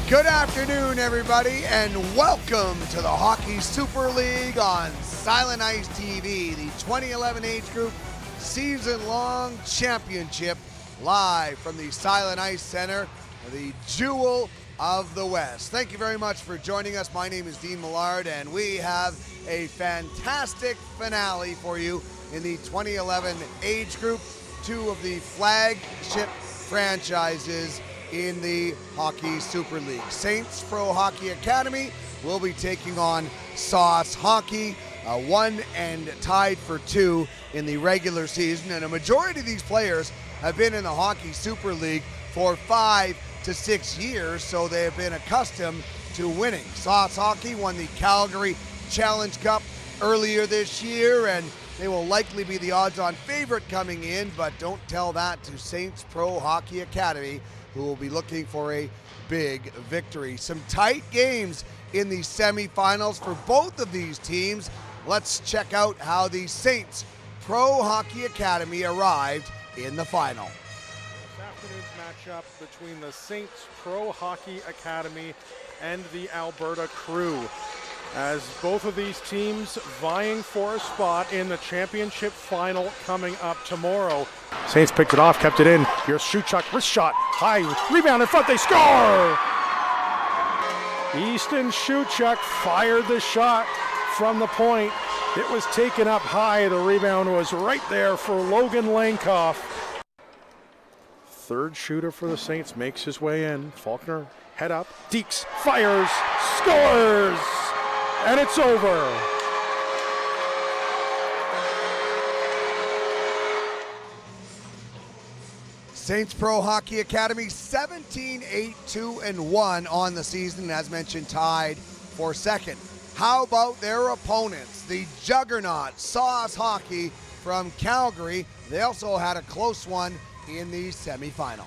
Good afternoon, everybody, and welcome to the Hockey Super League on Silent Ice TV, the 2011 Age Group season-long championship, live from the Silent Ice Center, the Jewel of the West. Thank you very much for joining us. My name is Dean Millard, and we have a fantastic finale for you in the 2011 Age Group, two of the flagship franchises in the Hockey Super League. Saints Pro Hockey Academy will be taking on Sauce Hockey, one and tied for two in the regular season, and a majority of these players have been in the Hockey Super League for 5 to 6 years, so they have been accustomed to winning. Sauce Hockey won the Calgary Challenge Cup earlier this year, and they will likely be the odds-on favorite coming in, but don't tell that to Saints Pro Hockey Academy, who will be looking for a big victory. Some tight games in the semifinals for both of these teams. Let's check out how the Saints Pro Hockey Academy arrived in the final. This afternoon's matchup between the Saints Pro Hockey Academy and the Alberta Crew, as both of these teams vying for a spot in the championship final coming up tomorrow. Saints picked it off, kept it in. Here's Shuchuk, wrist shot, high, rebound in front, they score! Easton Shuchuk fired the shot from the point. It was taken up high. The rebound was right there for Logan Lankoff. Third shooter for the Saints makes his way in. Faulkner, head up, Deeks fires, scores! And it's over. Saints Pro Hockey Academy 17-8-2-1 on the season, as mentioned, tied for second. How about their opponents, the juggernaut Sauce Hockey from Calgary? They also had a close one in the semifinal.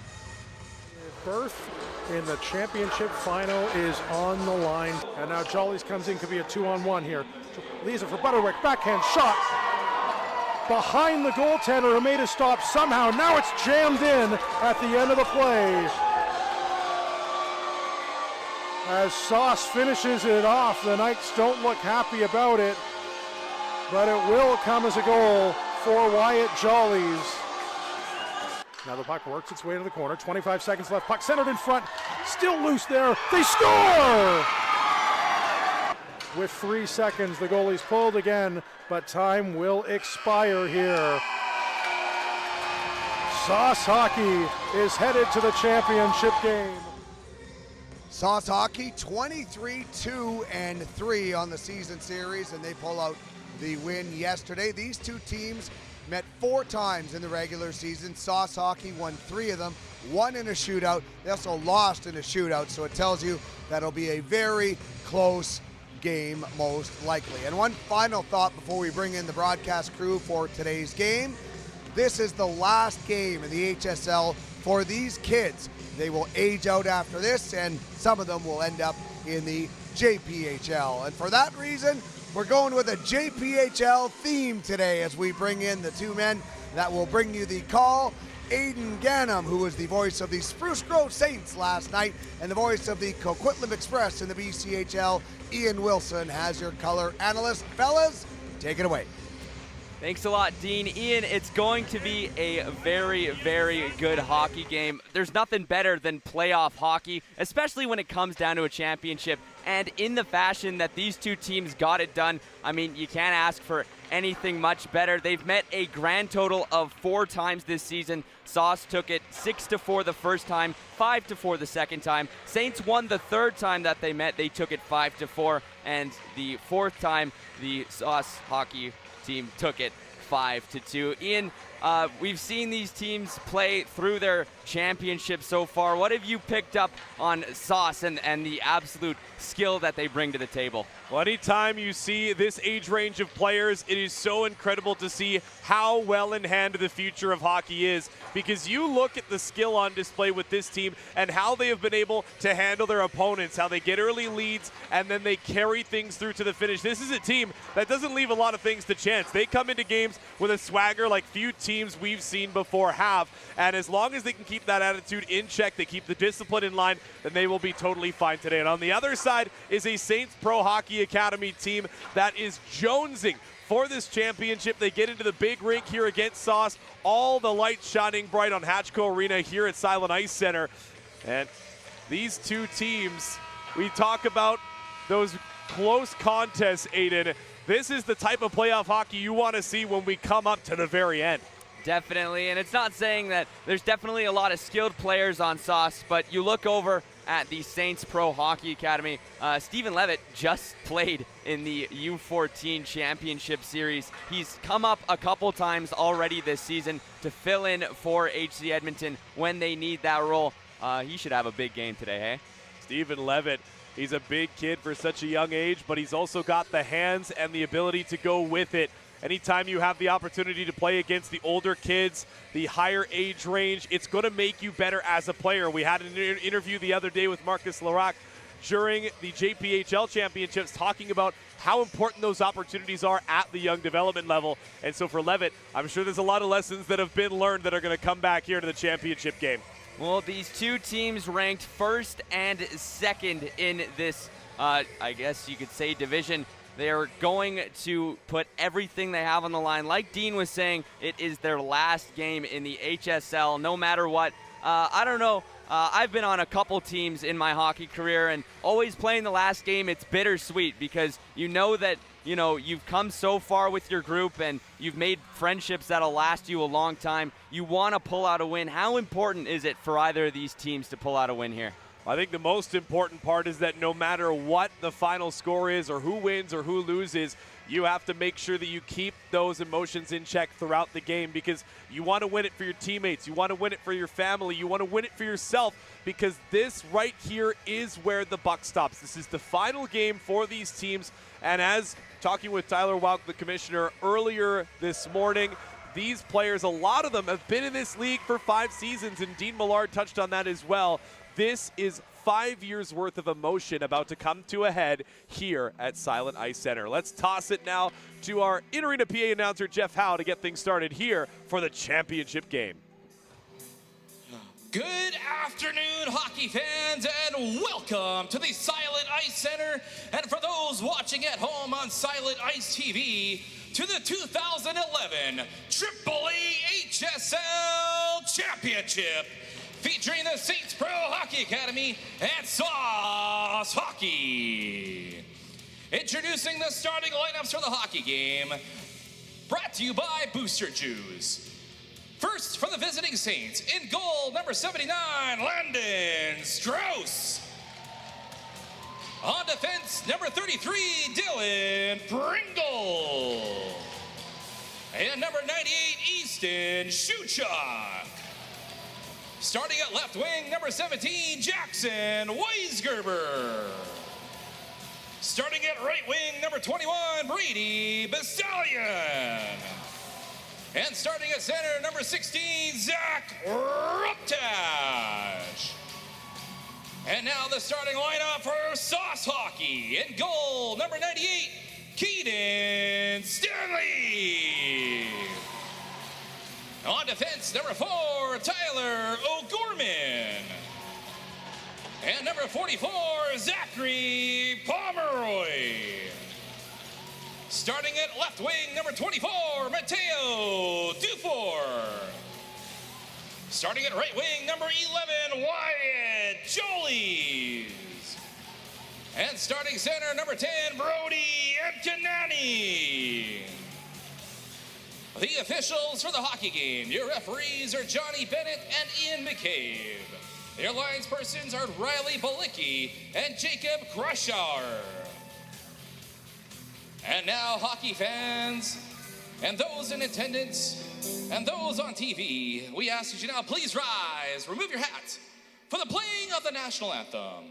Berth in the championship final is on the line. And now Jollies comes in, could be a 2-on-1 here. Leaves it for Butterwick, backhand shot. Behind the goaltender who made a stop somehow. Now it's jammed in at the end of the play. As Sauce finishes it off, the Knights don't look happy about it, but it will come as a goal for Wyatt Jollies. Now the puck works its way to the corner, 25 seconds left, puck centered in front, still loose there, they score! With 3 seconds, the goalie's pulled again, but time will expire here. Sauce Hockey is headed to the championship game. Sauce Hockey 23-2-3 on the season series, and they pull out the win yesterday. These two teams met 4 times in the regular season. Sauce Hockey won 3 of them, one in a shootout. They also lost in a shootout, so it tells you that'll be a very close game, most likely. And one final thought before we bring in the broadcast crew for today's game. This is the last game in the HSL for these kids. They will age out after this, and some of them will end up in the JPHL. And for that reason, we're going with a JPHL theme today as we bring in the two men that will bring you the call. Aidan Gannam, who was the voice of the Spruce Grove Saints last night, and the voice of the Coquitlam Express in the BCHL, Ian Wilson, has your color analyst. Fellas, take it away. Thanks a lot, Dean. Ian, it's going to be a very, very good hockey game. There's nothing better than playoff hockey, especially when it comes down to a championship. And in the fashion that these two teams got it done, I mean, you can't ask for anything much better. They've met a grand total of 4 times this season. Sauce took it 6-4 the first time, 5-4 the second time. Saints won the third time that they met. They took it 5-4. And the fourth time, the Sauce Hockey team took it 5-2. Ian, we've seen these teams play through their championship so far. What have you picked up on Sauce and the absolute skill that they bring to the table? Well, anytime you see this age range of players, it is so incredible to see how well in hand the future of hockey is, because you look at the skill on display with this team and how they have been able to handle their opponents, how they get early leads and then they carry things through to the finish. This is a team that doesn't leave a lot of things to chance. They come into games with a swagger like few teams we've seen before have, and as long as they can keep that attitude in check, they keep the discipline in line, then they will be totally fine today. And on the other side is a Saints Pro Hockey Academy team that is jonesing for this championship. They get into the big rink here against Sauce. All the lights shining bright on Hatchco Arena here at Silent Ice Center. And these two teams, we talk about those close contests, Aiden. This is the type of playoff hockey you want to see when we come up to the very end. Definitely, and it's not saying that there's definitely a lot of skilled players on Sauce, but you look over at the Saints Pro Hockey Academy. Stephen Levitt just played in the U14 Championship Series. He's come up a couple times already this season to fill in for HC Edmonton when they need that role. He should have a big game today, hey? Stephen Levitt, he's a big kid for such a young age, but he's also got the hands and the ability to go with it. Anytime you have the opportunity to play against the older kids, the higher age range, it's going to make you better as a player. We had an interview the other day with Marcus Larac during the JPHL Championships talking about how important those opportunities are at the young development level. And so for Levitt, I'm sure there's a lot of lessons that have been learned that are going to come back here to the championship game. Well, these two teams ranked first and second in this, I guess you could say, division. They are going to put everything they have on the line. Like Dean was saying, it is their last game in the HSL, no matter what. I don't know. I've been on a couple teams in my hockey career, and always playing the last game, it's bittersweet because you know that you've come so far with your group and you've made friendships that'll last you a long time. You want to pull out a win. How important is it for either of these teams to pull out a win here? I think the most important part is that no matter what the final score is or who wins or who loses, you have to make sure that you keep those emotions in check throughout the game, because you want to win it for your teammates, you want to win it for your family, you want to win it for yourself, because this right here is where the buck stops. This is the final game for these teams, and as talking with Tyler Wilk, the commissioner, earlier this morning, these players, a lot of them have been in this league for 5 seasons, and Dean Millard touched on that as well. This is 5 years worth of emotion about to come to a head here at Silent Ice Center. Let's toss it now to our in-arena PA announcer, Jeff Howe, to get things started here for the championship game. Good afternoon, hockey fans, and welcome to the Silent Ice Center. And for those watching at home on Silent Ice TV, to the 2011 AAA HSL Championship, featuring the Saints Pro Hockey Academy and Sauce Hockey. Introducing the starting lineups for the hockey game, brought to you by Booster Juice. First for the visiting Saints, in goal, number 79, Landon Strauss. On defense, number 33, Dylan Pringle. And number 98, Easton Shuchuk. Starting at left wing, number 17, Jackson Weisgerber. Starting at right wing, number 21, Brady Bastallion. And starting at center, number 16, Zach Ruptash. And now the starting lineup for Sauce Hockey. In goal, number 98, Keaton Stanley. On defense, number 4, Tyler O'Gorman. And number 44, Zachary Pomeroy. Starting at left wing, number 24, Mateo Dufour. Starting at right wing, number 11, Wyatt Jolies. And starting center, number 10, Brody Antonani. The officials for the hockey game. Your referees are Johnny Bennett and Ian McCabe. Their linespersons are Riley Balicki and Jacob Krushauer. And now, hockey fans, and those in attendance, and those on TV, we ask that you now please rise, remove your hats for the playing of the national anthem.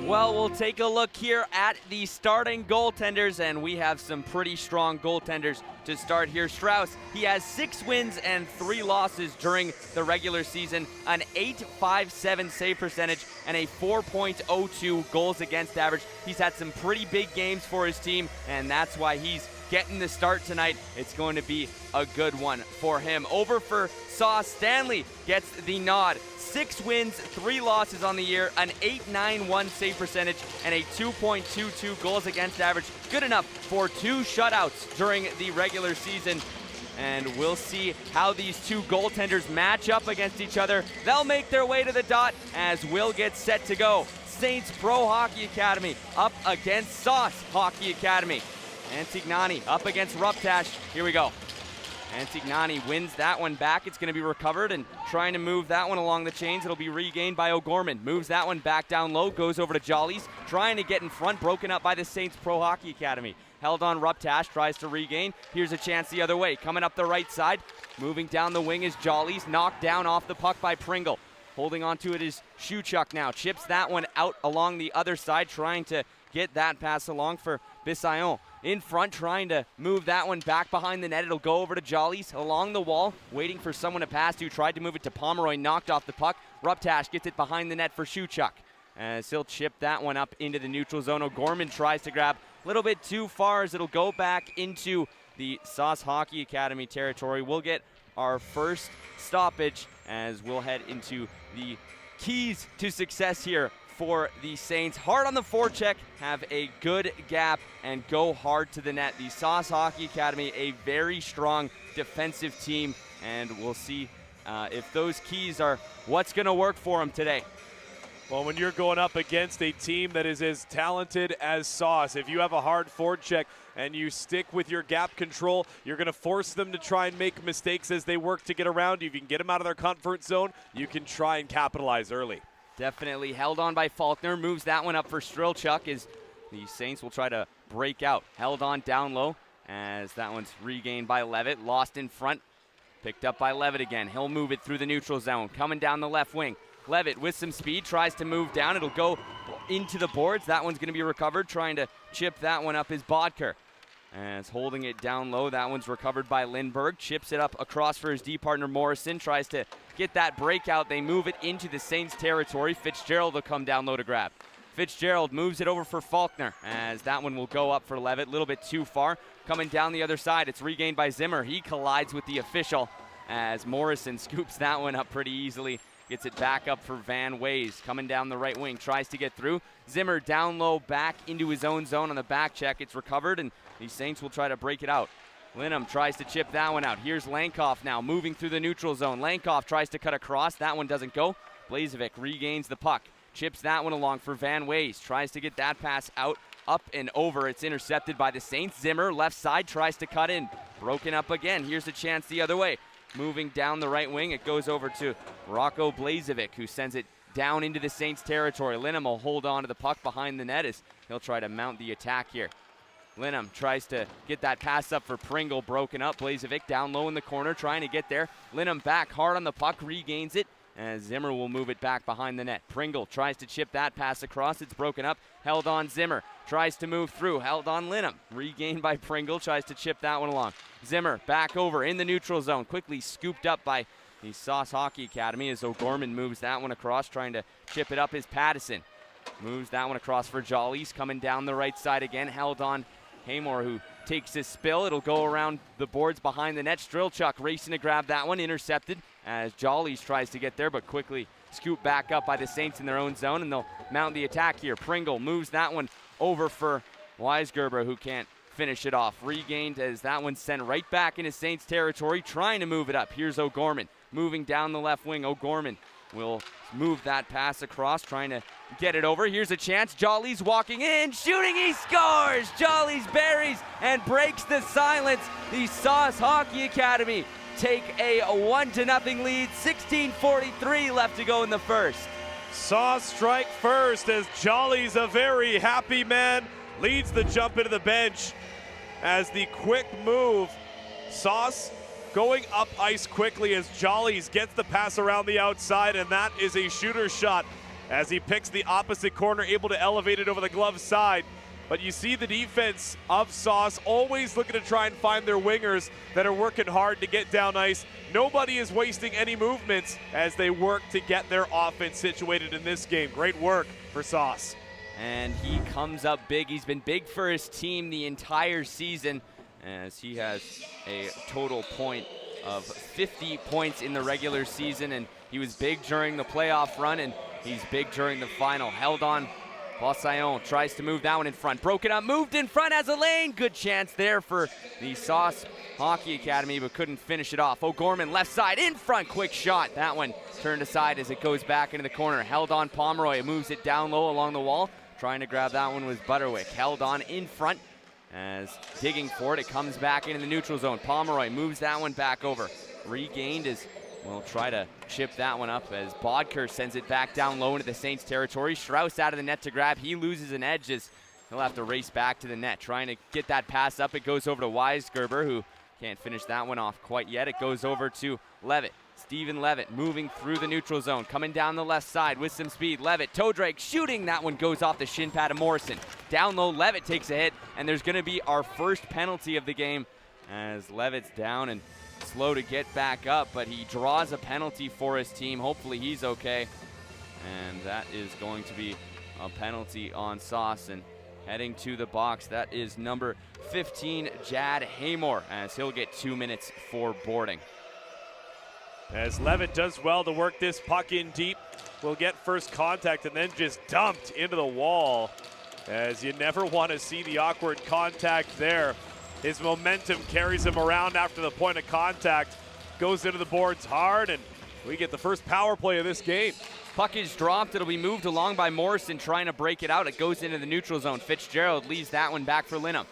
Well, we'll take a look here at the starting goaltenders, and we have some pretty strong goaltenders to start here. Strauss, he has 6 wins and 3 losses during the regular season, an .857 save percentage, and a 4.02 goals against average. He's had some pretty big games for his team, and that's why he's getting the start tonight. It's going to be a good one for him. Over for Sauce, Stanley gets the nod. 6 wins, 3 losses on the year, an .891 save percentage, and a 2.22 goals against average. Good enough for 2 shutouts during the regular season. And we'll see how these 2 goaltenders match up against each other. They'll make their way to the dot as we'll get set to go. Saints Pro Hockey Academy up against Sauce Hockey Academy. Antignani up against Ruptash. Here we go. Antignani wins that one back. It's going to be recovered and trying to move that one along the chains. It'll be regained by O'Gorman. Moves that one back down low, goes over to Jollies, trying to get in front, broken up by the Saints Pro Hockey Academy. Held on Ruptash, tries to regain. Here's a chance the other way. Coming up the right side, moving down the wing is Jollies, knocked down off the puck by Pringle. Holding on to it is Shuchuk now. Chips that one out along the other side, trying to get that pass along for Bissayon. In front, trying to move that one back behind the net. It'll go over to Jollies along the wall, waiting for someone to pass to. Tried to move it to Pomeroy, knocked off the puck. Ruptash gets it behind the net for Shuchuk. As he'll chip that one up into the neutral zone. O'Gorman tries to grab a little bit too far as it'll go back into the Sauce Hockey Academy territory. We'll get our first stoppage as we'll head into the keys to success here for the Saints. Hard on the forecheck, have a good gap, and go hard to the net. The Sauce Hockey Academy, a very strong defensive team, and we'll see if those keys are what's going to work for them today. Well, when you're going up against a team that is as talented as Sauce, if you have a hard forecheck and you stick with your gap control, you're going to force them to try and make mistakes as they work to get around you. If you can get them out of their comfort zone, you can try and capitalize early. Definitely held on by Faulkner. Moves that one up for Strilchuk as the Saints will try to break out. Held on down low as that one's regained by Levitt. Lost in front. Picked up by Levitt again. He'll move it through the neutral zone. Coming down the left wing. Levitt with some speed tries to move down. It'll go into the boards. That one's going to be recovered. Trying to chip that one up is Bodker. As holding it down low, that one's recovered by Lindbergh. Chips it up across for his D partner Morrison. Tries to get that breakout. They move it into the Saints territory. Fitzgerald will come down low to grab. Fitzgerald moves it over for Faulkner as that one will go up for Levitt. A little bit too far. Coming down the other side, it's regained by Zimmer. He collides with the official as Morrison scoops that one up pretty easily. Gets it back up for Van Ways. Coming down the right wing, tries to get through. Zimmer down low, back into his own zone on the back check. It's recovered, and the Saints will try to break it out. Linham tries to chip that one out. Here's Lankoff now, moving through the neutral zone. Lankoff tries to cut across. That one doesn't go. Blazevic regains the puck. Chips that one along for Van Ways. Tries to get that pass out, up and over. It's intercepted by the Saints. Zimmer, left side, tries to cut in. Broken up again. Here's a chance the other way. Moving down the right wing, it goes over to Rocco Blazevic, who sends it down into the Saints territory. Linham will hold on to the puck behind the net as he'll try to mount the attack here. Linham tries to get that pass up for Pringle, broken up. Blazevic down low in the corner, trying to get there. Linham back hard on the puck, regains it, as Zimmer will move it back behind the net. Pringle tries to chip that pass across. It's broken up. Held on Zimmer. Tries to move through. Held on Linham. Regained by Pringle. Tries to chip that one along. Zimmer back over in the neutral zone. Quickly scooped up by the Sauce Hockey Academy as O'Gorman moves that one across. Trying to chip it up is Pattison. Moves that one across for Jollies. Coming down the right side again. Held on Haymore, who takes his spill. It'll go around the boards behind the net. Strilchuk racing to grab that one. Intercepted as Jollies tries to get there, but quickly scooped back up by the Saints in their own zone, and they'll mount the attack here. Pringle moves that one over for Weisgerber, who can't finish it off. Regained as that one's sent right back into Saints territory, trying to move it up. Here's O'Gorman moving down the left wing. O'Gorman will move that pass across, trying to get it over. Here's a chance. Jollies walking in, shooting, he scores! Jollies buries and breaks the silence. The Sauce Hockey Academy take a 1-0 lead. 16:43 left to go in the first. Sauce strike first as Jolly's a very happy man. Leads the jump into the bench as the quick move. Sauce going up ice quickly as Jollies gets the pass around the outside, and that is a shooter shot as he picks the opposite corner, able to elevate it over the glove side. But you see the defense of Sauce always looking to try and find their wingers that are working hard to get down ice. Nobody is wasting any movements as they work to get their offense situated in this game. Great work for Sauce. And he comes up big. He's been big for his team the entire season, as he has a total point of 50 points in the regular season, and he was big during the playoff run, and he's big during the final. Held on. Bossaillon tries to move that one in front. Broken up, moved in front, has a lane. Good chance there for the Sauce Hockey Academy, but couldn't finish it off. O'Gorman left side, in front, quick shot. That one turned aside as it goes back into the corner. Held on Pomeroy, moves it down low along the wall. Trying to grab that one was Butterwick. Held on in front as digging for it. It comes back into the neutral zone. Pomeroy moves that one back over. Regained as we'll try to chip that one up as Bodker sends it back down low into the Saints territory. Strauss out of the net to grab. He loses an edge as he'll have to race back to the net. Trying to get that pass up. It goes over to Weisgerber, who can't finish that one off quite yet. It goes over to Levitt. Steven Levitt moving through the neutral zone. Coming down the left side with some speed. Levitt, toe drag, shooting. That one goes off the shin pad of Morrison. Down low, Levitt takes a hit, and there's going to be our first penalty of the game as Levitt's down and slow to get back up, but he draws a penalty for his team. Hopefully he's okay. And that is going to be a penalty on Sauce. And heading to the box, that is number 15, Jad Haymore, as he'll get 2 minutes for boarding. As Levitt does well to work this puck in deep, will get first contact and then just dumped into the wall, as you never want to see the awkward contact there. His momentum carries him around after the point of contact, goes into the boards hard, and we get the first power play of this game. Puck is dropped. It'll be moved along by Morrison trying to break it out. It goes into the neutral zone. Fitzgerald leaves that one back for Linham.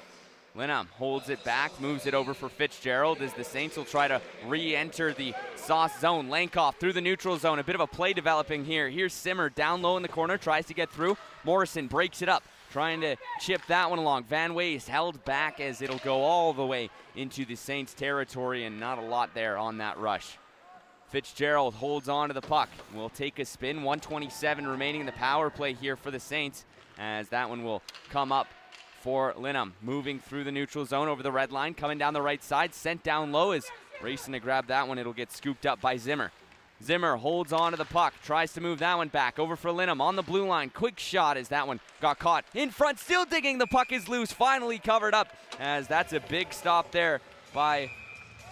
Linham holds it back, moves it over for Fitzgerald as the Saints will try to re-enter the Sauce zone. Lankoff through the neutral zone. A bit of a play developing here. Here's Simmer down low in the corner, tries to get through. Morrison breaks it up, trying to chip that one along. Van Wees held back as it'll go all the way into the Saints territory, and not a lot there on that rush. Fitzgerald holds on to the puck. Will take a spin. 1:27 remaining in the power play here for the Saints, as that one will come up for Linham. Moving through the neutral zone over the red line, coming down the right side, sent down low, is racing to grab that one. It'll get scooped up by Zimmer. Zimmer holds on to the puck, tries to move that one back over for Linham on the blue line. Quick shot as that one got caught in front, still digging. The puck is loose, finally covered up, as that's a big stop there by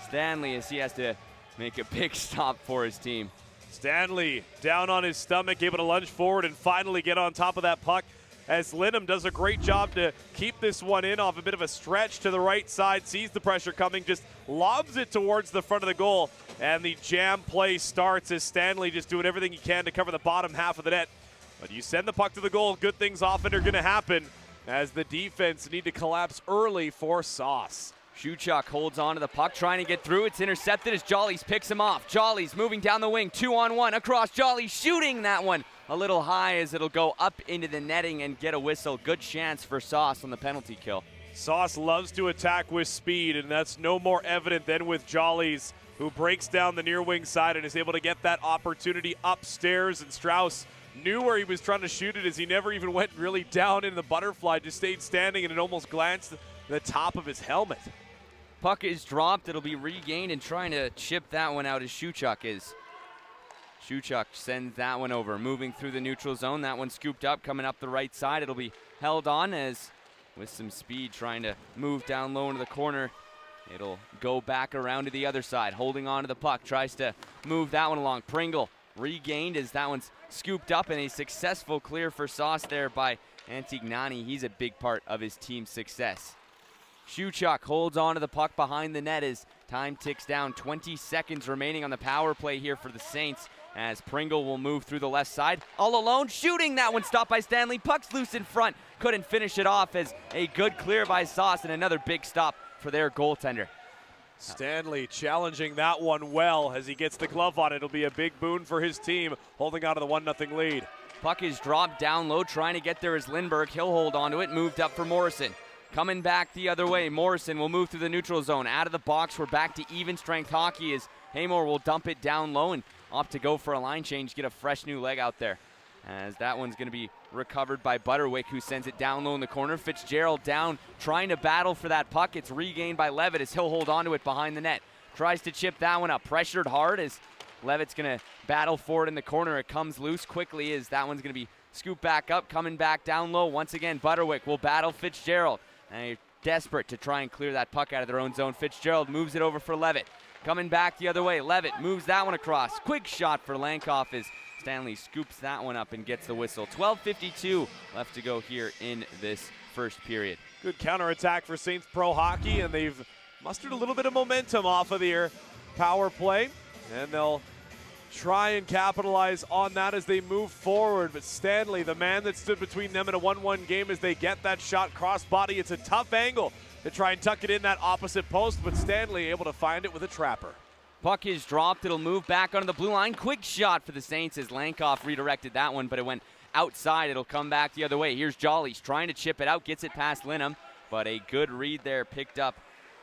Stanley as he has to make a big stop for his team. Stanley down on his stomach, able to lunge forward and finally get on top of that puck, as Linham does a great job to keep this one in off a bit of a stretch to the right side, sees the pressure coming, just lobs it towards the front of the goal, and the jam play starts as Stanley just doing everything he can to cover the bottom half of the net. But you send the puck to the goal, good things often are going to happen as the defense need to collapse early for Sauce. Shuchuk holds on to the puck, trying to get through. It's intercepted as Jollies picks him off. Jollies moving down the wing, 2-on-1 across. Jollies shooting that one a little high as it'll go up into the netting and get a whistle. Good chance for Sauce on the penalty kill. Sauce loves to attack with speed, and that's no more evident than with Jollies, who breaks down the near wing side and is able to get that opportunity upstairs. And Strauss knew where he was trying to shoot it as he never even went really down in the butterfly, just stayed standing, and it almost glanced the top of his helmet. Puck is dropped. It'll be regained, and trying to chip that one out as Shuchuk is. Shuchuk sends that one over, moving through the neutral zone. That one scooped up, coming up the right side. It'll be held on as, with some speed, trying to move down low into the corner. It'll go back around to the other side, holding on to the puck. Tries to move that one along. Pringle regained as that one's scooped up, and a successful clear for Sauce there by Antignani. He's a big part of his team's success. Shuchuk holds on to the puck behind the net as time ticks down. 20 seconds remaining on the power play here for the Saints, as Pringle will move through the left side. All alone, shooting that one, stopped by Stanley. Puck's loose in front, couldn't finish it off as a good clear by Sauce, and another big stop for their goaltender. Stanley challenging that one well as he gets the glove on it. It'll be a big boon for his team, holding on to the 1-0 lead. Puck is dropped down low, trying to get there is Lindbergh. He'll hold on to it, moved up for Morrison. Coming back the other way, Morrison will move through the neutral zone. Out of the box, we're back to even strength hockey as Haymore will dump it down low and opt to go for a line change, get a fresh new leg out there. as that one's going to be recovered by Butterwick, who sends it down low in the corner. Fitzgerald down, trying to battle for that puck. It's regained by Levitt as he'll hold on to it behind the net. Tries to chip that one up, pressured hard as Levitt's going to battle for it in the corner. It comes loose quickly as that one's going to be scooped back up, coming back down low. Once again, Butterwick will battle Fitzgerald. And they're desperate to try and clear that puck out of their own zone. Fitzgerald moves it over for Levitt. Coming back the other way, Levitt moves that one across. Quick shot for Lankoff as Stanley scoops that one up and gets the whistle. 12:52 left to go here in this first period. Good counterattack for Saints Pro Hockey, and they've mustered a little bit of momentum off of their power play, and they'll try and capitalize on that as they move forward. But Stanley, the man that stood between them in a 1-1 game, as they get that shot cross body. It's a tough angle to try and tuck it in that opposite post, but Stanley able to find it with a trapper. Puck is dropped. It'll move back onto the blue line. Quick shot for the Saints as Lankoff redirected that one, but it went outside. It'll come back the other way. Here's Jollies trying to chip it out, gets it past Linham, but a good read there picked up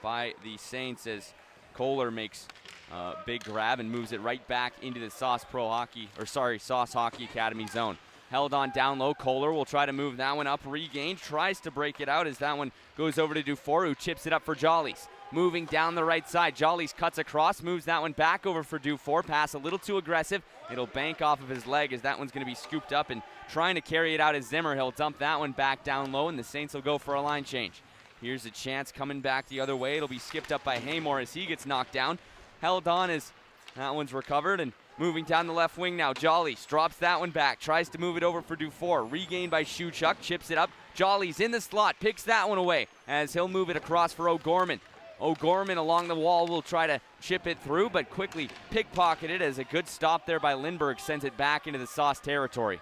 by the Saints as Kohler makes a big grab and moves it right back into the Sauce Hockey Academy zone. Held on down low. Kohler will try to move that one up. Regained. Tries to break it out as that one goes over to Dufour, who chips it up for Jollies. Moving down the right side. Jollies cuts across. Moves that one back over for Dufour. Pass a little too aggressive. It'll bank off of his leg as that one's going to be scooped up, and trying to carry it out as Zimmer. He'll dump that one back down low, and the Saints will go for a line change. Here's a chance coming back the other way. It'll be skipped up by Haymore as he gets knocked down. Held on as that one's recovered, and moving down the left wing now. Jollies drops that one back, tries to move it over for Dufour. Regained by Shuchuk, chips it up. Jollies in the slot, picks that one away as he'll move it across for O'Gorman. O'Gorman along the wall will try to chip it through, but quickly pickpocketed as a good stop there by Lindbergh sends it back into the Sauce territory.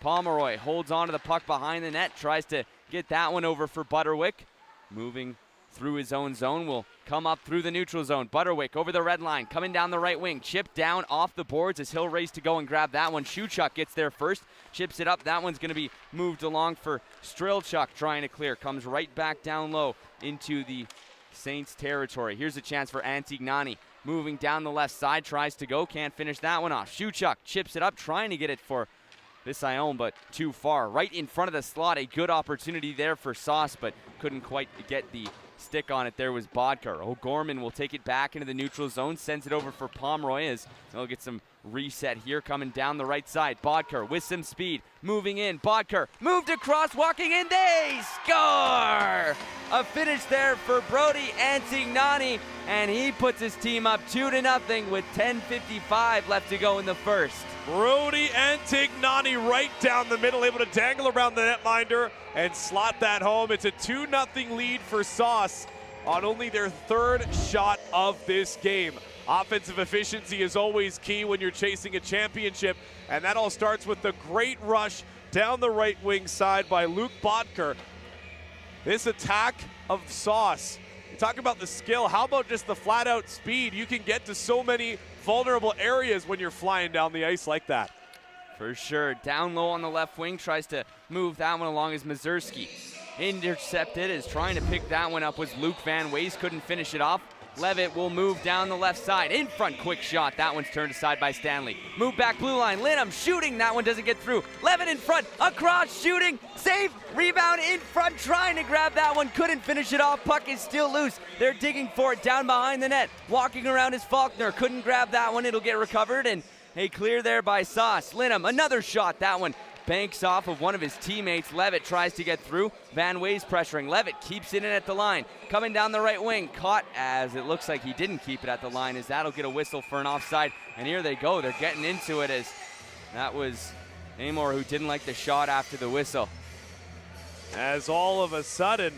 Pomeroy holds on to the puck behind the net, tries to get that one over for Butterwick. Moving through his own zone, will come up through the neutral zone. Butterwick over the red line, coming down the right wing. Chipped down off the boards as he'll race to go and grab that one. Shuchuk gets there first, chips it up. That one's going to be moved along for Strelchuk, trying to clear. Comes right back down low into the Saints territory. Here's a chance for Antignani. Moving down the left side, tries to go, can't finish that one off. Shuchuk chips it up, trying to get it for Visayon, but too far. Right in front of the slot, a good opportunity there for Sauce, but couldn't quite get the stick on it. There was Bodker. O'Gorman will take it back into the neutral zone, sends it over for Pomeroy as they'll get some reset here coming down the right side. Bodker with some speed, moving in. Bodker moved across, walking in. They score! A finish there for Brody Antignani, and he puts his team up 2-0 with 10:55 left to go in the first. Brody Antignani right down the middle, able to dangle around the netminder and slot that home. It's a 2-0 lead for Sauce on only their third shot of this game. Offensive efficiency is always key when you're chasing a championship, and that all starts with the great rush down the right wing side by Luke Bodker. This attack of Sauce, you talk about the skill, how about just the flat out speed? You can get to so many vulnerable areas when you're flying down the ice like that. For sure. Down low on the left wing, tries to move that one along as Mazurski. Intercepted, is trying to pick that one up was Luke Van Ways, couldn't finish it off. Levitt will move down the left side. In front, quick shot. That one's turned aside by Stanley. Move back blue line. Linham shooting. That one doesn't get through. Levitt in front. Across, shooting. Save. Rebound in front. Trying to grab that one. Couldn't finish it off. Puck is still loose. They're digging for it down behind the net. Walking around is Faulkner. Couldn't grab that one. It'll get recovered. And a clear there by Sauce. Linham, another shot. That one banks off of one of his teammates. Levitt tries to get through. Van Ways pressuring. Levitt keeps it in at the line. Coming down the right wing. Caught as it looks like he didn't keep it at the line, as that'll get a whistle for an offside. And here they go. They're getting into it as that was Amor who didn't like the shot after the whistle. As all of a sudden,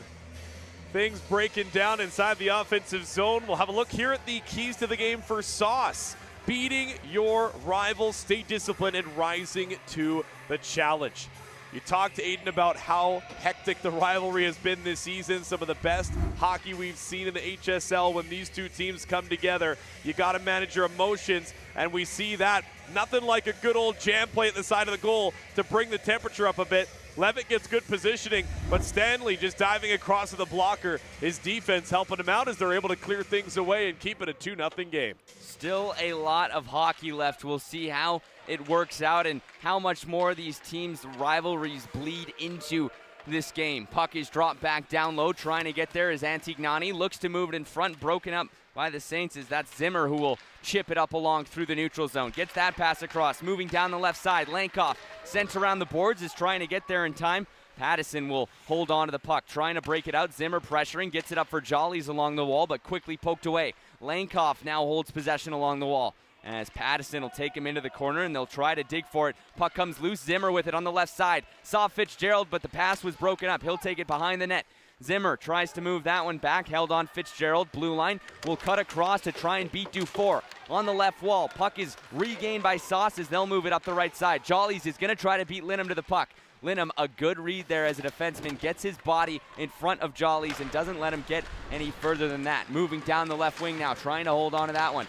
things breaking down inside the offensive zone. We'll have a look here at the keys to the game for Sauce. Beating your rivals, stay disciplined, and rising to the challenge. You talked to Aiden about how hectic the rivalry has been this season. Some of the best hockey we've seen in the HSL when these two teams come together. You got to manage your emotions, and we see that. Nothing like a good old jam play at the side of the goal to bring the temperature up a bit. Levitt gets good positioning, but Stanley just diving across to the blocker. His defense helping him out as they're able to clear things away and keep it a 2-0 game. Still a lot of hockey left. We'll see how it works out and how much more these teams' rivalries bleed into this game. Puck is dropped back down low, trying to get there as Antignani looks to move it in front, broken up by the Saints as that's Zimmer who will chip it up along through the neutral zone. Gets that pass across, moving down the left side. Lankoff sent around the boards, is trying to get there in time. Pattison will hold on to the puck, trying to break it out. Zimmer pressuring, gets it up for Jollies along the wall, but quickly poked away. Lankoff now holds possession along the wall, as Pattison will take him into the corner and they'll try to dig for it. Puck comes loose, Zimmer with it on the left side. Saw Fitzgerald, but the pass was broken up. He'll take it behind the net. Zimmer tries to move that one back, held on Fitzgerald. Blue line will cut across to try and beat Dufour. On the left wall, puck is regained by Sauce as they'll move it up the right side. Jollies is going to try to beat Linham to the puck. Linham, a good read there as a defenseman, gets his body in front of Jollies and doesn't let him get any further than that. Moving down the left wing now, trying to hold on to that one.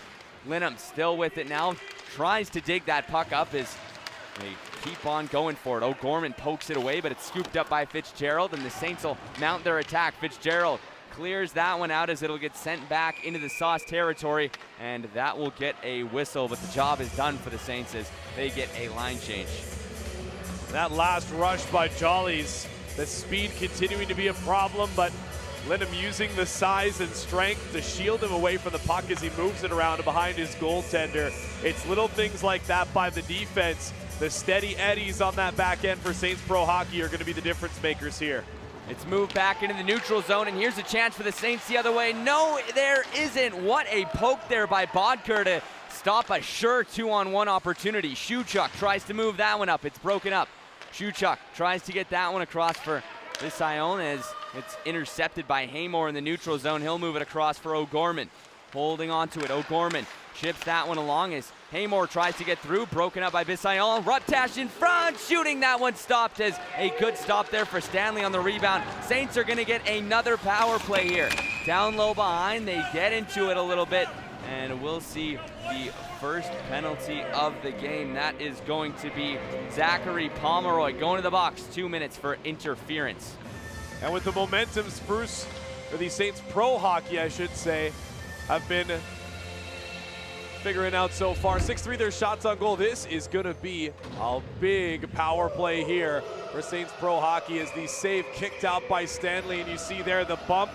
Linham still with it now, tries to dig that puck up as they keep on going for it. O'Gorman pokes it away, but it's scooped up by Fitzgerald, and the Saints will mount their attack. Fitzgerald clears that one out as it'll get sent back into the Sauce territory, and that will get a whistle, but the job is done for the Saints as they get a line change. That last rush by Jollies, the speed continuing to be a problem, but Linham using the size and strength to shield him away from the puck as he moves it around behind his goaltender. It's little things like that by the defense. The steady eddies on that back end for Saints Pro Hockey are going to be the difference makers here. It's moved back into the neutral zone, and here's a chance for the Saints the other way. No, there isn't. What a poke there by Bodker to stop a sure 2-on-1 opportunity. Shuchuk tries to move that one up. It's broken up. Shuchuk tries to get that one across for Visayon as it's intercepted by Haymore in the neutral zone. He'll move it across for O'Gorman. Holding on to it, O'Gorman chips that one along as Haymore tries to get through, broken up by Visayon. Ruptash in front, shooting that one stopped as a good stop there for Stanley on the rebound. Saints are going to get another power play here. Down low behind, they get into it a little bit, and we'll see the first penalty of the game. That is going to be Zachary Pomeroy going to the box. 2 minutes for interference. And with the momentum Spruce, or the Saints Pro Hockey, I should say, have been figuring out so far. 6-3 their shots on goal. This is going to be a big power play here for Saints Pro Hockey as the save kicked out by Stanley, and you see there the bump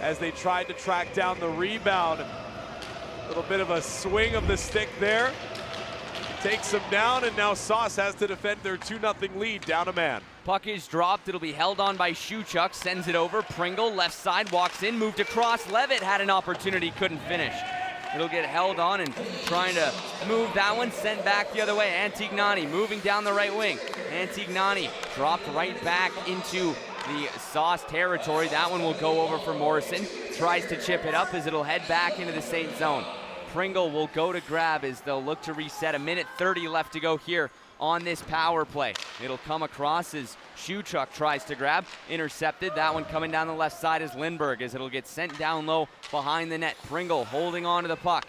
as they tried to track down the rebound. A little bit of a swing of the stick there. Takes him down, and now Sauce has to defend their 2-0 lead, down a man. Puck is dropped. It'll be held on by Shuchuk. Sends it over. Pringle, left side, walks in, moved across. Levitt had an opportunity, couldn't finish. It'll get held on and trying to move that one, sent back the other way. Antignani moving down the right wing. Antignani dropped right back into the Sauce territory. That one will go over for Morrison. Tries to chip it up as it'll head back into the Saint zone. Pringle will go to grab as they'll look to reset. 1:30 left to go here on this power play. It'll come across as Shuchuk tries to grab. Intercepted. That one coming down the left side is Lindbergh as it'll get sent down low behind the net. Pringle holding on to the puck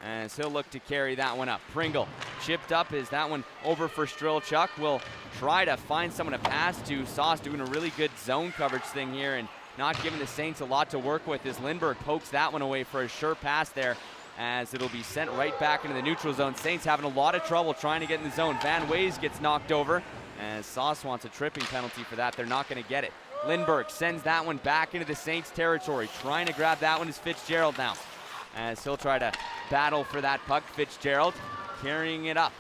as he'll look to carry that one up. Pringle chipped up as that one over for Strelchuk. Will try to find someone to pass to. Sauce doing a really good zone coverage thing here and not giving the Saints a lot to work with as Lindbergh pokes that one away for a sure pass there, as it'll be sent right back into the neutral zone. Saints having a lot of trouble trying to get in the zone. Van Ways gets knocked over, as Sauce wants a tripping penalty for that. They're not going to get it. Lindbergh sends that one back into the Saints territory. Trying to grab that one is Fitzgerald now, as he'll try to battle for that puck. Fitzgerald carrying it up.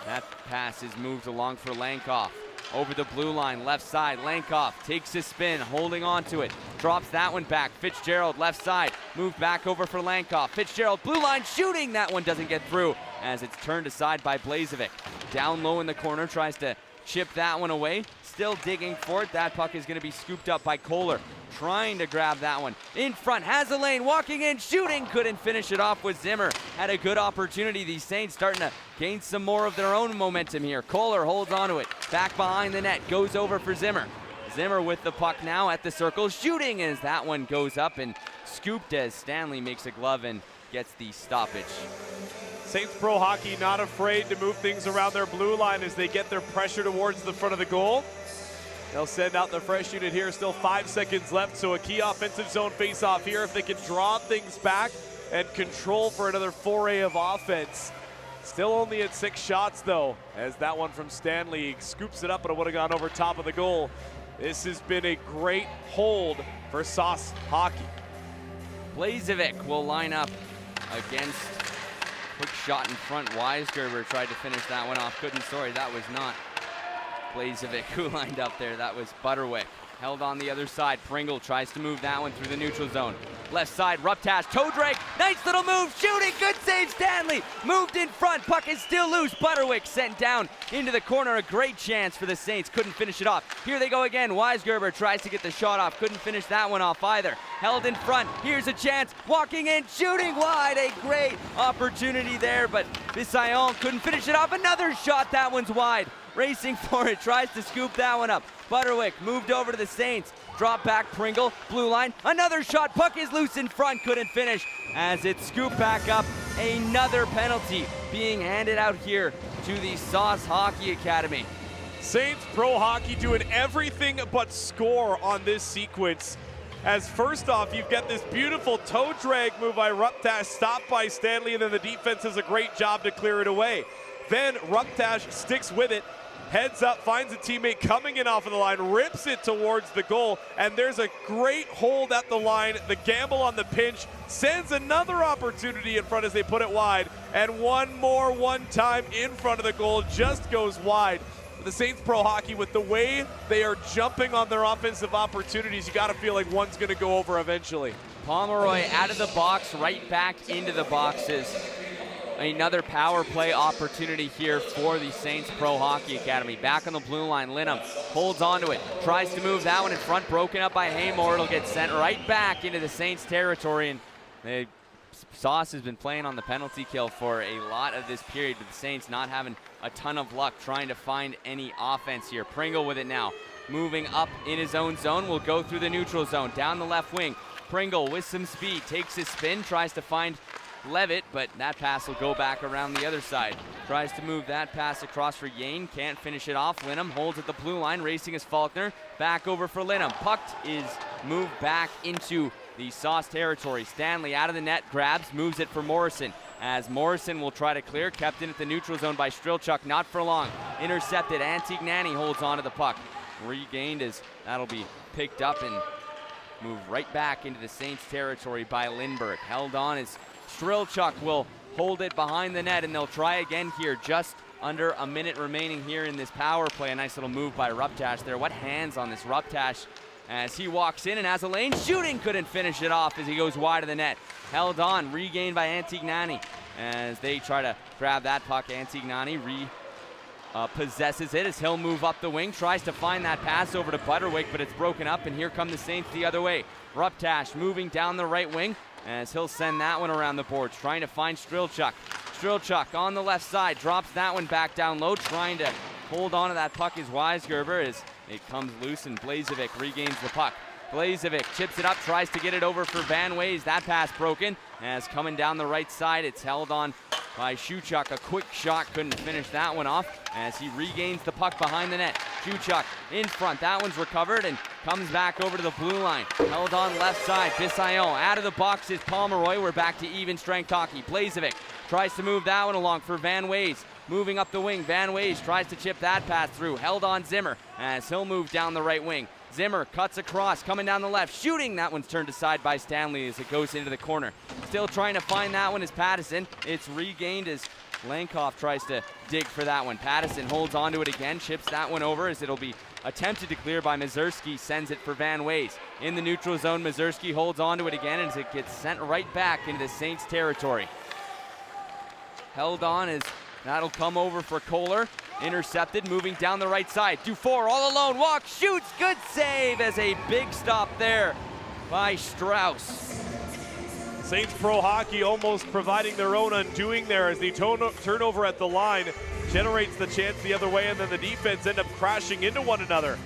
That pass is moved along for Lankoff. Over the blue line, left side, Lankoff takes a spin, holding on to it. Drops that one back. Fitzgerald, left side, moved back over for Lankoff. Fitzgerald, blue line, shooting. That one doesn't get through as it's turned aside by Blazevic. Down low in the corner, tries to chip that one away. Still digging for it. That puck is going to be scooped up by Kohler. Trying to grab that one. In front, has a lane, walking in, shooting. Couldn't finish it off with Zimmer. Had a good opportunity. These Saints starting to gain some more of their own momentum here. Kohler holds onto it. Back behind the net, goes over for Zimmer. Zimmer with the puck now at the circle, shooting as that one goes up and scooped as Stanley makes a glove and gets the stoppage. Saints Pro Hockey not afraid to move things around their blue line as they get their pressure towards the front of the goal. They'll send out the fresh unit here. Still 5 seconds left, so a key offensive zone face-off here. If they can draw things back and control for another foray of offense, Still only at 6 shots though, as that one from Stanley scoops it up, but it would have gone over top of the goal. This has been a great hold for Sauce Hockey. Blazevic will line up against, quick shot in front. Weisgerber tried to finish that one off. Couldn't, sorry, that was not Blazevic who lined up there. That was Butterwick. Held on the other side. Pringle tries to move that one through the neutral zone. Left side, Ruptash, toe drag, nice little move, shooting, good save, Stanley. Moved in front, puck is still loose. Butterwick sent down into the corner, a great chance for the Saints, couldn't finish it off. Here they go again, Weisgerber tries to get the shot off, couldn't finish that one off either. Held in front, here's a chance, walking in, shooting wide, a great opportunity there, but Bissayon couldn't finish it off. Another shot, that one's wide. Racing for it, tries to scoop that one up. Butterwick moved over to the Saints. Drop back, Pringle, blue line. Another shot, puck is loose in front, couldn't finish as it scooped back up. Another penalty being handed out here to the Sauce Hockey Academy. Saints Pro Hockey doing everything but score on this sequence. As first off, you've got this beautiful toe drag move by Ruptash, stopped by Stanley, and then the defense does a great job to clear it away. Then Ruptash sticks with it, heads up, finds a teammate coming in off of the line, rips it towards the goal, and there's a great hold at the line. The gamble on the pinch sends another opportunity in front as they put it wide, and one more one-time in front of the goal just goes wide. The Saints Pro Hockey, with the way they are jumping on their offensive opportunities, you got to feel like one's going to go over eventually. Pomeroy out of the box, right back into the boxes. Another power play opportunity here for the Saints Pro Hockey Academy. Back on the blue line, Linham holds onto it, tries to move that one in front, broken up by Haymore. It'll get sent right back into the Saints territory, and Sauce has been playing on the penalty kill for a lot of this period, but the Saints not having a ton of luck trying to find any offense here. Pringle with it now, moving up in his own zone, will go through the neutral zone, down the left wing. Pringle with some speed, takes his spin, tries to find Levitt, but that pass will go back around the other side. Tries to move that pass across for Yane, can't finish it off. Linham holds at the blue line, racing as Faulkner. Back over for Linham. Puck is moved back into the Sauce territory. Stanley out of the net, grabs, moves it for Morrison. As Morrison will try to clear, kept in at the neutral zone by Strilchuk, not for long. Intercepted, Antignani holds onto the puck. Regained as that'll be picked up and moved right back into the Saints territory by Lindbergh. Held on as Strilchuk will hold it behind the net, and they'll try again here. Just under a minute remaining here in this power play. A nice little move by Ruptash there. What hands on this Ruptash as he walks in and has a lane. Shooting, couldn't finish it off as he goes wide of the net. Held on, regained by Antignani as they try to grab that puck. Antignani possesses it as he'll move up the wing, tries to find that pass over to Butterwick, but it's broken up, and here come the Saints the other way. Ruptash moving down the right wing as he'll send that one around the boards, trying to find Strilchuk. Strilchuk on the left side, drops that one back down low, trying to hold on to that puck is Weisgerber as it comes loose, and Blazevic regains the puck. Blazevic chips it up, tries to get it over for Van Ways. That pass broken as coming down the right side, it's held on by Shuchuk. A quick shot, couldn't finish that one off as he regains the puck behind the net. Shuchuk in front, that one's recovered and comes back over to the blue line. Held on left side, Bissayon out of the box is Pomeroy. We're back to even strength hockey. Blazevic tries to move that one along for Van Ways. Moving up the wing, Van Ways tries to chip that pass through. Held on Zimmer as he'll move down the right wing. Zimmer cuts across, coming down the left, shooting. That one's turned aside by Stanley as it goes into the corner. Still trying to find that one is Pattison. It's regained as Lankoff tries to dig for that one. Pattison holds onto it again, chips that one over as it'll be attempted to clear by Mazurski, sends it for Van Ways. In the neutral zone, Mazurski holds onto it again as it gets sent right back into the Saints territory. Held on as that'll come over for Kohler. Intercepted, moving down the right side. Dufour all alone, walks, shoots, good save as a big stop there by Strauss. Saints Pro Hockey almost providing their own undoing there as the turnover at the line generates the chance the other way, and then the defense end up crashing into one another.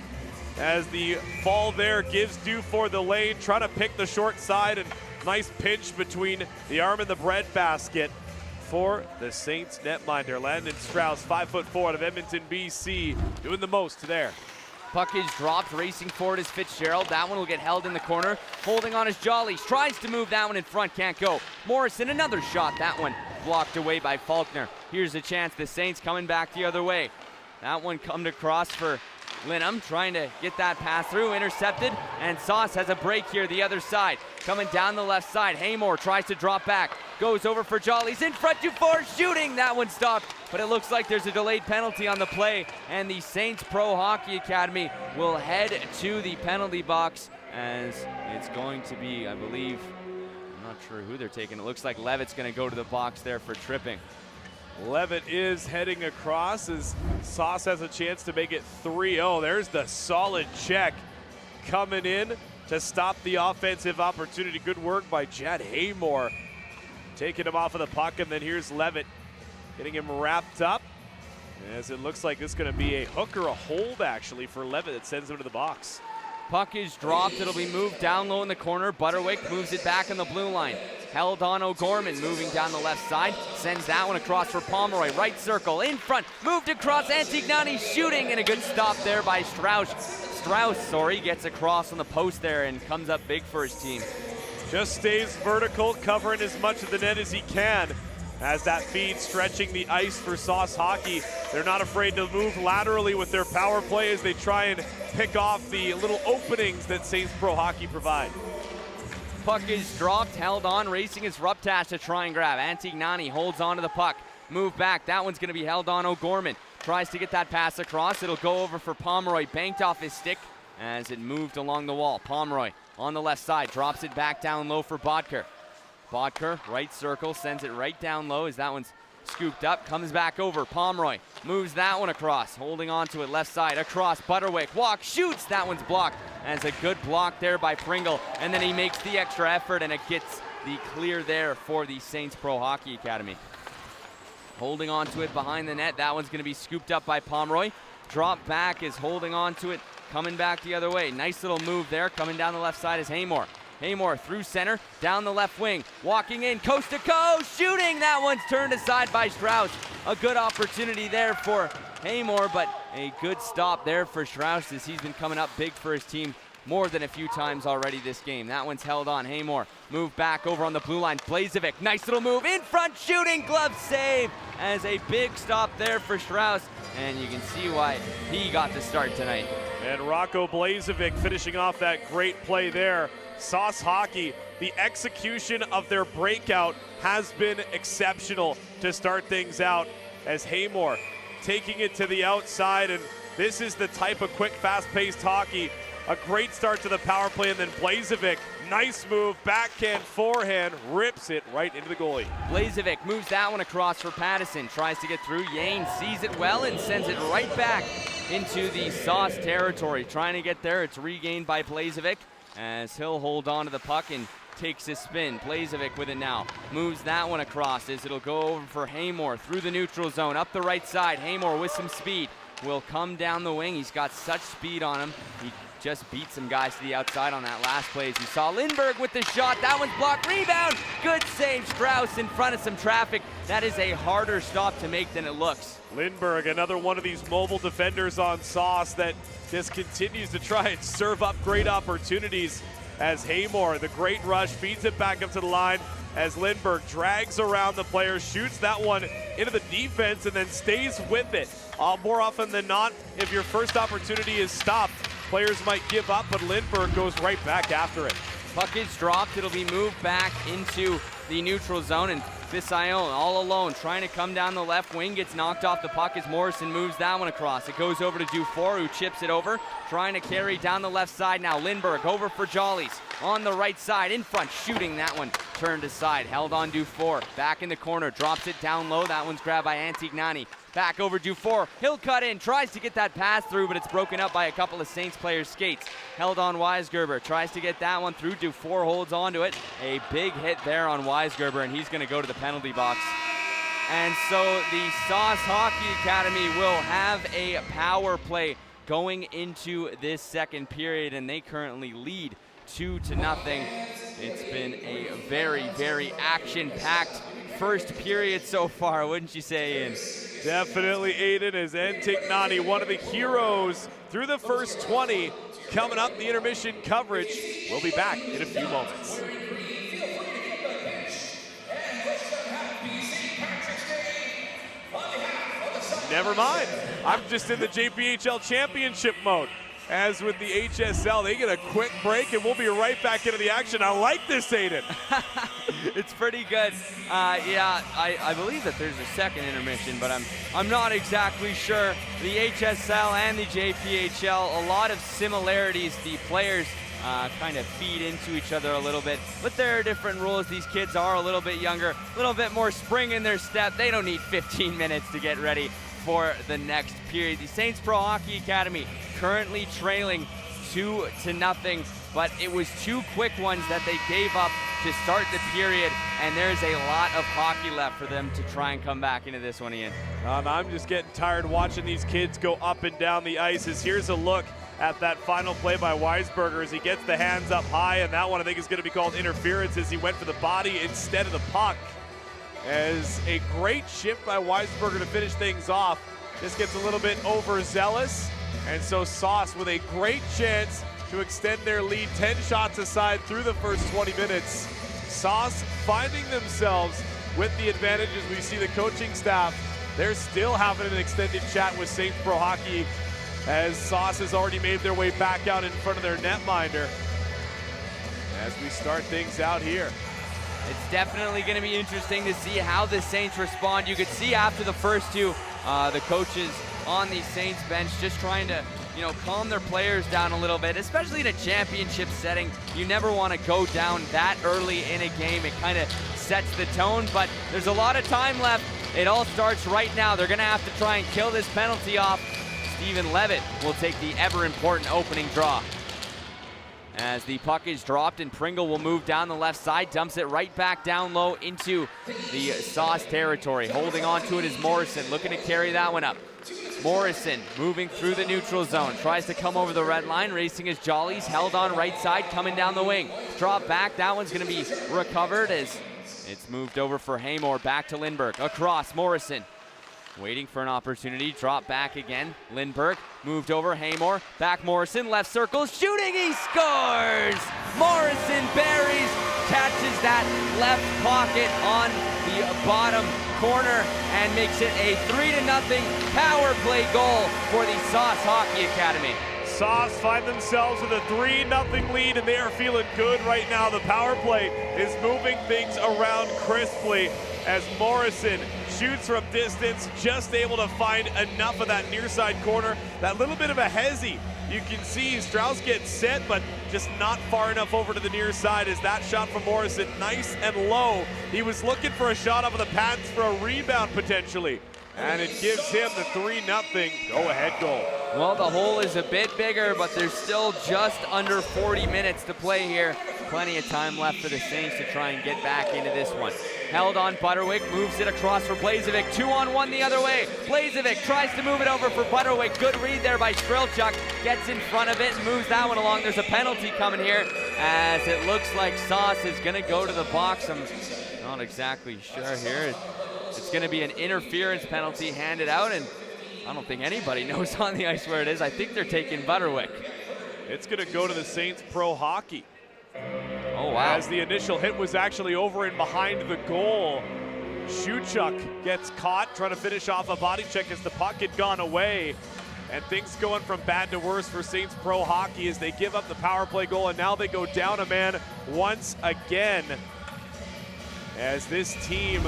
As the fall there gives Dufour the lane, trying to pick the short side, and nice pinch between the arm and the breadbasket for the Saints netminder. Landon Strauss, 5'4" out of Edmonton, BC, doing the most there. Puck is dropped, racing forward is Fitzgerald. That one will get held in the corner. Holding on his Jollies, tries to move that one in front, can't go. Morrison, another shot, that one blocked away by Faulkner. Here's a chance. The Saints coming back the other way. That one come across for Linham, trying to get that pass through, intercepted, and Sauce has a break here the other side. Coming down the left side, Haymore tries to drop back, goes over for Jolly's in front, Dufour shooting, that one stopped, but it looks like there's a delayed penalty on the play, and the Saints Pro Hockey Academy will head to the penalty box, as it's going to be, I believe, I'm not sure who they're taking. It looks like Levitt's going to go to the box there for tripping. Levitt is heading across as Sauce has a chance to make it 3-0. There's the solid check coming in to stop the offensive opportunity. Good work by Jed Haymore, taking him off of the puck, and then here's Levitt getting him wrapped up, as it looks like this is going to be a hook or a hold actually for Levitt that sends him to the box. Puck is dropped. It'll be moved down low in the corner. Butterwick moves it back on the blue line. Held on O'Gorman, moving down the left side. Sends that one across for Pomeroy. Right circle, in front. Moved across. Antignani shooting, and a good stop there by Strauss. Gets across on the post there and comes up big for his team. Just stays vertical, covering as much of the net as he can. As that feed stretching the ice for Sauce Hockey. They're not afraid to move laterally with their power play as they try and pick off the little openings that Saints Pro Hockey provide. Puck is dropped, held on, racing his Ruptash to try and grab. Antignani holds on to the puck. Move back, that one's going to be held on. O'Gorman tries to get that pass across. It'll go over for Pomeroy, banked off his stick as it moved along the wall. Pomeroy on the left side, drops it back down low for Bodker. Bodker, right circle, sends it right down low as that one's scooped up, comes back over. Pomeroy moves that one across, holding on to it left side, across Butterwick, walk, shoots, that one's blocked. And it's a good block there by Pringle, and then he makes the extra effort, and it gets the clear there for the Saints Pro Hockey Academy. Holding on to it behind the net, that one's going to be scooped up by Pomeroy. Drop back is holding on to it, coming back the other way. Nice little move there, coming down the left side is Haymore. Haymore through center, down the left wing, walking in, coast to coast, shooting, that one's turned aside by Strauss. A good opportunity there for Haymore, but a good stop there for Strauss as he's been coming up big for his team more than a few times already this game. That one's held on. Haymore move back over on the blue line. Blazevic, nice little move in front, shooting, glove save, as a big stop there for Strauss, and you can see why he got the start tonight. And Rocco Blazevic finishing off that great play there. Sauce Hockey, the execution of their breakout has been exceptional to start things out, as Haymore taking it to the outside, and this is the type of quick, fast-paced hockey. A great start to the power play, and then Blazevic, nice move, backhand, forehand, rips it right into the goalie. Blazevic moves that one across for Pattison, tries to get through. Yane sees it well and sends it right back into the Sauce territory. Trying to get there, it's regained by Blazevic, as he'll hold on to the puck and takes his spin. Blazevic with it now. Moves that one across as it'll go over for Haymore through the neutral zone. Up the right side, Haymore with some speed will come down the wing. He's got such speed on him. He just beat some guys to the outside on that last play. As you saw Lindbergh with the shot. That one's blocked. Rebound. Good save. Strauss in front of some traffic. That is a harder stop to make than it looks. Lindbergh, another one of these mobile defenders on Sauce that just continues to try and serve up great opportunities, as Haymore, the great rush, feeds it back up to the line as Lindbergh drags around the player, shoots that one into the defense, and then stays with it. More often than not, if your first opportunity is stopped, players might give up, but Lindbergh goes right back after it. Puck is dropped. It'll be moved back into the neutral zone, and Fisayon all alone trying to come down the left wing, gets knocked off the puck as Morrison moves that one across. It goes over to Dufour, who chips it over, trying to carry down the left side now. Lindbergh over for Jollies on the right side, in front, shooting, that one turned aside, held on Dufour, back in the corner, drops it down low, that one's grabbed by Antignani. Back over Dufour, he'll cut in, tries to get that pass through, but it's broken up by a couple of Saints players' skates. Held on Weisgerber, tries to get that one through, Dufour holds on to it. A big hit there on Weisgerber, and he's going to go to the penalty box. And so the Sauce Hockey Academy will have a power play going into this second period, and they currently lead 2-0. It's been a very, very action-packed first period so far, wouldn't you say, Ian? Definitely, Aiden, as Antignani, one of the heroes through the first 20. Coming up, the intermission coverage. We'll be back in a few moments. Never mind. I'm just in the JPHL championship mode. As with the HSL, they get a quick break and we'll be right back into the action. I like this, Aiden. It's pretty good. Yeah, I believe that there's a second intermission, but I'm not exactly sure. The HSL and the JPHL, a lot of similarities. The players kind of feed into each other a little bit, but there are different rules. These kids are a little bit younger, a little bit more spring in their step. They don't need 15 minutes to get ready for the next period. The Saints Pro Hockey Academy currently trailing 2-0, but it was 2 quick ones that they gave up to start the period, and there's a lot of hockey left for them to try and come back into this one, Ian. I'm just getting tired watching these kids go up and down the ice. Here's a look at that final play by Weisberger as he gets the hands up high, and that one I think is going to be called interference as he went for the body instead of the puck. As a great shift by Weisberger to finish things off. This gets a little bit overzealous, and so Sauce with a great chance to extend their lead 10 shots aside through the first 20 minutes. Sauce finding themselves with the advantages. We see the coaching staff, they're still having an extended chat with Saints Pro Hockey as Sauce has already made their way back out in front of their netminder as we start things out here. It's definitely going to be interesting to see how the Saints respond. You could see after the first 2, the coaches on the Saints bench just trying to, calm their players down a little bit, especially in a championship setting. You never want to go down that early in a game. It kind of sets the tone, but there's a lot of time left. It all starts right now. They're going to have to try and kill this penalty off. Steven Levitt will take the ever-important opening draw. As the puck is dropped and Pringle will move down the left side, dumps it right back down low into the Sauce territory. Holding on to it is Morrison, looking to carry that one up. Morrison moving through the neutral zone, tries to come over the red line, racing his jollies, held on right side, coming down the wing. Drop back, that one's gonna be recovered as it's moved over for Haymore, back to Lindbergh, across Morrison. Waiting for an opportunity, drop back again. Lindbergh moved over, Haymore, back Morrison, left circle, shooting, he scores! Morrison buries, catches that left pocket on the bottom corner and makes it a 3-0 power play goal for the Sauce Hockey Academy. Sauce find themselves with a 3-0 lead and they are feeling good right now. The power play is moving things around crisply as Morrison shoots from distance, just able to find enough of that near side corner. That little bit of a hezzy. You can see Strauss gets set, but just not far enough over to the near side as that shot from Morrison, nice and low. He was looking for a shot off of the pads for a rebound potentially. And it gives him the 3-0 go-ahead goal. Well, the hole is a bit bigger, but there's still just under 40 minutes to play here. Plenty of time left for the Saints to try and get back into this one. Held on Butterwick, moves it across for Blazevic. 2-on-1 the other way. Blazevic tries to move it over for Butterwick. Good read there by Strilchuk. Gets in front of it and moves that one along. There's a penalty coming here as it looks like Sauce is going to go to the box. I'm not exactly sure here. It's going to be an interference penalty handed out, and I don't think anybody knows on the ice where it is. I think they're taking Butterwick. It's going to go to the Saints Pro Hockey. Oh, wow. As the initial hit was actually over and behind the goal. Shuchuk gets caught, trying to finish off a body check as the puck had gone away. And things going from bad to worse for Saints Pro Hockey as they give up the power play goal, and now they go down a man once again. As this team,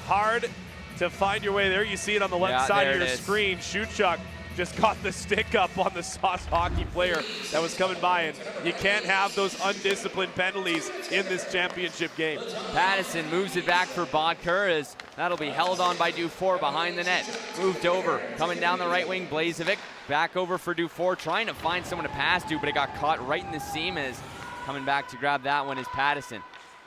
hard to find your way there. You see it on the left side of your screen. Shuchuk just got the stick up on the Sauce Hockey player that was coming by, and you can't have those undisciplined penalties in this championship game. Pattison moves it back for Bodker as that'll be held on by Dufour behind the net. Moved over, coming down the right wing, Blazevic. Back over for Dufour, trying to find someone to pass to, but it got caught right in the seam as coming back to grab that one is Pattison.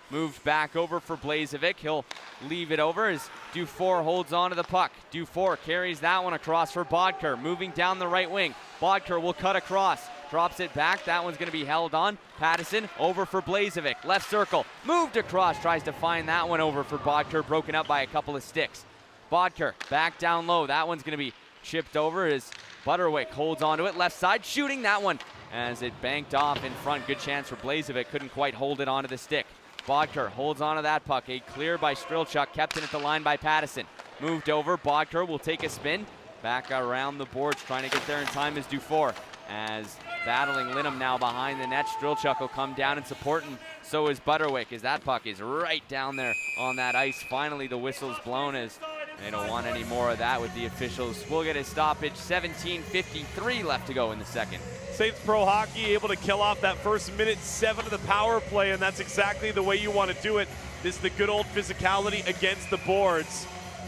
Moved back over for Blazevic. He'll leave it over as Dufour holds on to the puck. Dufour carries that one across for Bodker, moving down the right wing. Bodker will cut across, drops it back. That one's going to be held on. Pattison over for Blazevic. Left circle, moved across, tries to find that one over for Bodker, broken up by a couple of sticks. Bodker back down low. That one's going to be chipped over as Butterwick holds onto it. Left side, shooting that one as it banked off in front. Good chance for Blazevic, couldn't quite hold it onto the stick. Bodker holds onto that puck. A clear by Strilchuk, kept in at the line by Pattison. Moved over, Bodker will take a spin, back around the boards, trying to get there in time is Dufour. As battling Linham now behind the net, Strelchuk will come down and support, and so is Butterwick, as that puck is right down there on that ice. Finally, the whistle's blown, as they don't want any more of that with the officials. We'll get a stoppage, 17:53 left to go in the second. Saints Pro Hockey able to kill off that first minute 7 of the power play, and that's exactly the way you want to do it. This is the good old physicality against the boards,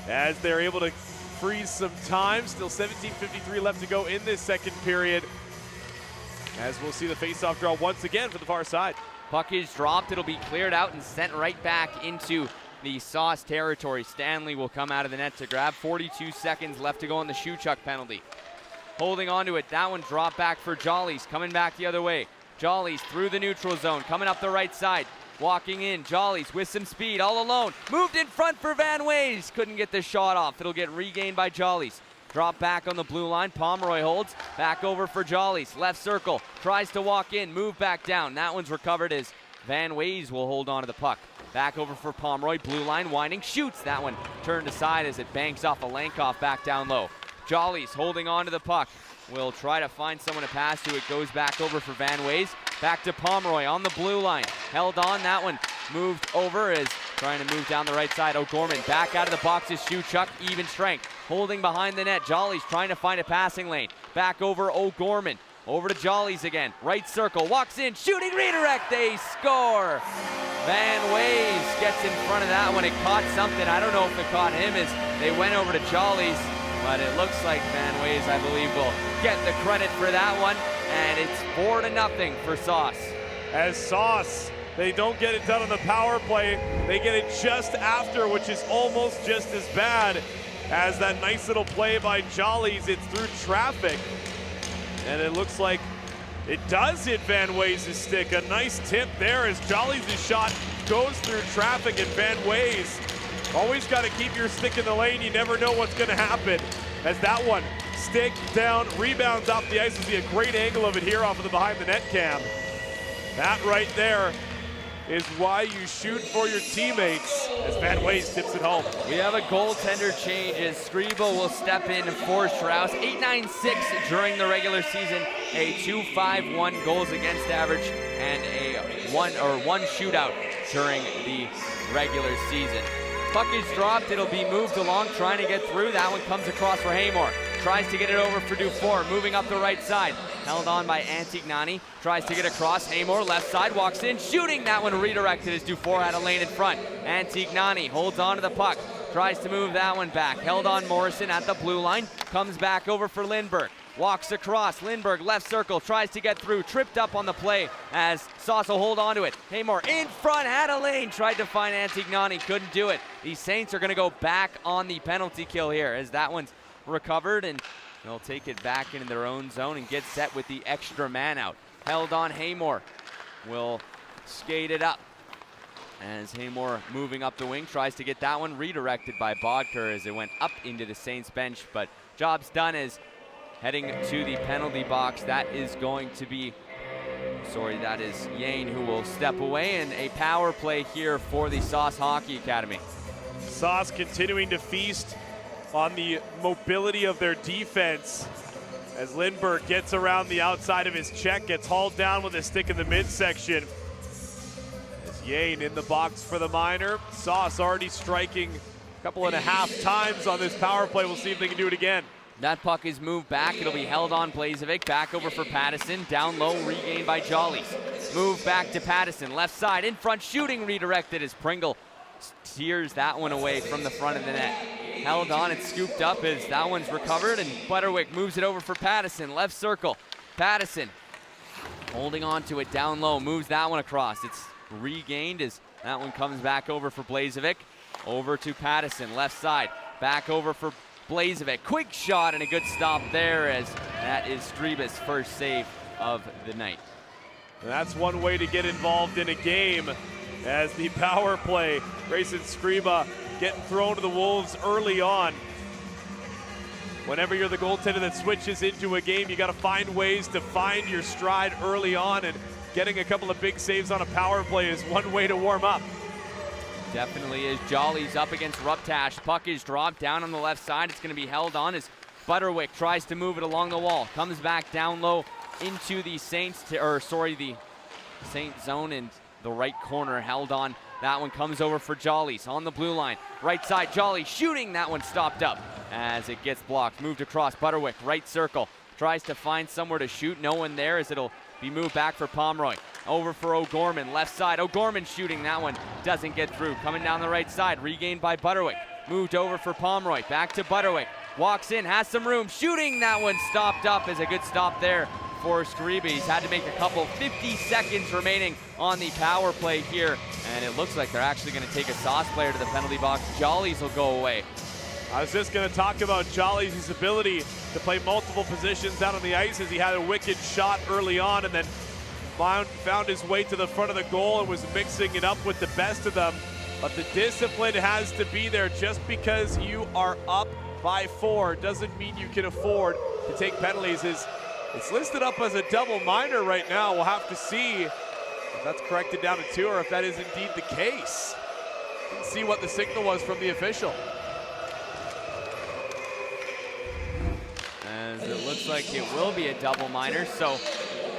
as they're able to freeze some time. Still 17:53 left to go in this second period, as we'll see the faceoff draw once again for the far side. Puck is dropped, it'll be cleared out and sent right back into the Sauce territory. Stanley will come out of the net to grab. 42 seconds left to go on the Shoechuk penalty. Holding on to it, that one dropped back for Jollies, coming back the other way. Jollies through the neutral zone, coming up the right side. Walking in, Jollies with some speed, all alone. Moved in front for Van Ways, couldn't get the shot off. It'll get regained by Jollies. Drop back on the blue line, Pomeroy holds, back over for Jollies. Left circle, tries to walk in, move back down. That one's recovered as Van Ways will hold on to the puck. Back over for Pomeroy, blue line winding, shoots. That one turned aside as it banks off a Lankoff back down low. Jollies holding on to the puck. Will try to find someone to pass to. It goes back over for Van Ways. Back to Pomeroy on the blue line. Held on, that one moved over as trying to move down the right side. O'Gorman back out of the box is Shoechuk, even strength. Holding behind the net, Jollies trying to find a passing lane. Back over O'Gorman. Over to Jollies again. Right circle, walks in, shooting redirect, they score! Van Ways gets in front of that one. It caught something. I don't know if it caught him as they went over to Jollies, but it looks like Van Ways, I believe, will get the credit for that one, and it's 4-0 for Sauce. As Sauce, they don't get it done on the power play. They get it just after, which is almost just as bad as that nice little play by Jollies. It's through traffic, and it looks like it does hit Van Ways' stick. A nice tip there as Jollies' shot goes through traffic, and Van Ways, always got to keep your stick in the lane. You never know what's going to happen. As that one, stick down, rebounds off the ice. We'll see a great angle of it here off of the behind the net cam. That right there is why you shoot for your teammates, as Van Ways tips it home. We have a goaltender change as Scriba will step in for Strauss. 8.96 during the regular season, a 2.51 goals against average, and a one shootout during the regular season. Puck is dropped, it'll be moved along, trying to get through. That one comes across for Haymore. Tries to get it over for Dufour, moving up the right side. Held on by Antignani, tries to get across. Haymore, left side, walks in, shooting. That one redirected as Dufour had a lane in front. Antignani holds on to the puck, tries to move that one back. Held on Morrison at the blue line, comes back over for Lindbergh. Walks across, Lindbergh left circle, tries to get through, tripped up on the play as Sauce will hold on to it. Haymore in front, had a lane, tried to find Antignani, couldn't do it. The Saints are gonna go back on the penalty kill here as that one's recovered, and they'll take it back into their own zone and get set with the extra man out. Held on, Haymore will skate it up as Haymore moving up the wing, tries to get that one redirected by Bodker as it went up into the Saints bench, but job's done as heading to the penalty box. That is going to be, that is Yane who will step away, and a power play here for the Sauce Hockey Academy. Sauce continuing to feast on the mobility of their defense as Lindbergh gets around the outside of his check, gets hauled down with a stick in the midsection. As Yane in the box for the minor. Sauce already striking a couple and a half times on this power play. We'll see if they can do it again. That puck is moved back. It'll be held on Blazevic. Back over for Pattison. Down low, regained by Jollies. Move back to Pattison. Left side, in front, shooting redirected as Pringle steers that one away from the front of the net. Held on and scooped up as that one's recovered, and Butterwick moves it over for Pattison. Left circle. Pattison holding on to it down low. Moves that one across. It's regained as that one comes back over for Blazevic. Over to Pattison. Left side. Back over for Blazevic, quick shot and a good stop there as that is Striba's first save of the night. And that's one way to get involved in a game as the power play. Grayson Scriba getting thrown to the Wolves early on. Whenever you're the goaltender that switches into a game, you got to find ways to find your stride early on, and getting a couple of big saves on a power play is one way to warm up. Definitely is. Jollies up against Ruptash. Puck is dropped down on the left side. It's going to be held on as Butterwick tries to move it along the wall. Comes back down low into the the Saint zone in the right corner. Held on. That one comes over for Jollies on the blue line. Right side, Jolly shooting. That one stopped up as it gets blocked. Moved across. Butterwick, right circle. Tries to find somewhere to shoot. No one there as it'll be moved back for Pomeroy. Over for O'Gorman, left side. O'Gorman shooting. That one doesn't get through. Coming down the right side. Regained by Butterwick. Moved over for Pomeroy. Back to Butterwick. Walks in, has some room. Shooting. That one stopped up as a good stop there for Skrybe. He's had to make a couple. 50 seconds remaining on the power play here. And it looks like they're actually going to take a Sauce player to the penalty box. Jollies will go away. I was just going to talk about Jollies' ability to play multiple positions out on the ice, as he had a wicked shot early on and then found his way to the front of the goal and was mixing it up with the best of them. But the discipline has to be there. Just because you are up by 4 doesn't mean you can afford to take penalties. It's listed up as a double minor right now. We'll have to see if that's corrected down to 2 or if that is indeed the case. Let's see what the signal was from the official. As it looks like it will be a double minor, so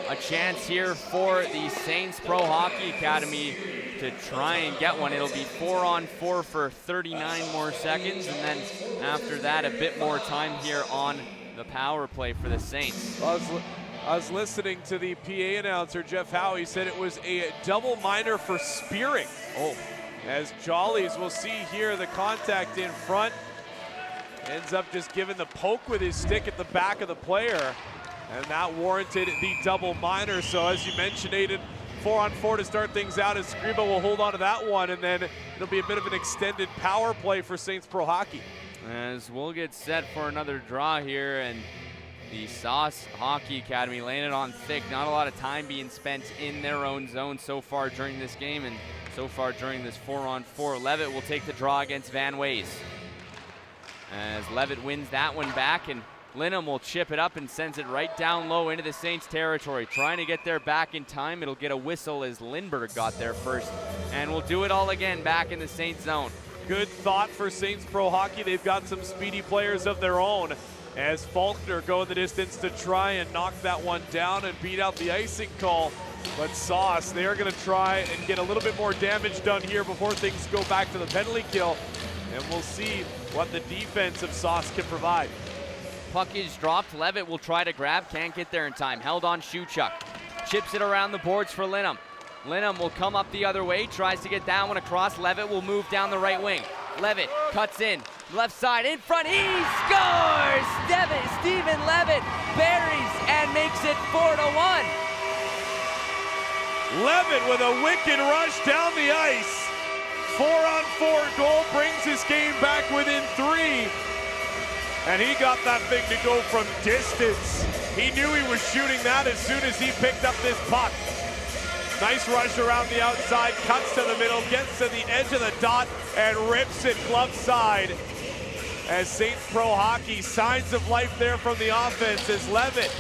a chance here for the Saints Pro Hockey Academy to try and get one. It'll be 4-on-4 for 39 more seconds, and then after that a bit more time here on the power play for the Saints. I was listening to the PA announcer, Jeff Howe. He said it was a double minor for spearing. Oh, as Jollies, we'll see here the contact in front. Ends up just giving the poke with his stick at the back of the player, and that warranted the double minor. So as you mentioned, Aiden, 4-on-4 to start things out, as Skrybe will hold on to that one, and then it'll be a bit of an extended power play for Saints Pro Hockey. As we'll get set for another draw here, and the Sauce Hockey Academy laying it on thick. Not a lot of time being spent in their own zone so far during this game, and so far during this 4-on-4. Levitt will take the draw against Van Ways, as Levitt wins that one back, and Linham will chip it up and sends it right down low into the Saints territory. Trying to get there back in time. It'll get a whistle as Lindbergh got there first, and we'll do it all again back in the Saints zone. Good thought for Saints Pro Hockey. They've got some speedy players of their own, as Faulkner going the distance to try and knock that one down and beat out the icing call. But Sauce, they are going to try and get a little bit more damage done here before things go back to the penalty kill. And we'll see what the defense of Sauce can provide. Puck is dropped. Levitt will try to grab. Can't get there in time. Held on Shuchuk. Chips it around the boards for Linham. Linham will come up the other way. Tries to get that one across. Levitt will move down the right wing. Levitt cuts in. Left side in front. He scores! Stephen Levitt buries and makes it 4-1. Levitt with a wicked rush down the ice. 4-on-4 goal brings his game back within 3. And he got that thing to go from distance. He knew he was shooting that as soon as he picked up this puck. Nice rush around the outside, cuts to the middle, gets to the edge of the dot, and rips it glove side. As Saints Pro Hockey, signs of life there from the offense, as Levitt,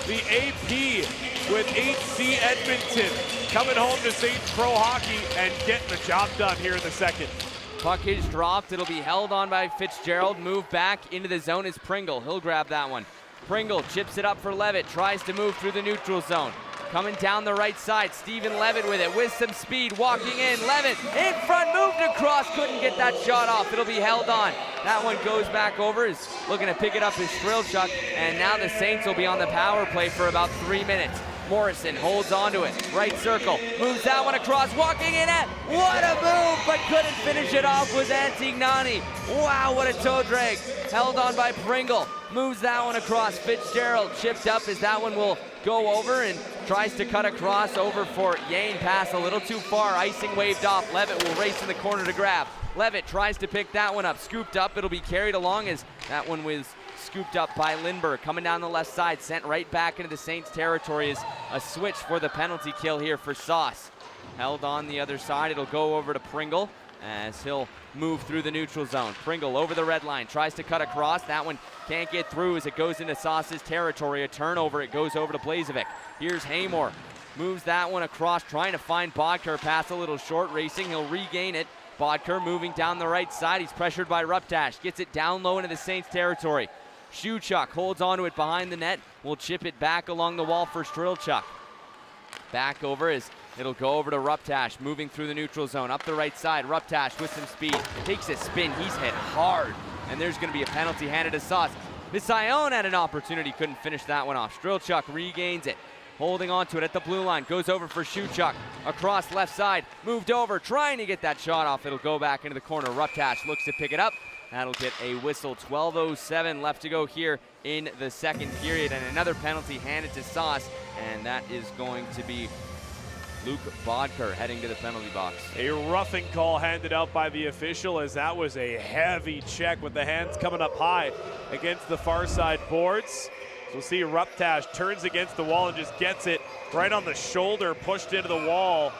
the AP with HC Edmonton, coming home to Saints Pro Hockey and getting the job done here in the second. Puck is dropped. It'll be held on by Fitzgerald. Move back into the zone is Pringle. He'll grab that one. Pringle chips it up for Levitt. Tries to move through the neutral zone. Coming down the right side, Stephen Levitt with it, with some speed, walking in. Levitt in front, moved across, couldn't get that shot off. It'll be held on. That one goes back over. Is looking to pick it up his Strilchuk, and now the Saints will be on the power play for about 3 minutes. Morrison holds onto it, right circle, moves that one across, walking in at, what a move, but couldn't finish it off with Antignani. Wow, what a toe drag. Held on by Pringle, moves that one across. Fitzgerald chipped up as that one will go over and tries to cut across over for Yane. Pass a little too far, icing waved off. Levitt will race in the corner to grab. Levitt tries to pick that one up, scooped up, it'll be carried along as that one was scooped up by Lindbergh. Coming down the left side, sent right back into the Saints territory is a switch for the penalty kill here for Sauce. Held on the other side, it'll go over to Pringle as he'll move through the neutral zone. Pringle over the red line, tries to cut across. That one can't get through as it goes into Sauce's territory. A turnover, it goes over to Blazevic. Here's Haymore, moves that one across, trying to find Bodker. Pass a little short, racing, he'll regain it. Bodker moving down the right side, he's pressured by Ruptash. Gets it down low into the Saints territory. Shuchuk holds onto it behind the net. Will chip it back along the wall for Strelchuk. Back over as it'll go over to Ruptash, moving through the neutral zone. Up the right side, Ruptash with some speed. Takes a spin, he's hit hard. And there's gonna be a penalty handed to Sauce. Visayon had an opportunity, couldn't finish that one off. Strelchuk regains it, holding onto it at the blue line. Goes over for Shuchuk, across left side, moved over, trying to get that shot off. It'll go back into the corner. Ruptash looks to pick it up. That'll get a whistle. 12:07 left to go here in the second period. And another penalty handed to Sauce. And that is going to be Luke Bodker heading to the penalty box. A roughing call handed out by the official, as that was a heavy check with the hands coming up high against the far side boards. So we'll see Ruptash turns against the wall and just gets it right on the shoulder, pushed into the wall.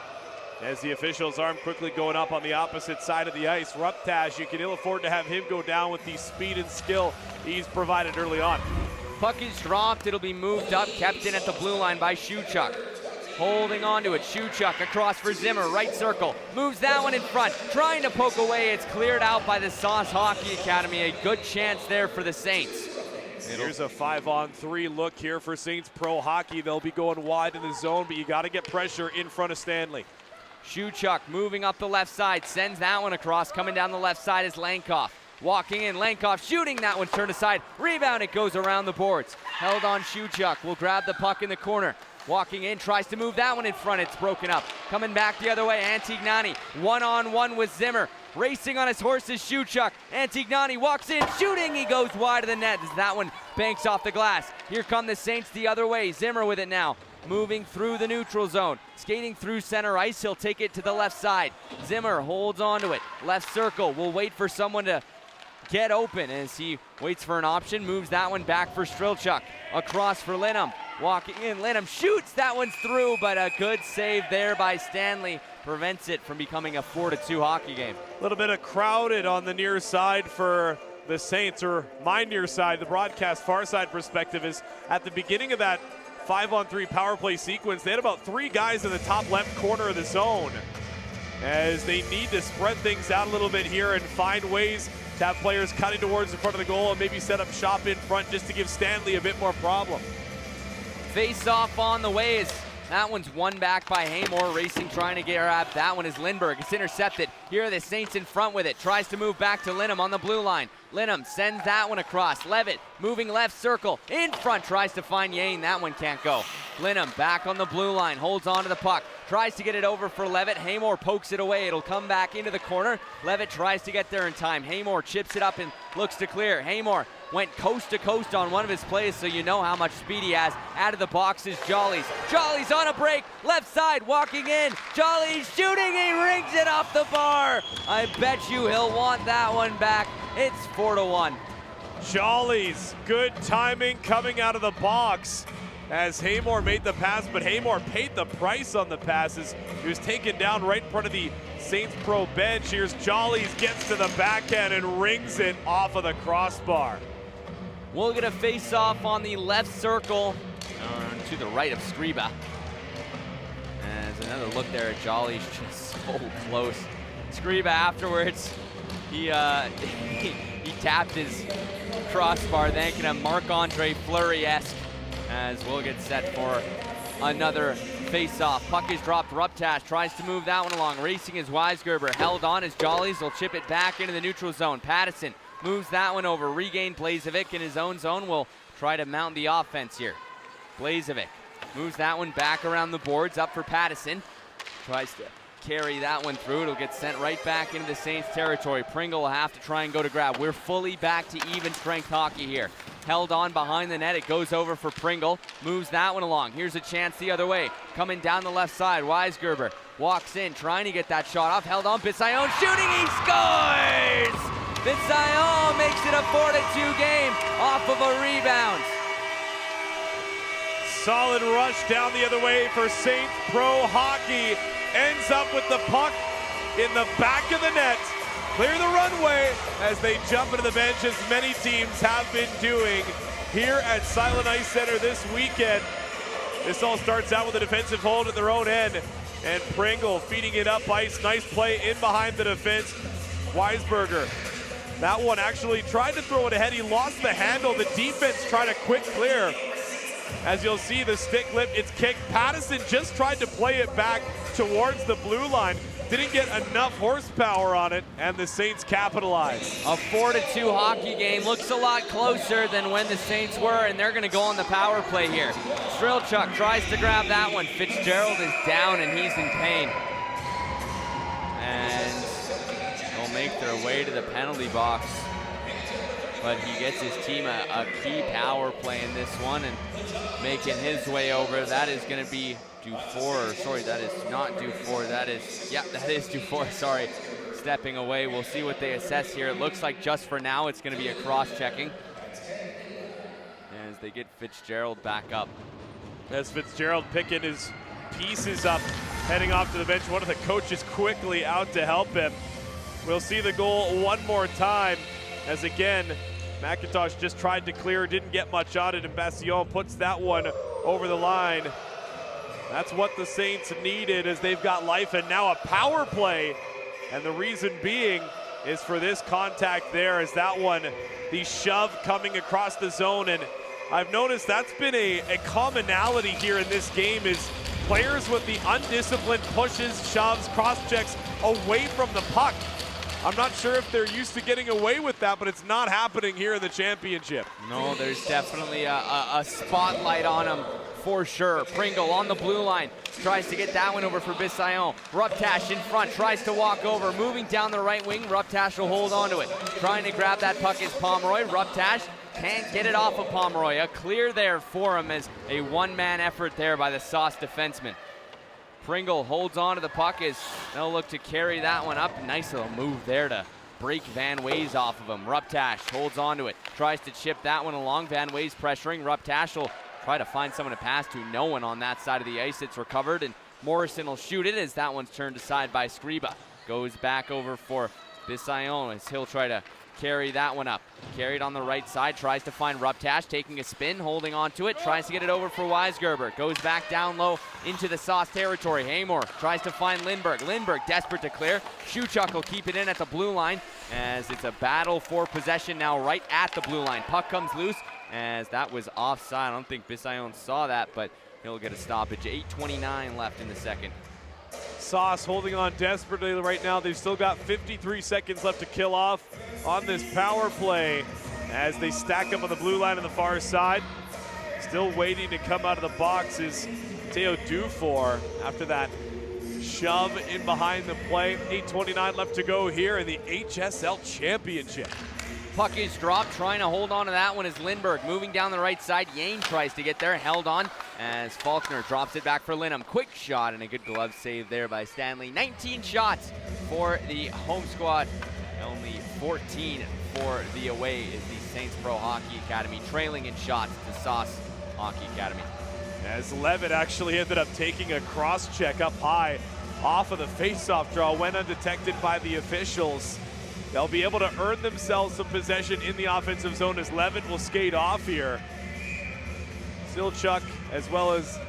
As the official's arm quickly going up on the opposite side of the ice. Ruptash, you can ill afford to have him go down with the speed and skill he's provided early on. Puck is dropped, it'll be moved up, kept in at the blue line by Shuchuk. Holding on to it, Shuchuk across for Zimmer, right circle, moves that one in front, trying to poke away. It's cleared out by the Sauce Hockey Academy. A good chance there for the Saints. Here's a 5-on-3 look here for Saints Pro Hockey. They'll be going wide in the zone, but you got to get pressure in front of Stanley. Shuchuk moving up the left side, sends that one across. Coming down the left side is Lankoff. Walking in, Lankoff shooting that one, turned aside. Rebound, it goes around the boards. Held on Shuchuk, will grab the puck in the corner. Walking in, tries to move that one in front, it's broken up. Coming back the other way, Antignani, one-on-one with Zimmer. Racing on his horse is Shuchuk. Antignani walks in, shooting, he goes wide of the net as that one banks off the glass. Here come the Saints the other way, Zimmer with it now. Moving through the neutral zone, skating through center ice, he'll take it to the left side. Zimmer holds onto it, left circle, will wait for someone to get open as he waits for an option, moves that one back for Strelchuk. Across for Linham, walking in, Linham shoots, that one's through, but a good save there by Stanley prevents it from becoming a 4-2 hockey game. A little bit of crowded on the near side for the Saints, or my near side, the broadcast far side perspective is at the beginning of that 5-on-3 power play sequence, they had about 3 guys in the top left corner of the zone as they need to spread things out a little bit here and find ways to have players cutting towards the front of the goal and maybe set up shop in front just to give Stanley a bit more problem. Face off on the way is that one's won back by Haymore, racing, trying to grab that one is Lindbergh. It's intercepted. Here are the Saints in front with it. Tries to move back to Linham on the blue line. Linham sends that one across. Levitt moving left circle. In front, tries to find Yane. That one can't go. Linham back on the blue line, holds on to the puck. Tries to get it over for Levitt. Haymore pokes it away. It'll come back into the corner. Levitt tries to get there in time. Haymore chips it up and looks to clear. Haymore went coast to coast on one of his plays, so you know how much speed he has. Out of the box is Jollies. Jollies on a break, left side, walking in. Jollies shooting, he rings it off the bar. I bet you he'll want that one back. It's 4-1. Jollies, good timing coming out of the box as Haymore made the pass, but Haymore paid the price on the passes. He was taken down right in front of the Saints Pro bench. Here's Jollies, gets to the backhand and rings it off of the crossbar. We'll get a face-off on the left circle to the right of Skriba. As another look there at Jolly's, just so close. Skriba afterwards, he tapped his crossbar, thanking him, Marc-Andre Fleury-esque, as we'll get set for another face-off. Puck is dropped, Ruptash tries to move that one along, racing is Weisgerber, held on as Jollies will chip it back into the neutral zone. Pattison moves that one over, regain Blazevic in his own zone, will try to mount the offense here. Blazevic moves that one back around the boards, up for Pattison, tries to carry that one through. It'll get sent right back into the Saints territory. Pringle will have to try and go to grab. We're fully back to even strength hockey here. Held on behind the net, it goes over for Pringle, moves that one along. Here's a chance the other way, coming down the left side, Weisgerber walks in, trying to get that shot off, held on, Bisayon shooting, he scores! Bisayon makes it a 4-2 game off of a rebound. Solid rush down the other way for Saints Pro Hockey. Ends up with the puck in the back of the net. Clear the runway as they jump into the bench, as many teams have been doing here at Silent Ice Center this weekend. This all starts out with a defensive hold at their own end, and Pringle feeding it up ice. Nice play in behind the defense. Weisberger That one actually tried to throw it ahead. He lost the handle. The defense tried a quick clear. As you'll see, the stick lift, it's kicked. Pattison just tried to play it back towards the blue line. Didn't get enough horsepower on it, and the Saints capitalize. A 4-2 hockey game looks a lot closer than when the Saints were, and they're going to go on the power play here. Strelchuk tries to grab that one. Fitzgerald is down, and he's in pain. And they'll make their way to the penalty box. But he gets his team a key power play in this one and making his way over. That is going to be Dufour. Sorry, that is not Dufour. That is Dufour, sorry. Stepping away. We'll see what they assess here. It looks like just for now it's going to be a cross-checking as they get Fitzgerald back up. As Fitzgerald picking his pieces up, heading off to the bench. One of the coaches quickly out to help him. We'll see the goal one more time as again, McIntosh just tried to clear, didn't get much on it, and Bastillon puts that one over the line. That's what the Saints needed as they've got life, and now a power play. And the reason being is for this contact there, is that one, the shove coming across the zone. And I've noticed that's been a commonality here in this game, is players with the undisciplined pushes, shoves, cross checks away from the puck. I'm not sure if they're used to getting away with that, but it's not happening here in the championship. No, there's definitely a spotlight on him for sure. Pringle on the blue line, tries to get that one over for Bissayon. Ruptash in front, tries to walk over, moving down the right wing. Ruptash will hold on to it. Trying to grab that puck is Pomeroy. Ruptash can't get it off of Pomeroy. A clear there for him as a one-man effort there by the Sauce defenseman. Pringle holds on to the puck as they'll look to carry that one up. Nice little move there to break Van Ways off of him. Ruptash holds on to it, tries to chip that one along. Van Ways pressuring. Ruptash will try to find someone to pass to. No one on that side of the ice. It's recovered, and Morrison will shoot it as that one's turned aside by Skriba. Goes back over for Bissayon as he'll try to carry that one up. Carried on the right side, tries to find Ruptash, taking a spin, holding on to it, tries to get it over for Weisgerber. Goes back down low into the Sauce territory. Haymore tries to find Lindbergh. Lindbergh desperate to clear. Shuchuk will keep it in at the blue line as it's a battle for possession now right at the blue line. Puck comes loose as that was offside. I don't think Bissayon saw that, but he'll get a stoppage. 8:29 left in the second. Sauce holding on desperately right now. They've still got 53 seconds left to kill off on this power play as they stack up on the blue line on the far side. Still waiting to come out of the box is Teo Dufour after that shove in behind the play. 8:29 left to go here in the HSL Championship. Puck is dropped, trying to hold on to that one is Lindbergh. Moving down the right side, Yane tries to get there, held on as Faulkner drops it back for Linham. Quick shot and a good glove save there by Stanley. 19 shots for the home squad, only 14 for the away is the Saints Pro Hockey Academy, trailing in shots to Sauce Hockey Academy. As Levitt actually ended up taking a cross check up high off of the face-off draw, went undetected by the officials. They'll be able to earn themselves some possession in the offensive zone as Levitt will skate off here. Strelchuk as well as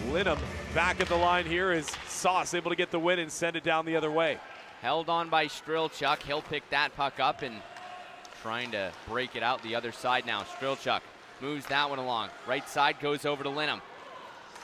Linham back at the line here is Sauce able to get the win and send it down the other way. Held on by Strelchuk. He'll pick that puck up and trying to break it out the other side now. Strelchuk moves that one along. Right side goes over to Linham.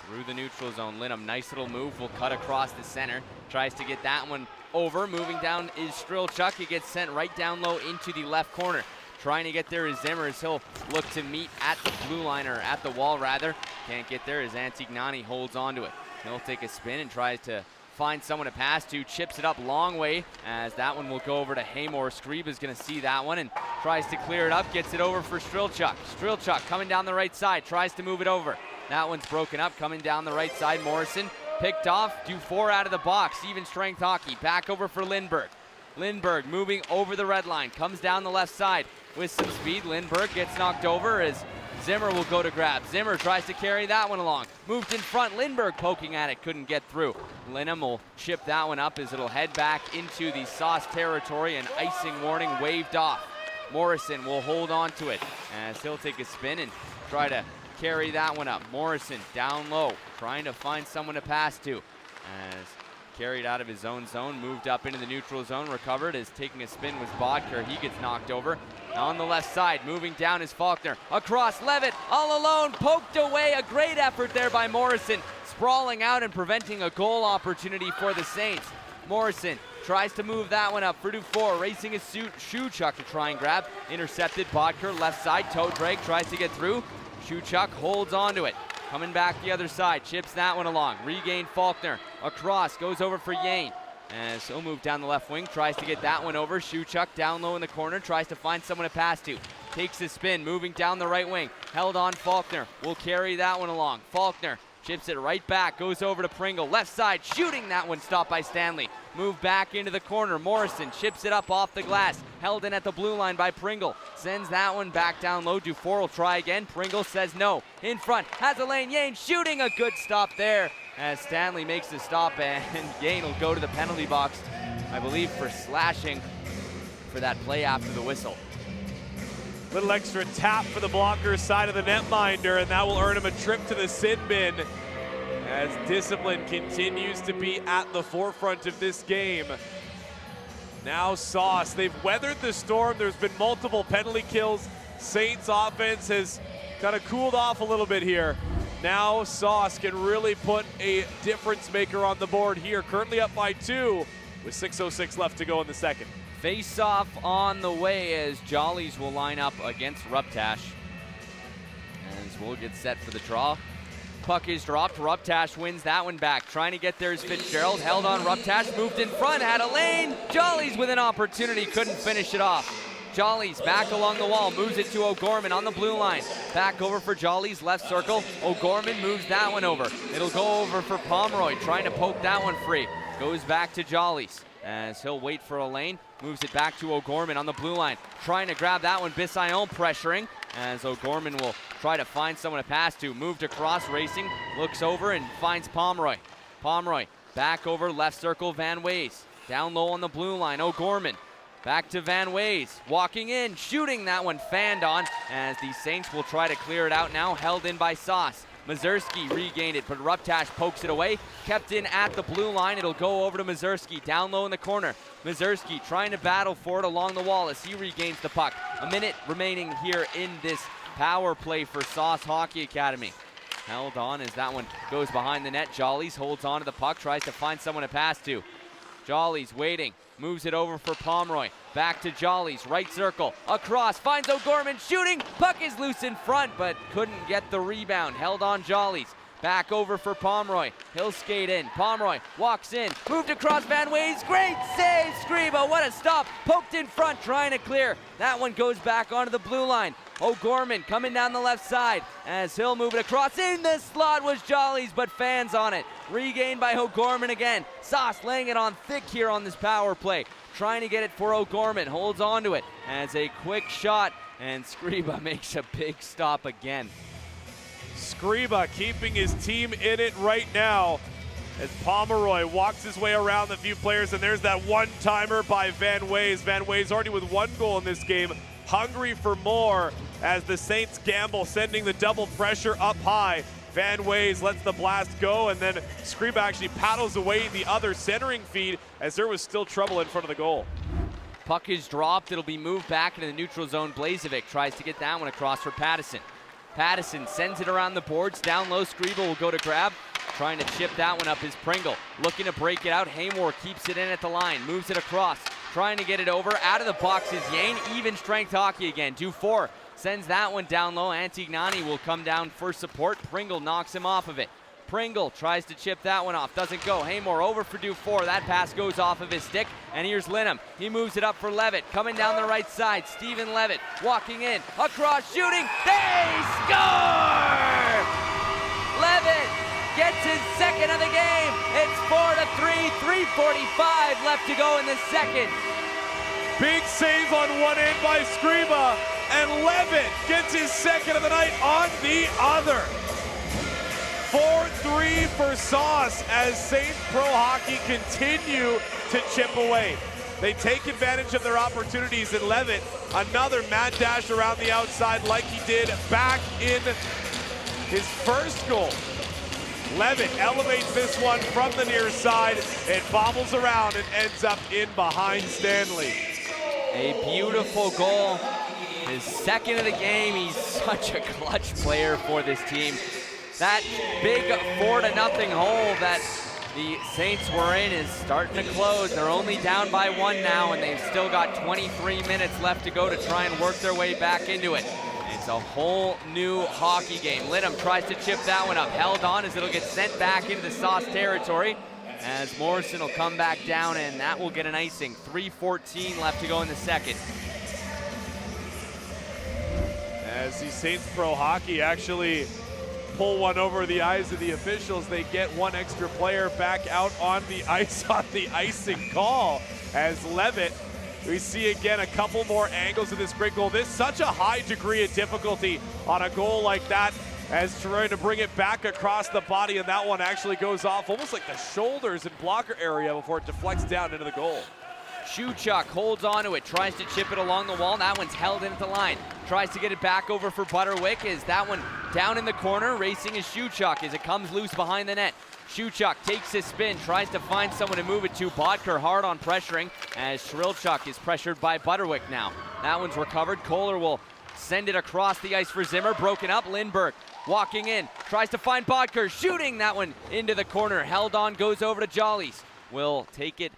Through the neutral zone, Linham, nice little move, will cut across the center. Tries to get that one over. Moving down is Strelchuk. He gets sent right down low into the left corner. Trying to get there is Zimmer as he'll look to meet at the blue line, or at the wall rather. Can't get there as Antignani holds onto it. He'll take a spin and tries to find someone to pass to. Chips it up long way as that one will go over to Haymore. Skriba's going to see that one and tries to clear it up. Gets it over for Strelchuk. Strelchuk coming down the right side. Tries to move it over. That one's broken up. Coming down the right side, Morrison picked off. Dufour out of the box. Even strength hockey. Back over for Lindbergh. Lindbergh moving over the red line. Comes down the left side with some speed. Lindbergh gets knocked over as Zimmer will go to grab. Zimmer tries to carry that one along. Moved in front. Lindbergh poking at it. Couldn't get through. Linham will chip that one up as it'll head back into the Sauce territory. An icing warning waved off. Morrison will hold on to it as he'll take a spin and try to carry that one up. Morrison down low, trying to find someone to pass to. As carried out of his own zone, moved up into the neutral zone, recovered as taking a spin was Bodker. He gets knocked over. On the left side, moving down is Faulkner. Across, Levitt, all alone, poked away. A great effort there by Morrison, sprawling out and preventing a goal opportunity for the Saints. Morrison tries to move that one up for Dufour, racing his Shuchuk to try and grab. Intercepted, Bodker, left side, toe drag, tries to get through. Shuchuk holds onto it. Coming back the other side, chips that one along. Regained Faulkner, across, goes over for Yane. As he'll move down the left wing, tries to get that one over. Shuchuk down low in the corner, tries to find someone to pass to. Takes his spin, moving down the right wing. Held on Faulkner, will carry that one along. Faulkner chips it right back, goes over to Pringle. Left side, shooting that one, stopped by Stanley. Move back into the corner. Morrison chips it up off the glass. Held in at the blue line by Pringle. Sends that one back down low. Dufour will try again. Pringle says no. In front, has a lane. Yane shooting, a good stop there as Stanley makes the stop, and Yane will go to the penalty box, I believe, for slashing for that play after the whistle. Little extra tap for the blocker's side of the netminder, and that will earn him a trip to the sin bin as discipline continues to be at the forefront of this game. Now Sauce, they've weathered the storm. There's been multiple penalty kills. Saints offense has kind of cooled off a little bit here. Now Sauce can really put a difference maker on the board here. Currently up by 2 with 6:06 left to go in the second. Face-off on the way as Jollies will line up against Ruptash. As we'll get set for the draw. Puck is dropped. Ruptash wins that one back. Trying to get there is Fitzgerald. Held on Ruptash. Moved in front. Had a lane. Jollies with an opportunity. Couldn't finish it off. Jollies back along the wall. Moves it to O'Gorman on the blue line. Back over for Jollies. Left circle. O'Gorman moves that one over. It'll go over for Pomeroy. Trying to poke that one free. Goes back to Jollies as he'll wait for a lane. Moves it back to O'Gorman on the blue line. Trying to grab that one. Bissayon pressuring as O'Gorman will try to find someone to pass to. Moved across, racing, looks over and finds Pomeroy. Pomeroy back over, left circle, Van Ways. Down low on the blue line, O'Gorman. Back to Van Ways, walking in, shooting that one, fanned on, as the Saints will try to clear it out now, held in by Sauce. Mazurski regained it, but Ruptash pokes it away. Kept in at the blue line. It'll go over to Mazurski, down low in the corner. Mazurski trying to battle for it along the wall as he regains the puck. A minute remaining here in this power play for Sauce Hockey Academy. Held on as that one goes behind the net. Jollies holds on to the puck, tries to find someone to pass to. Jollies waiting, moves it over for Pomeroy. Back to Jollies, right circle, across, finds O'Gorman shooting. Puck is loose in front, but couldn't get the rebound. Held on Jollies. Back over for Pomeroy. He'll skate in. Pomeroy walks in, moved across Van Ways. Great save, Scriba. What a stop. Poked in front, trying to clear. That one goes back onto the blue line. O'Gorman coming down the left side as he'll move it across. In the slot was Jollies, but fans on it. Regained by O'Gorman again. Sauce laying it on thick here on this power play. Trying to get it for O'Gorman. Holds on to it as a quick shot, and Scriba makes a big stop again. Scriba keeping his team in it right now as Pomeroy walks his way around the few players, and there's that one-timer by Van Ways. Van Ways already with 1 goal in this game, hungry for more as the Saints gamble, sending the double pressure up high. Van Ways lets the blast go, and then Scriba actually paddles away the other centering feed as there was still trouble in front of the goal. Puck is dropped. It'll be moved back into the neutral zone. Blazevic tries to get that one across for Pattison. Pattison sends it around the boards. Down low, Scriba will go to grab. Trying to chip that one up is Pringle. Looking to break it out. Haymore keeps it in at the line. Moves it across. Trying to get it over. Out of the box is Yane. Even strength hockey again. Dufour sends that one down low. Antignani will come down for support. Pringle knocks him off of it. Pringle tries to chip that one off. Doesn't go. Haymore over for Dufour. That pass goes off of his stick. And here's Linham. He moves it up for Levitt. Coming down the right side. Stephen Levitt walking in. Across, shooting. They score! Levitt gets his second of the game. It's 4-3. 3:45 left to go in the second. Big save on one end by Scriba, and Levitt gets his second of the night on the other. 4-3 for Sauce as Saints Pro Hockey continue to chip away. They take advantage of their opportunities, and Levitt, another mad dash around the outside like he did back in his first goal Levitt elevates this one from the near side. It bobbles around and ends up in behind Stanley. A beautiful goal. His second of the game. He's such a clutch player for this team. That big 4-0 hole that the Saints were in is starting to close. They're only down by 1 now, and they've still got 23 minutes left to go to try and work their way back into it. It's a whole new hockey game. Lidham tries to chip that one up. Held on as it'll get sent back into the Sauce territory, as Morrison will come back down, and that will get an icing. 3:14 left to go in the second. As the Saints Pro Hockey actually pull one over the eyes of the officials, they get one extra player back out on the ice on the icing call. As Levitt, we see again a couple more angles of this great goal. This such a high degree of difficulty on a goal like that, as trying to bring it back across the body, and that one actually goes off almost like the shoulders and blocker area before it deflects down into the goal. Shuchuk holds onto it, tries to chip it along the wall. That one's held into the line. Tries to get it back over for Butterwick. Is that one down in the corner? Racing is Shuchuk as it comes loose behind the net. Shuchuk takes his spin, tries to find someone to move it to. Bodker hard on pressuring as Shrilchuk is pressured by Butterwick now. That one's recovered. Kohler will send it across the ice for Zimmer. Broken up. Lindbergh walking in, tries to find Bodker, shooting that one into the corner. Held on, goes over to Jollies. Will take it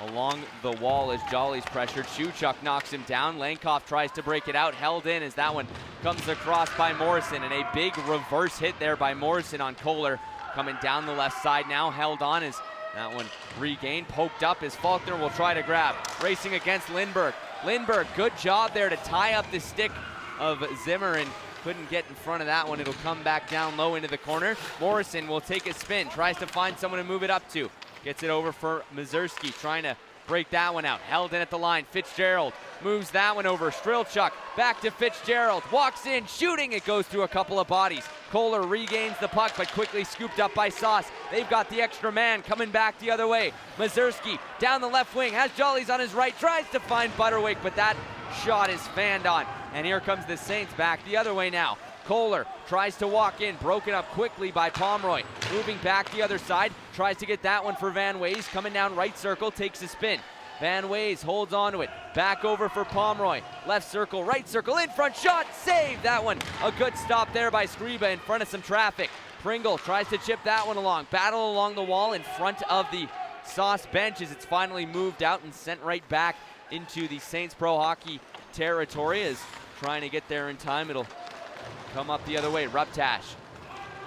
along the wall as Jolly's pressured. Shuchuk knocks him down. Lankoff tries to break it out. Held in as that one comes across by Morrison, and a big reverse hit there by Morrison on Kohler. Coming down the left side now. Held on as that one regained. Poked up as Faulkner will try to grab. Racing against Lindbergh. Lindbergh, good job there to tie up the stick of Zimmer, and couldn't get in front of that one. It'll come back down low into the corner. Morrison will take a spin. Tries to find someone to move it up to. Gets it over for Mazurski, trying to break that one out. Held in at the line. Fitzgerald moves that one over. Strilchuk back to Fitzgerald. Walks in, shooting. It goes through a couple of bodies. Kohler regains the puck, but quickly scooped up by Sauce. They've got the extra man coming back the other way. Mazurski down the left wing. Has Jollies on his right. Tries to find Butterwick, but that shot is fanned on. And here comes the Saints back the other way now. Kohler tries to walk in, broken up quickly by Pomeroy. Moving back the other side, tries to get that one for Van Ways. Coming down right circle, takes a spin. Van Ways holds on to it. Back over for Pomeroy. Left circle, right circle, in front, shot, save! That one, a good stop there by Skriba in front of some traffic. Pringle tries to chip that one along. Battle along the wall in front of the Sauce bench as it's finally moved out and sent right back into the Saints Pro Hockey territory. Is trying to get there in time. It'll come up the other way. Ruptash.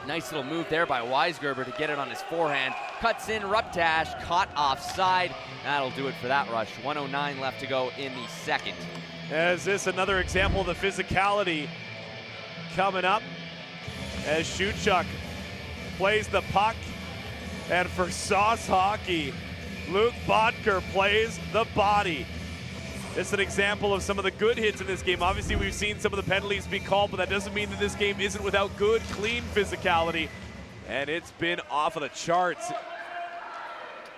Nice little move there by Weisgerber to get it on his forehand. Cuts in Ruptash, caught offside. That'll do it for that rush. 1:09 left to go in the second. Is this another example of the physicality coming up as Shuchuk plays the puck? And for Sauce Hockey, Luke Bodker plays the body. This is an example of some of the good hits in this game. Obviously, we've seen some of the penalties be called, but that doesn't mean that this game isn't without good, clean physicality. And it's been off of the charts.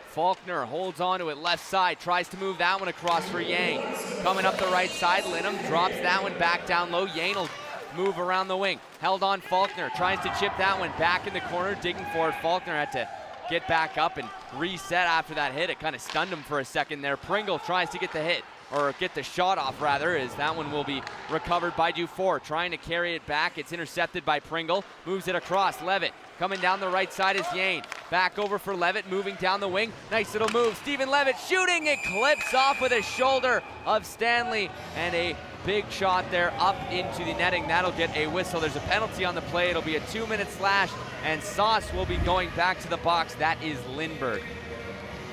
Faulkner holds on to it left side, tries to move that one across for Yang. Coming up the right side, Linham drops that one back down low. Yang will move around the wing. Held on Faulkner, tries to chip that one back in the corner, digging for it. Faulkner had to get back up and reset after that hit. It kind of stunned him for a second there. Pringle tries to get the hit, or get the shot off rather, as that one will be recovered by Dufour. Trying to carry it back. It's intercepted by Pringle. Moves it across. Levitt coming down the right side is Yane. Back over for Levitt, moving down the wing. Nice little move. Stephen Levitt shooting. It clips off with a shoulder of Stanley, and a big shot there up into the netting. That'll get a whistle. There's a penalty on the play. It'll be a 2-minute slash, and Sauce will be going back to the box. That is Lindbergh.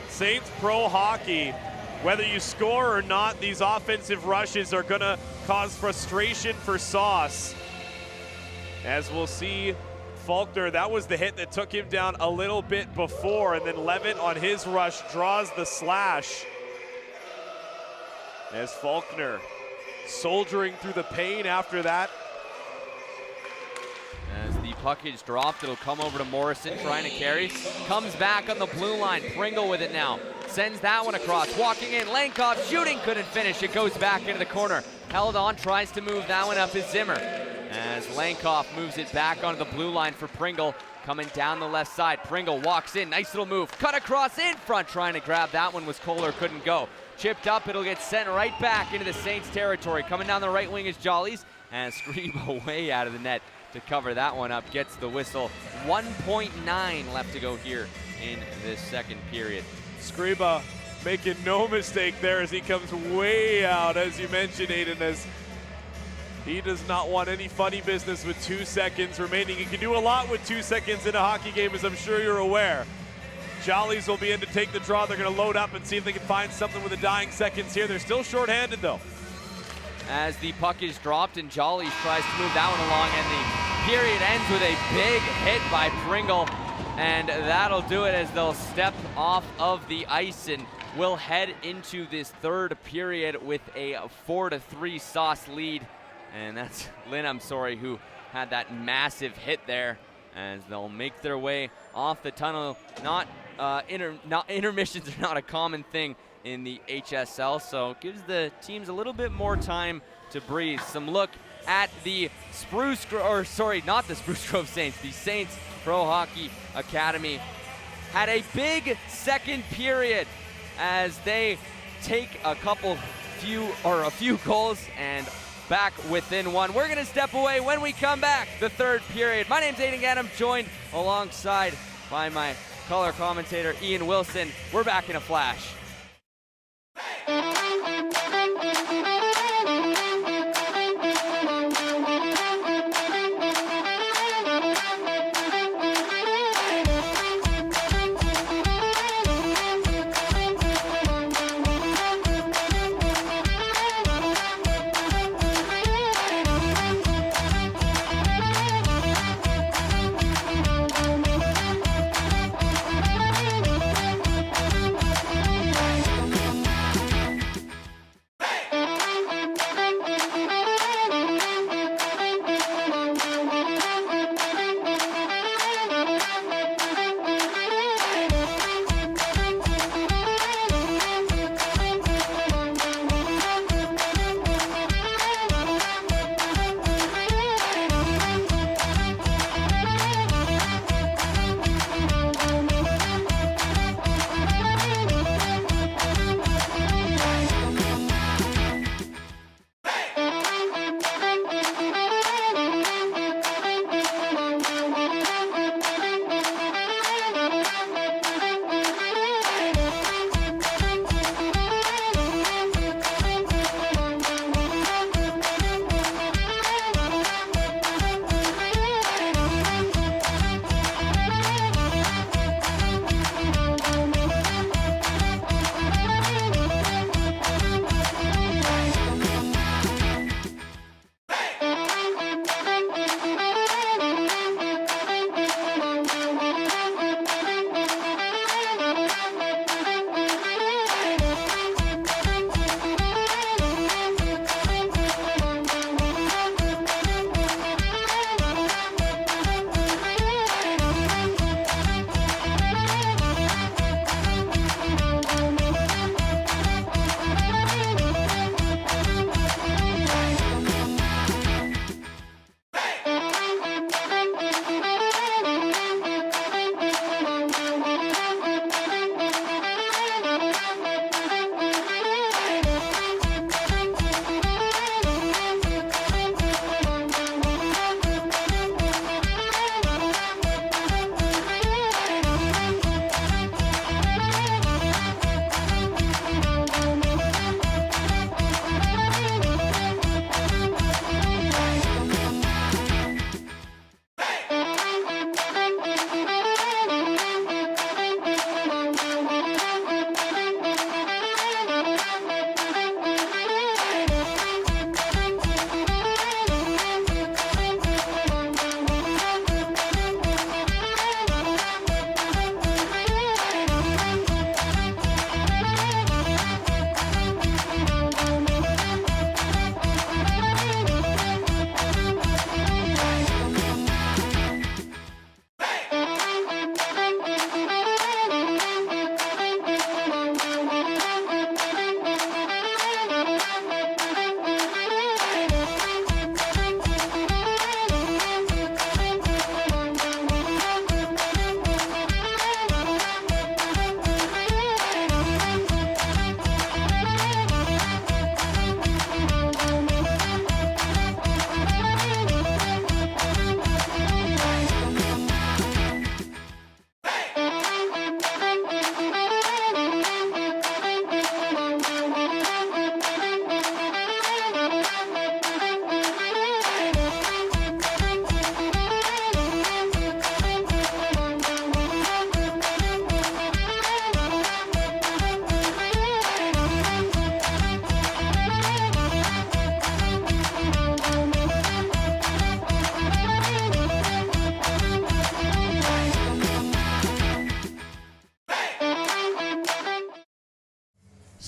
Saints Pro Hockey, whether you score or not, these offensive rushes are going to cause frustration for Sauce. As we'll see, Faulkner, that was the hit that took him down a little bit before, and then Levitt on his rush draws the slash. As Faulkner soldiering through the pain after that. As the puck is dropped, it'll come over to Morrison, trying to carry. Comes back on the blue line. Pringle with it now. Sends that one across. Walking in. Lankov shooting. Couldn't finish. It goes back into the corner. Held on. Tries to move that one up is Zimmer. As Lankov moves it back onto the blue line for Pringle. coming down the left side. Pringle walks in, nice little move. Cut across in front, trying to grab that one was Kohler, couldn't go. Chipped up, it'll get sent right back into the Saints territory. Coming down the right wing is Jollies, and Scriba way out of the net to cover that one up. Gets the whistle. 1.9 left to go here in this second period. Scriba making no mistake there as he comes way out, as you mentioned, Aiden, as he does not want any funny business with 2 seconds remaining. He can do a lot with 2 seconds in a hockey game, as I'm sure you're aware. Jollies will be in to take the draw. They're going to load up and see if they can find something with the dying seconds here. They're still shorthanded, though. As the puck is dropped and Jollies tries to move that one along, and the period ends with a big hit by Pringle, and that'll do it as they'll step off of the ice, and we'll head into this third period with a 4-3 Sauce lead. And that's Lynn, who had that massive hit there, as they'll make their way off the tunnel. Intermissions are not a common thing in the HSL, so it gives the teams a little bit more time to breathe. Some look at the not the Spruce Grove Saints, the Saints Pro Hockey Academy had a big second period as they take a few goals and back within one. We're going to step away. When we come back, the third period. My name's Aiden Gannam, joined alongside by my color commentator, Ian Wilson. We're back in a flash.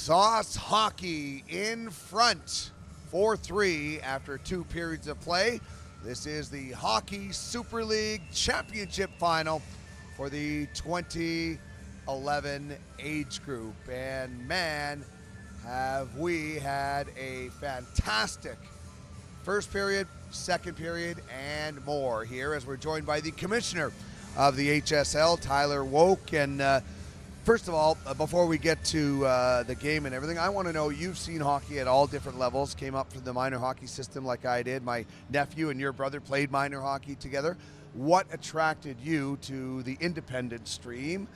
Sauce Hockey in front 4-3 after 2 periods of play. This is the Hockey Super League Championship Final for the 2011 age group. And man, have we had a fantastic first period, second period, and more here as we're joined by the commissioner of the HSL, Tyler Woke. And first of all, before we get to the game and everything, I want to know, you've seen hockey at all different levels, came up through the minor hockey system like I did. My nephew and your brother played minor hockey together. What attracted you to the independent stream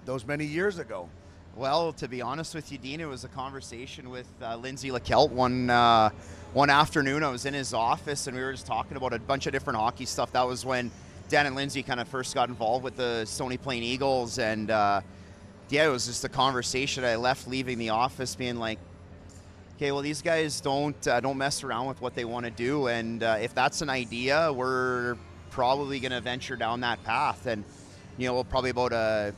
those many years ago? Well, to be honest with you, Dean, it was a conversation with Lindsay LeKelt one afternoon. I was in his office and we were just talking about a bunch of different hockey stuff. That was when Dan and Lindsay kind of first got involved with the Stony Plain Eagles, and yeah, it was just a conversation. I left leaving the office being like, okay, well, these guys don't mess around with what they want to do, and if that's an idea, we're probably going to venture down that path. And probably about a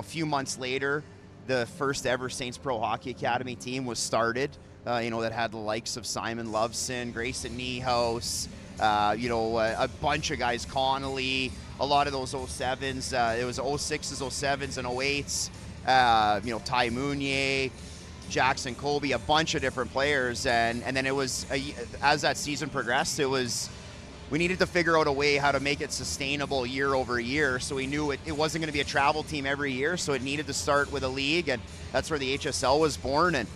few months later, the first ever Saints Pro Hockey Academy team was started. That had the likes of Simon Loveson, Grayson Niehaus, a bunch of guys, Connolly, a lot of those 07s. It was 06s, 07s, and 08s. Ty Mounier, Jackson Colby, a bunch of different players. And then it was, as that season progressed, we needed to figure out a way how to make it sustainable year over year. So we knew it wasn't going to be a travel team every year, so it needed to start with a league, and that's where the HSL was born. And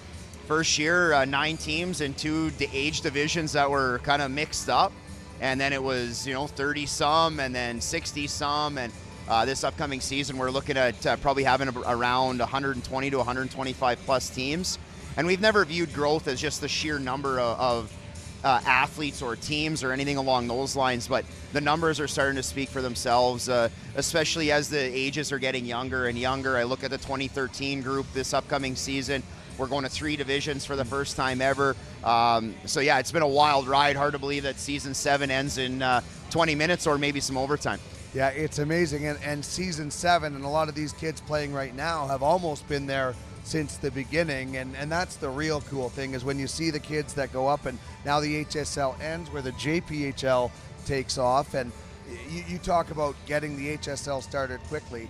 first year, 9 teams in 2 age divisions that were kind of mixed up. And then it was, 30-some and then 60-some. And this upcoming season, we're looking at probably having around 120 to 125 plus teams. And we've never viewed growth as just the sheer number of athletes or teams or anything along those lines, but the numbers are starting to speak for themselves, especially as the ages are getting younger and younger. I look at the 2013 group this upcoming season. We're going to 3 divisions for the first time ever. So yeah, it's been a wild ride. Hard to believe that season 7 ends in 20 minutes or maybe some overtime. Yeah, it's amazing. And season 7, and a lot of these kids playing right now have almost been there since the beginning, and that's the real cool thing, is when you see the kids that go up, and now the HSL ends where the JPHL takes off. And you talk about getting the HSL started quickly.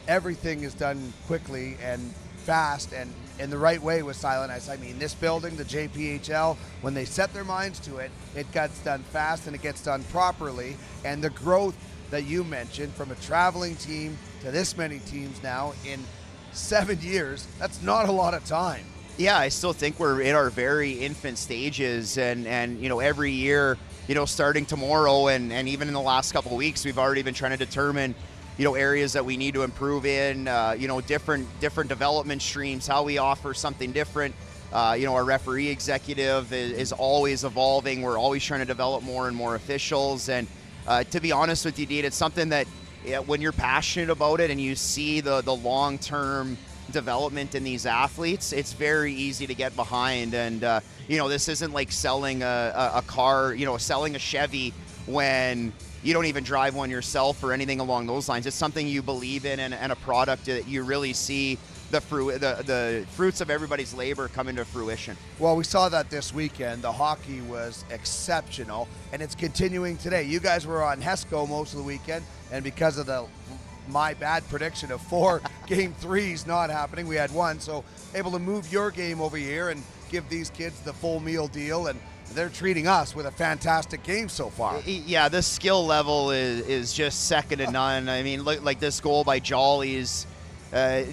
Everything is done quickly and fast and in the right way with Silent Ice. I mean, this building, the JPHL, when they set their minds to it, it gets done fast and it gets done properly. And the growth that you mentioned from a traveling team to this many teams now in 7 years, that's not a lot of time. Yeah, I still think we're in our very infant stages, and every year, starting tomorrow and even in the last couple of weeks, we've already been trying to determine areas that we need to improve in, different development streams, how we offer something different. Our referee executive is always evolving. We're always trying to develop more and more officials. And to be honest with you, Dean, it's something that when you're passionate about it and you see the long-term development in these athletes, it's very easy to get behind. And, this isn't like selling a car, selling a Chevy when you don't even drive one yourself or anything along those lines. It's something you believe in, and a product that you really see the fruits of everybody's labor come into fruition. Well, we saw that this weekend. The hockey was exceptional, and it's continuing today. You guys were on HESCO most of the weekend, and because of my bad prediction of 4 game 3s not happening, we had 1, so able to move your game over here and give these kids the full meal deal, and they're treating us with a fantastic game so far. Yeah, the skill level is just second to none. I mean, look, like this goal by Jolly's,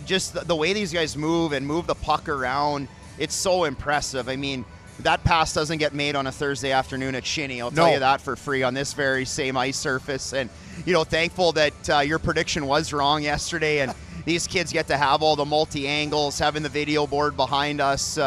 just the way these guys move the puck around, it's so impressive. I mean, that pass doesn't get made on a Thursday afternoon at Shinny. I'll tell you that for free on this very same ice surface. And, thankful that your prediction was wrong yesterday, and these kids get to have all the multi-angles, having the video board behind us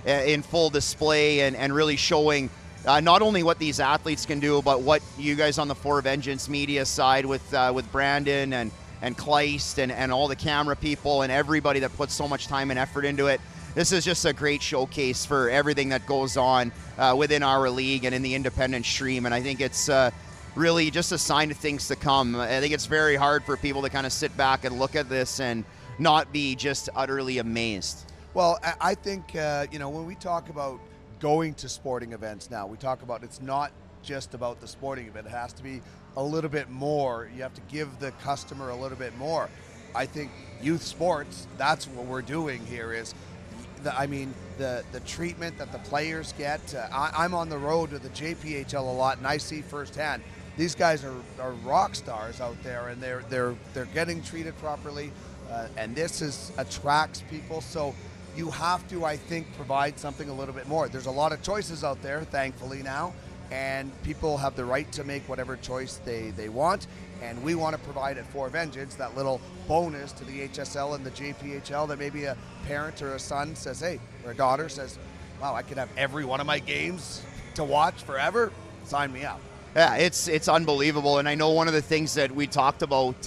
in full display, and really showing not only what these athletes can do, but what you guys on the Four Vengeance media side with Brandon and Kleist and all the camera people and everybody that puts so much time and effort into it. This is just a great showcase for everything that goes on within our league and in the independent stream, and I think it's really just a sign of things to come. I think it's very hard for people to kind of sit back and look at this and not be just utterly amazed. Well, I think, when we talk about going to sporting events now, we talk about it's not just about the sporting event. It has to be a little bit more. You have to give the customer a little bit more. I think youth sports, that's what we're doing here is, the treatment that the players get. I'm on the road to the JPHL a lot, and I see firsthand these guys are rock stars out there, and they're getting treated properly, and this attracts people. So you have to, I think, provide something a little bit more. There's a lot of choices out there, thankfully now, and people have the right to make whatever choice they want. And we want to provide at For Vengeance that little bonus to the HSL and the JPHL that maybe a parent or a son says, hey, or a daughter says, wow, I could have every one of my games to watch forever. Sign me up. Yeah, it's unbelievable. And I know one of the things that we talked about,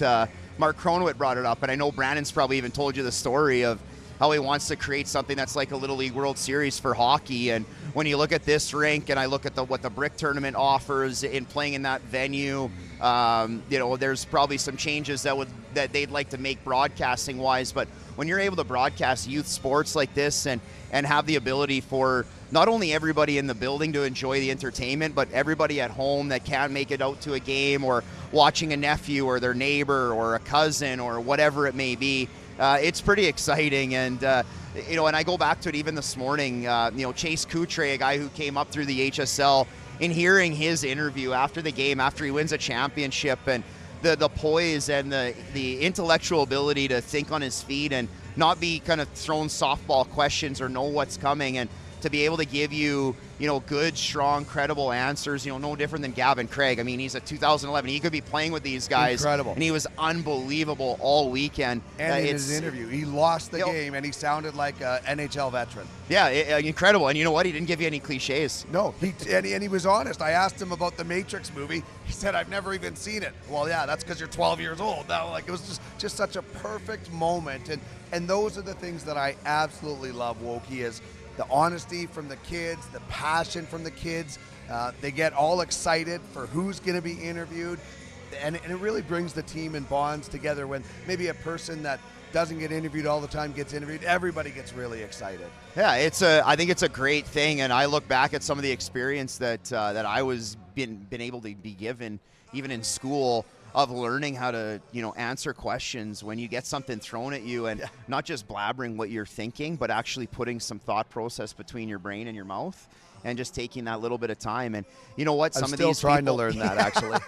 Mark Cronowit brought it up, and I know Brandon's probably even told you the story of how he wants to create something that's like a Little League World Series for hockey. And when you look at this rink and I look at what the Brick Tournament offers in playing in that venue, there's probably some changes that they'd like to make broadcasting wise. But when you're able to broadcast youth sports like this and have the ability for not only everybody in the building to enjoy the entertainment, but everybody at home that can't make it out to a game or watching a nephew or their neighbor or a cousin or whatever it may be, it's pretty exciting. And and I go back to it even this morning. Chase Coutre, a guy who came up through the HSL, in hearing his interview after the game, after he wins a championship, and the poise and the intellectual ability to think on his feet and not be kind of thrown softball questions or know what's coming, and to be able to give you, good, strong, credible answers, no different than Gavin Craig. I mean, he's a 2011. He could be playing with these guys. Incredible. And he was unbelievable all weekend. And in his interview, he lost the game, and he sounded like an NHL veteran. Yeah, incredible. And you know what? He didn't give you any cliches. No, and he was honest. I asked him about the Matrix movie. He said, I've never even seen it. Well, yeah, that's because you're 12 years old. Now, it was just such a perfect moment. And those are the things that I absolutely love, Wokey, is the honesty from the kids, the passion from the kids. They get all excited for who's going to be interviewed. And it really brings the team and bonds together when maybe a person that doesn't get interviewed all the time gets interviewed. Everybody gets really excited. Yeah, I think it's a great thing. And I look back at some of the experience that I was been able to be given, even in school, of learning how to, answer questions when you get something thrown at you, and not just blabbering what you're thinking, but actually putting some thought process between your brain and your mouth and just taking that little bit of time. And you know what? I'm still trying to learn that, actually.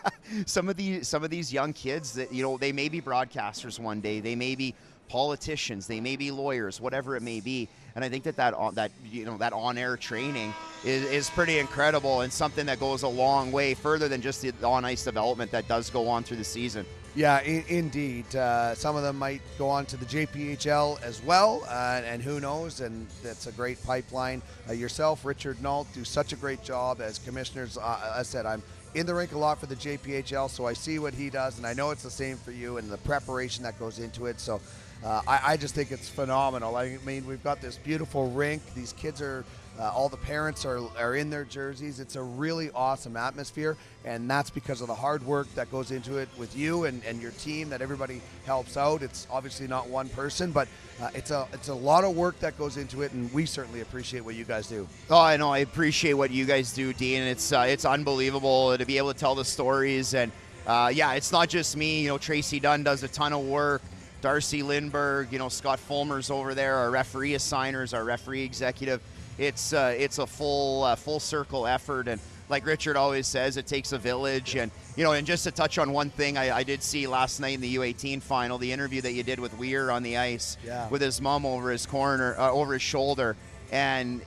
Some of these young kids that, they may be broadcasters one day, they may be politicians, they may be lawyers, whatever it may be. And I think that on-air training is pretty incredible, and something that goes a long way further than just the on-ice development that does go on through the season. Yeah, indeed. Some of them might go on to the JPHL as well, and who knows, and that's a great pipeline. Yourself, Richard Nault, do such a great job as commissioners. I said, I'm in the rink a lot for the JPHL, so I see what he does, and I know it's the same for you and the preparation that goes into it. So I just think it's phenomenal. I mean, we've got this beautiful rink. These kids are, all the parents are in their jerseys. It's a really awesome atmosphere, and that's because of the hard work that goes into it with you and your team, that everybody helps out. It's obviously not one person, but it's a lot of work that goes into it, and we certainly appreciate what you guys do. Oh, I know. I appreciate what you guys do, Dean. It's unbelievable to be able to tell the stories. And, it's not just me. Tracy Dunn does a ton of work. Darcy Lindbergh, Scott Fulmer's over there, our referee assigners, our referee executive. It's a full circle effort, and like Richard always says, it takes a village. And and just to touch on one thing, I did see last night in the U18 final, the interview that you did with Weir on the ice, with his mom over his over his shoulder, and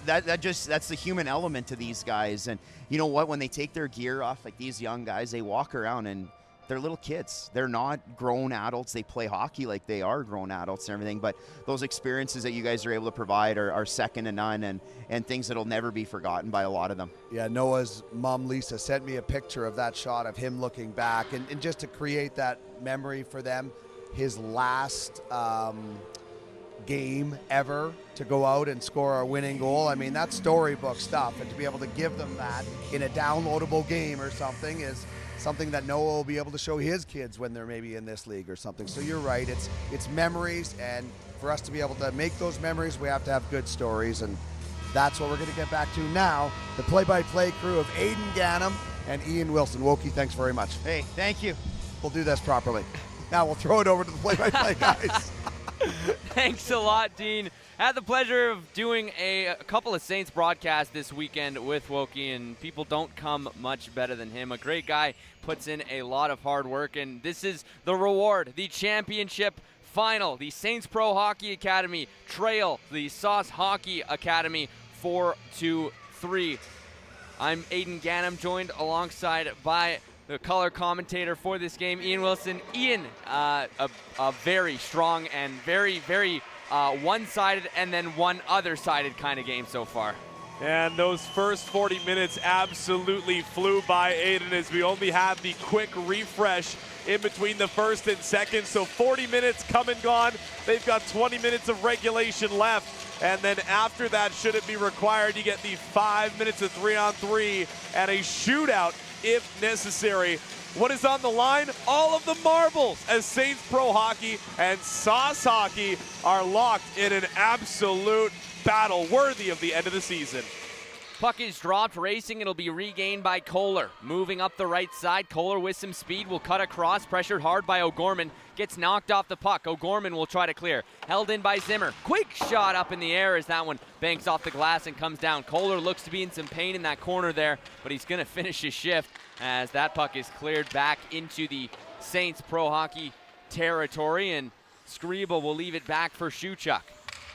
that's the human element to these guys. And you know what, when they take their gear off, like these young guys, they walk around and they're little kids. They're not grown adults. They play hockey like they are grown adults and everything. But those experiences that you guys are able to provide are second to none, and things that'll never be forgotten by a lot of them. Yeah, Noah's mom, Lisa, sent me a picture of that shot of him looking back. And just to create that memory for them, his last game ever to go out and score a winning goal. I mean, that's storybook stuff. And to be able to give them that in a downloadable game or something is something that Noah will be able to show his kids when they're maybe in this league or something. So you're right, it's memories, and for us to be able to make those memories, we have to have good stories, and that's what we're going to get back to now. The play-by-play crew of Aiden Gannam and Ian Wilson. Wokey, thanks very much. Hey, thank you. We'll do this properly. Now we'll throw it over to the play-by-play guys. Thanks a lot, Dean. Had the pleasure of doing a couple of Saints broadcasts this weekend with Wokey, and people don't come much better than him. A great guy, puts in a lot of hard work, and this is the reward, the championship final. The Saints Pro Hockey Academy trail the Sauce Hockey Academy 4-3. I'm Aiden Gannam, joined alongside by the color commentator for this game, Ian Wilson. Ian, a very strong and very, very one-sided and then one other-sided kind of game so far. And those first 40 minutes absolutely flew by, Aiden, as we only had the quick refresh in between the first and second. So 40 minutes come and gone. They've got 20 minutes of regulation left. And then after that, should it be required, you get the 5 minutes of 3-on-3 and a shootout if necessary. What is on the line? All of the marbles, as Saints Pro Hockey and Sauce Hockey are locked in an absolute battle worthy of the end of the season. Puck is dropped, racing, it'll be regained by Kohler. Moving up the right side, Kohler with some speed will cut across, pressured hard by O'Gorman. Gets knocked off the puck. O'Gorman will try to clear. Held in by Zimmer. Quick shot up in the air as that one banks off the glass and comes down. Kohler looks to be in some pain in that corner there, but he's going to finish his shift as that puck is cleared back into the Saints Pro Hockey territory, and Skriba will leave it back for Shuchuk.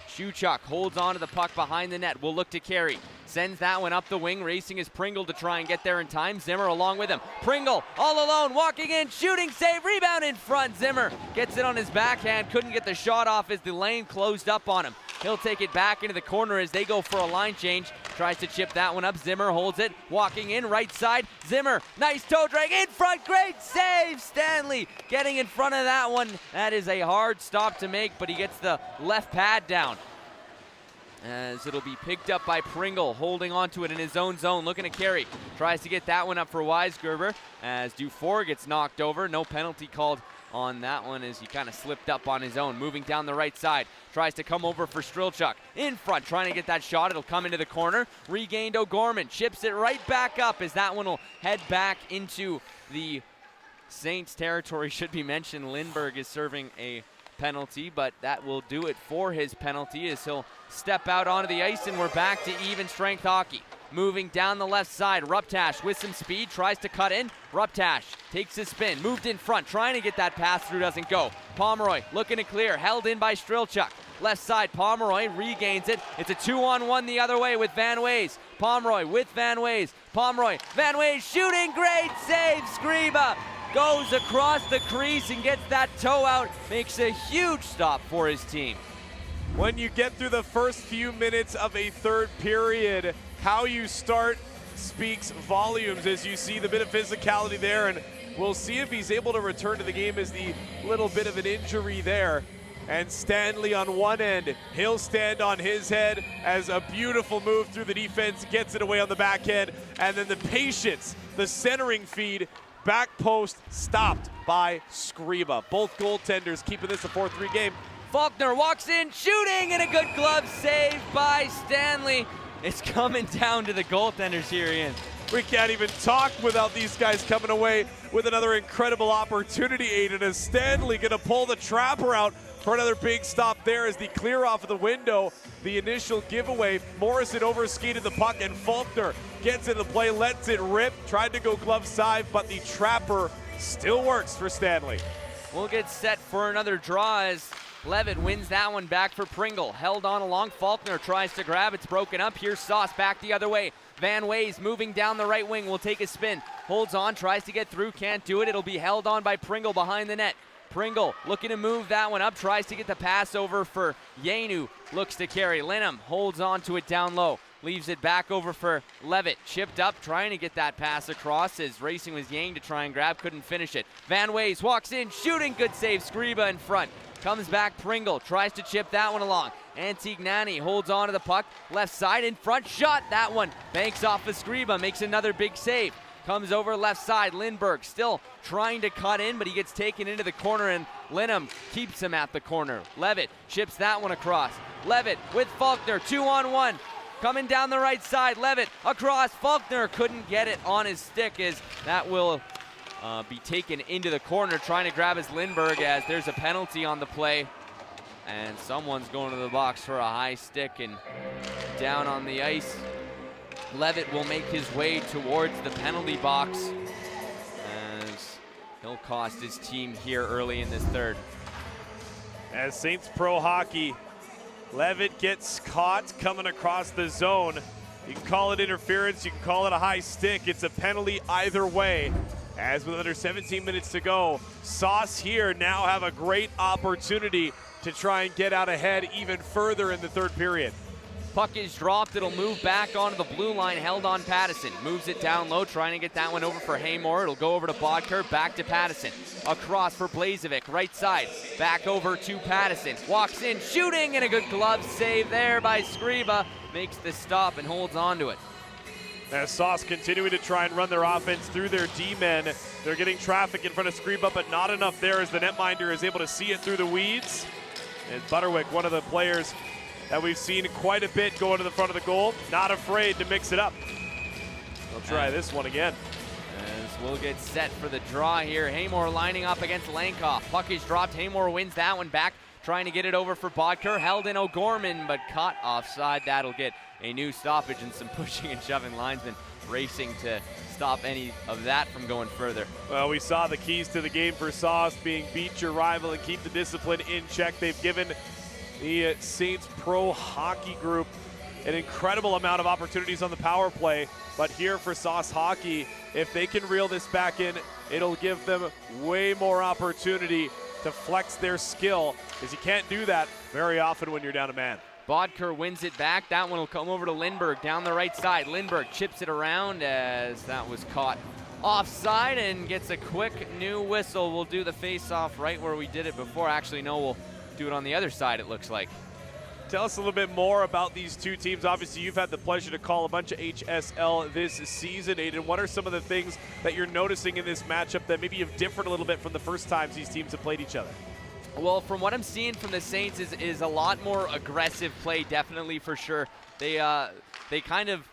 Shuchuk holds on to the puck behind the net. Will look to carry. Sends that one up the wing. Racing is Pringle to try and get there in time. Zimmer along with him. Pringle all alone. Walking in. Shooting save. Rebound in front. Zimmer gets it on his backhand. Couldn't get the shot off as the lane closed up on him. He'll take it back into the corner as they go for a line change. Tries to chip that one up. Zimmer holds it. Walking in right side. Zimmer. Nice toe drag in front. Great save. Stanley getting in front of that one. That is a hard stop to make, but he gets the left pad down. As it'll be picked up by Pringle, holding onto it in his own zone, looking to carry. Tries to get that one up for Weisgerber as Dufour gets knocked over. No penalty called on that one as he kind of slipped up on his own. Moving down the right side, tries to come over for Strilchuk. In front, trying to get that shot. It'll come into the corner. Regained O'Gorman, chips it right back up as that one will head back into the Saints territory. Should be mentioned, Lindbergh is serving a penalty, but that will do it for his penalty as he'll step out onto the ice, and we're back to even strength hockey. Moving down the left side, Ruptash with some speed, tries to cut in. Ruptash takes a spin, moved in front, trying to get that pass through, doesn't go. Pomeroy looking to clear, held in by Strilchuk. Left side, Pomeroy regains it. It's a 2-on-1 the other way with Van Ways. Pomeroy with Van Ways. Pomeroy, Van Ways shooting, great save, Skriba goes across the crease and gets that toe out, makes a huge stop for his team. When you get through the first few minutes of a third period, how you start speaks volumes as you see the bit of physicality there, and we'll see if he's able to return to the game as the little bit of an injury there. And Stanley on one end, he'll stand on his head as a beautiful move through the defense, gets it away on the back end, and then the patience, the centering feed, back post stopped by Skriba. Both goaltenders keeping this a 4-3 game. Faulkner walks in, shooting, and a good glove save by Stanley. It's coming down to the goaltenders here, Ian. We can't even talk without these guys coming away with another incredible opportunity, Aiden, as Stanley gonna pull the trapper out for another big stop there as the clear off of the window. The initial giveaway, Morrison overskated the puck, and Faulkner gets into the play, lets it rip, tried to go glove side, but the trapper still works for Stanley. We'll get set for another draw as Levitt wins that one back for Pringle. Held on along, Faulkner tries to grab, it's broken up. Here's Sauce back the other way. Van Ways moving down the right wing, will take a spin. Holds on, tries to get through, can't do it. It'll be held on by Pringle behind the net. Pringle looking to move that one up, tries to get the pass over for Yanu, looks to carry. Linham holds on to it down low, leaves it back over for Levitt. Chipped up, trying to get that pass across as racing was Yang to try and grab, couldn't finish it. Van Ways walks in, shooting, good save, Skriba in front. Comes back Pringle, tries to chip that one along. Antignani holds on to the puck, left side in front, shot, that one banks off of Skriba, makes another big save. comes over left side. Lindberg still trying to cut in, but he gets taken into the corner, and Linham keeps him at the corner. Levitt chips that one across. Levitt with Faulkner, 2-on-1. Coming down the right side, Levitt across. Faulkner couldn't get it on his stick, as that will be taken into the corner. Trying to grab his Lindberg, as there's a penalty on the play. And someone's going to the box for a high stick, and down on the ice, Levitt will make his way towards the penalty box, as he'll cost his team here early in this third. As Saints Pro Hockey, Levitt gets caught coming across the zone. You can call it interference, you can call it a high stick. It's a penalty either way. As with under 17 minutes to go, Sauce here now have a great opportunity to try and get out ahead even further in the third period. Puck is dropped. It'll move back onto the blue line, held on Pattison. Moves it down low, trying to get that one over for Haymore. It'll go over to Bodker, back to Pattison. Across for Blazevic, right side. Back over to Pattison. Walks in, shooting, and a good glove save there by Skriba. Makes the stop and holds on to it. As Sauce continuing to try and run their offense through their D-men. They're getting traffic in front of Skriba, but not enough there, as the netminder is able to see it through the weeds. And Butterwick, one of the players that we've seen quite a bit going to the front of the goal, not afraid to mix it up. They'll try this one again. As we'll get set for the draw here. Haymore lining up against Lankoff. Puck is dropped. Haymore wins that one back. Trying to get it over for Bodker. Held in O'Gorman, but caught offside. That'll get a new stoppage and some pushing and shoving. Linesmen racing to stop any of that from going further. Well, we saw the keys to the game for Sauce being beat your rival and keep the discipline in check. They've given the Saints Pro Hockey Group an incredible amount of opportunities on the power play, but here for Sauce Hockey, if they can reel this back in, it'll give them way more opportunity to flex their skill, because you can't do that very often when you're down a man. Bodker wins it back. That one will come over to Lindberg down the right side. Lindberg chips it around, as that was caught offside, and gets a quick new whistle. We'll do the face-off right where we did it before. Actually, no, we'll do it on the other side, it looks like. Tell us a little bit more about these two teams. Obviously, you've had the pleasure to call a bunch of HSL this season, Aiden. What are some of the things that you're noticing in this matchup that maybe have differed a little bit from the first times these teams have played each other? Well, from what I'm seeing from the Saints is a lot more aggressive play, definitely, for sure. They kind of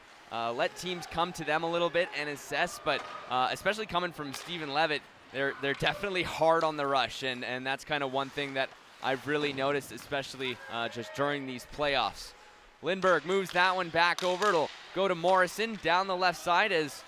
let teams come to them a little bit and assess, but especially coming from Stephen Levitt, they're definitely hard on the rush, and that's kind of one thing that I've really noticed, especially just during these playoffs. Lindberg moves that one back over. It'll go to Morrison down the left side, as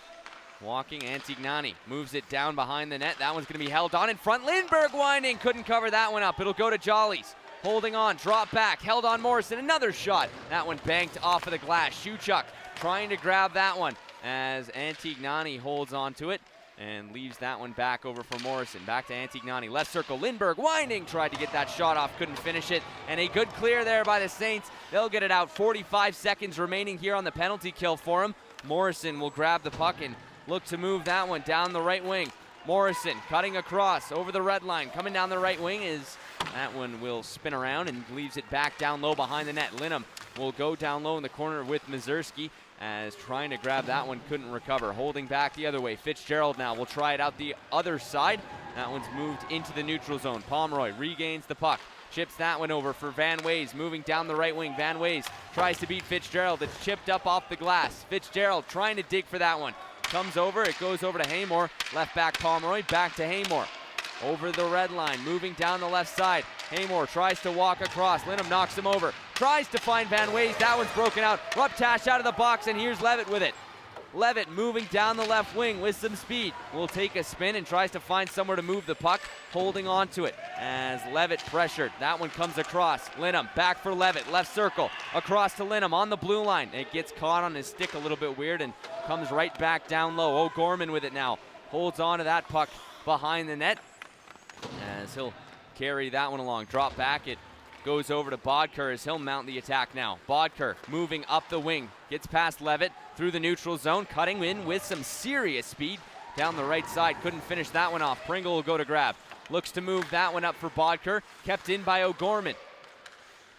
walking Antignani moves it down behind the net. That one's going to be held on in front. Lindberg winding, couldn't cover that one up. It'll go to Jollies. Holding on, drop back, held on Morrison. Another shot. That one banked off of the glass. Shuchuk trying to grab that one, as Antignani holds on to it and leaves that one back over for Morrison. Back to Antignani, left circle, Lindberg winding, tried to get that shot off, couldn't finish it, and a good clear there by the Saints. They'll get it out. 45 seconds remaining here on the penalty kill for him. Morrison will grab the puck and look to move that one down the right wing. Morrison cutting across over the red line, coming down the right wing, is that one will spin around and leaves it back down low behind the net. Linham will go down low in the corner with Mazurski, as trying to grab that one, couldn't recover. Holding back the other way, Fitzgerald now will try it out the other side. That one's moved into the neutral zone. Pomeroy regains the puck, chips that one over for Van Ways, moving down the right wing. Van Ways tries to beat Fitzgerald. It's chipped up off the glass. Fitzgerald trying to dig for that one. Comes over, it goes over to Haymore. Left back Pomeroy, back to Haymore. Over the red line, moving down the left side. Haymore tries to walk across. Linham knocks him over. Tries to find Van Ways. That one's broken out. Ruptash out of the box, and here's Levitt with it. Levitt moving down the left wing with some speed. Will take a spin and tries to find somewhere to move the puck. Holding on to it as Levitt pressured. That one comes across. Linham back for Levitt. Left circle. Across to Linham on the blue line. It gets caught on his stick a little bit weird and comes right back down low. O'Gorman with it now. Holds on to that puck behind the net, as he'll carry that one along. Drop back. It goes over to Bodker as he'll mount the attack now. Bodker moving up the wing. Gets past Levitt through the neutral zone. Cutting in with some serious speed down the right side. Couldn't finish that one off. Pringle will go to grab. Looks to move that one up for Bodker. Kept in by O'Gorman.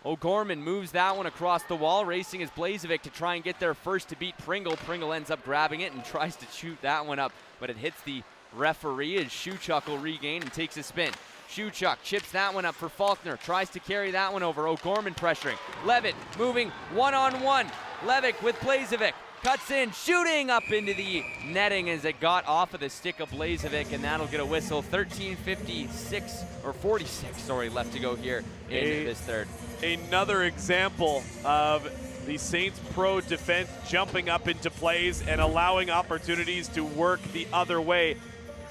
O'Gorman moves that one across the wall. Racing is Blazevic to try and get there first to beat Pringle. Pringle ends up grabbing it and tries to shoot that one up, but it hits the referee as Shuchuk will regain and takes a spin. Shuchuk chips that one up for Faulkner. Tries to carry that one over. O'Gorman pressuring. Levitt moving one-on-one. Levick with Blazevic. Cuts in, shooting up into the netting as it got off of the stick of Blazevic, and that'll get a whistle. 13:56 or 46, sorry, left to go here in this third. Another example of the Saints Pro defense jumping up into plays and allowing opportunities to work the other way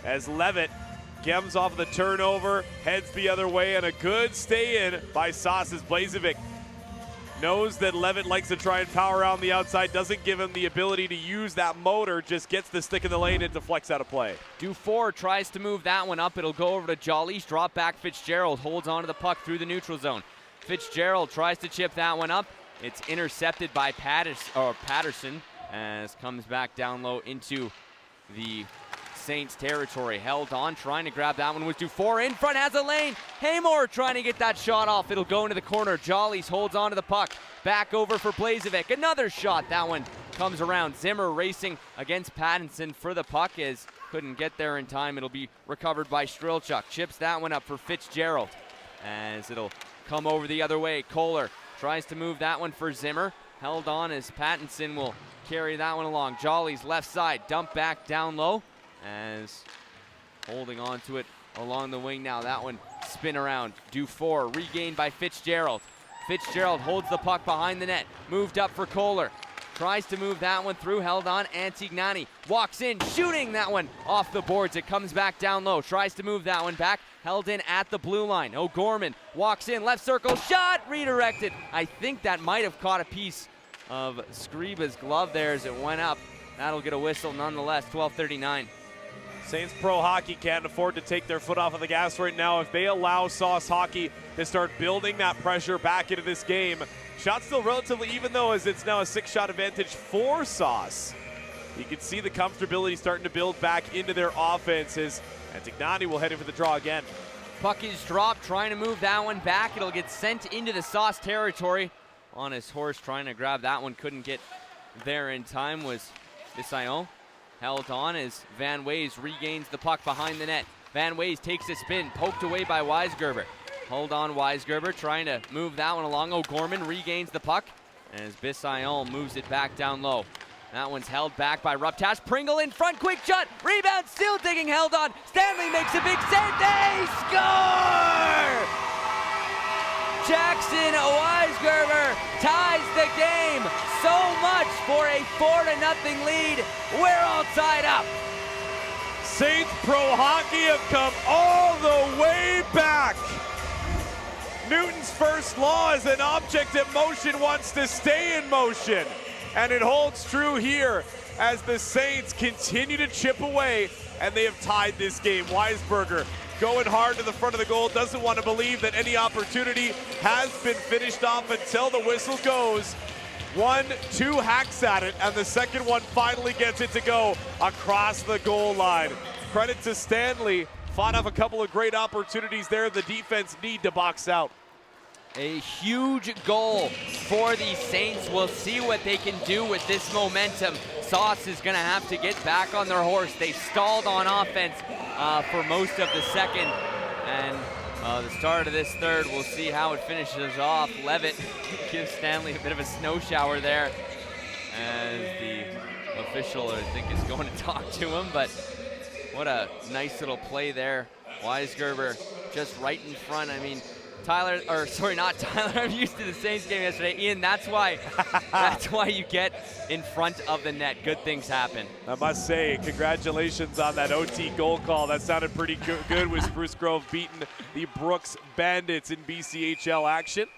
as Levitt comes off the turnover, heads the other way, and a good stay in by Sauce's Blazevic. Knows that Levitt likes to try and power around the outside, doesn't give him the ability to use that motor, just gets the stick in the lane and deflects out of play. Dufour tries to move that one up. It'll go over to Jolly's. Drop back Fitzgerald holds onto the puck through the neutral zone. Fitzgerald tries to chip that one up. It's intercepted by Patterson as comes back down low into the Saints territory. Held on, trying to grab that one with Dufour. In front, has a lane. Haymore trying to get that shot off. It'll go into the corner. Jollies holds onto the puck. Back over for Blazevic. Another shot. That one comes around. Zimmer racing against Pattinson for the puck as couldn't get there in time. It'll be recovered by Strilchuk. Chips that one up for Fitzgerald as it'll come over the other way. Kohler tries to move that one for Zimmer. Held on as Pattinson will carry that one along. Jolly's left side. Dump back down low. As holding on to it along the wing now. That one spin around. Dufour regained by Fitzgerald. Fitzgerald holds the puck behind the net. Moved up for Kohler. Tries to move that one through. Held on. Antignani walks in, shooting that one off the boards. It comes back down low. Tries to move that one back. Held in at the blue line. O'Gorman walks in. Left circle. Shot redirected. I think that might have caught a piece of Skriba's glove there as it went up. That'll get a whistle nonetheless. 12:39. Saints Pro Hockey can't afford to take their foot off of the gas right now. If they allow Sauce Hockey to start building that pressure back into this game, shot's still relatively even though as it's now a 6-shot advantage for Sauce. You can see the comfortability starting to build back into their offenses. And Antignani will head in for the draw again. Puck is dropped, trying to move that one back. It'll get sent into the Sauce territory. On his horse, trying to grab that one. Couldn't get there in time was Isayon. Held on as Van Ways regains the puck behind the net. Van Ways takes a spin, poked away by Weisgerber. Hold on, Weisgerber trying to move that one along. O'Gorman regains the puck as Bissayon moves it back down low. That one's held back by Ruptash. Pringle in front, quick shot, rebound, still digging, held on. Stanley makes a big save, they score! Jackson Weisgerber ties the game. So much for a 4-0 lead. We're all tied up. Saints Pro Hockey have come all the way back. Newton's first law is an object in motion wants to stay in motion. And it holds true here as the Saints continue to chip away and they have tied this game. Weisberger going hard to the front of the goal, doesn't want to believe that any opportunity has been finished off until the whistle goes. 1-2 hacks at it, and the second one finally gets it to go across the goal line. Credit to Stanley, fought off a couple of great opportunities there. The defense need to box out. A huge goal for the Saints. We'll see what they can do with this momentum. Sauce is going to have to get back on their horse. They stalled on offense for most of the second. And the start of this third, we'll see how it finishes off. Levitt gives Stanley a bit of a snow shower there as the official, I think, is going to talk to him. But what a nice little play there. Weisgerber just right in front. I mean, Tyler, or sorry, not Tyler. I'm used to the Saints game yesterday. Ian, that's why you get in front of the net. Good things happen. I must say, congratulations on that OT goal call. That sounded pretty good with Spruce Grove beating the Brooks Bandits in BCHL action.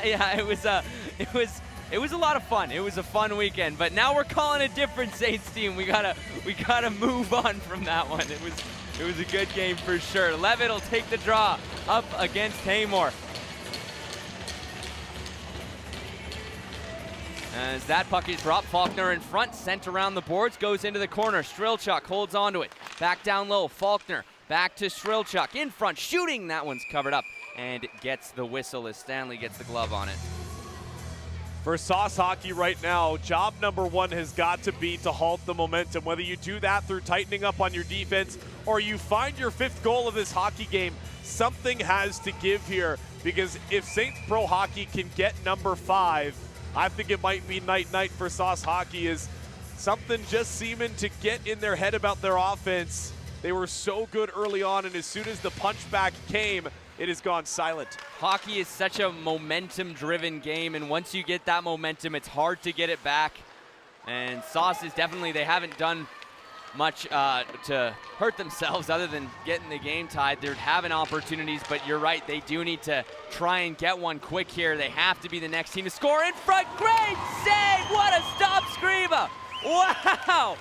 Yeah, it was a lot of fun. It was a fun weekend. But now we're calling a different Saints team. We gotta move on from that one. It was a good game for sure. Levitt will take the draw up against Haymore. As that puck is dropped, Faulkner in front, sent around the boards, goes into the corner. Strilchuk holds onto it. Back down low, Faulkner Back to Srilchuk, in front, shooting. That one's covered up and gets the whistle as Stanley gets the glove on it. For Sauce Hockey right now, job number one has got to be to halt the momentum. Whether you do that through tightening up on your defense or you find your 5th goal of this hockey game, something has to give here, because if Saints Pro Hockey can get number 5, I think it might be night-night for Sauce Hockey, is something just seeming to get in their head about their offense. They were so good early on, and as soon as the punchback came, it has gone silent. Hockey is such a momentum-driven game, and once you get that momentum, it's hard to get it back. And Sauce is definitely, they haven't done much to hurt themselves other than getting the game tied. They're having opportunities, but you're right, they do need to try and get one quick here. They have to be the next team to score. In front, great save! What a stop, Skriva! Wow!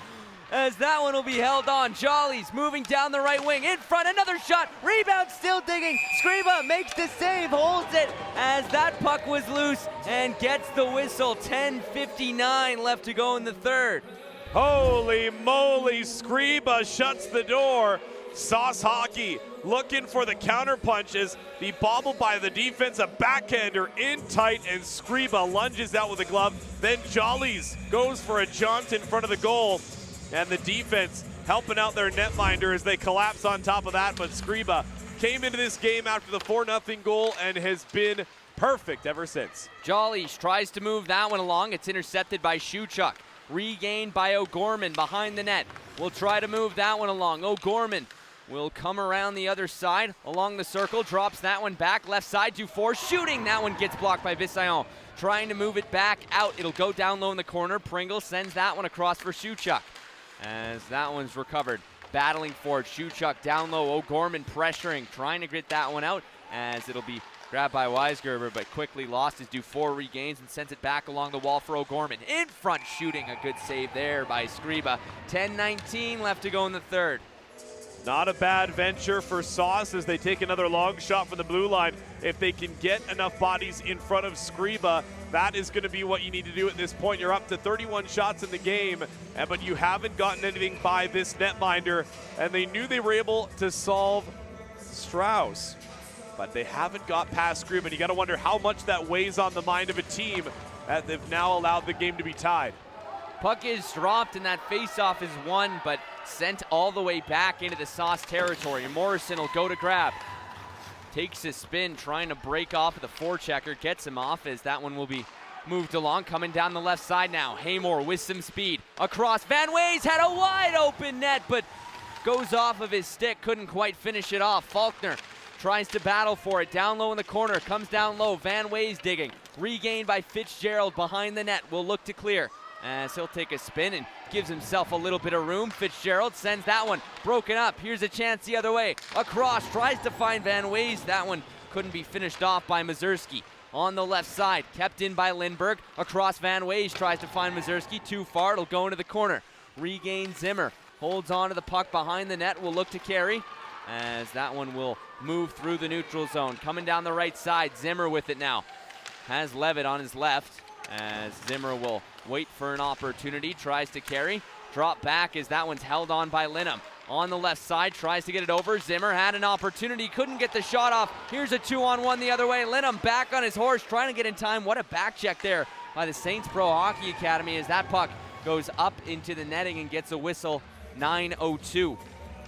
As that one will be held on. Jolly's moving down the right wing. In front, another shot. Rebound, still digging. Skriva makes the save, holds it as that puck was loose and gets the whistle. 10:59 left to go in the third. Holy moly, Skriva shuts the door. Sauce Hockey looking for the counter punches. The bobble by the defense, a backhander in tight, and Skriva lunges out with a glove. Then Jollies goes for a jaunt in front of the goal. And the defense helping out their netminder as they collapse on top of that. But Skriva came into this game after the 4-0 goal and has been perfect ever since. Jollies tries to move that one along. It's intercepted by Shuchuk. Regained by O'Gorman behind the net. We'll try to move that one along. O'Gorman will come around the other side along the circle. Drops that one back. Left side, Dufour shooting. That one gets blocked by Bissayon. Trying to move it back out. It'll go down low in the corner. Pringle sends that one across for Shuchuk. As that one's recovered, battling for it. Shuchuk down low, O'Gorman pressuring, trying to grit that one out as it'll be grabbed by Weisgerber, but quickly lost as Dufour regains and sends it back along the wall for O'Gorman. In front shooting, a good save there by Skriva. 10:19 left to go in the third. Not a bad venture for Sauce as they take another long shot from the blue line. If they can get enough bodies in front of Skriva, that is going to be what you need to do at this point. You're up to 31 shots in the game, but you haven't gotten anything by this netminder, and they knew they were able to solve Strauss, but they haven't got past Skriva. And you got to wonder how much that weighs on the mind of a team that they've now allowed the game to be tied. Puck is dropped and that faceoff is won, but sent all the way back into the Sauce territory. Morrison will go to grab. Takes a spin, trying to break off the forechecker. Gets him off as that one will be moved along. Coming down the left side now. Haymore with some speed. Across. Van Ways had a wide open net, but goes off of his stick. Couldn't quite finish it off. Faulkner tries to battle for it. Down low in the corner. Comes down low. Van Ways digging. Regained by Fitzgerald behind the net. Will look to clear as he'll take a spin and gives himself a little bit of room. Fitzgerald sends that one broken up. Here's a chance the other way. Across, tries to find Van Ways. That one couldn't be finished off by Mazurski. On the left side, kept in by Lindberg. Across, Van Ways tries to find Mazurski. Too far, it'll go into the corner. Regain Zimmer. Holds on to the puck behind the net. Will look to carry as that one will move through the neutral zone. Coming down the right side, Zimmer with it now. Has Levitt on his left as Zimmer will wait for an opportunity, tries to carry, drop back as that one's held on by Linham. On the left side, tries to get it over. Zimmer had an opportunity, couldn't get the shot off. Here's a 2-on-1 the other way. Linham back on his horse, trying to get in time. What a back check there by the Saints Pro Hockey Academy as that puck goes up into the netting and gets a whistle. 9:02.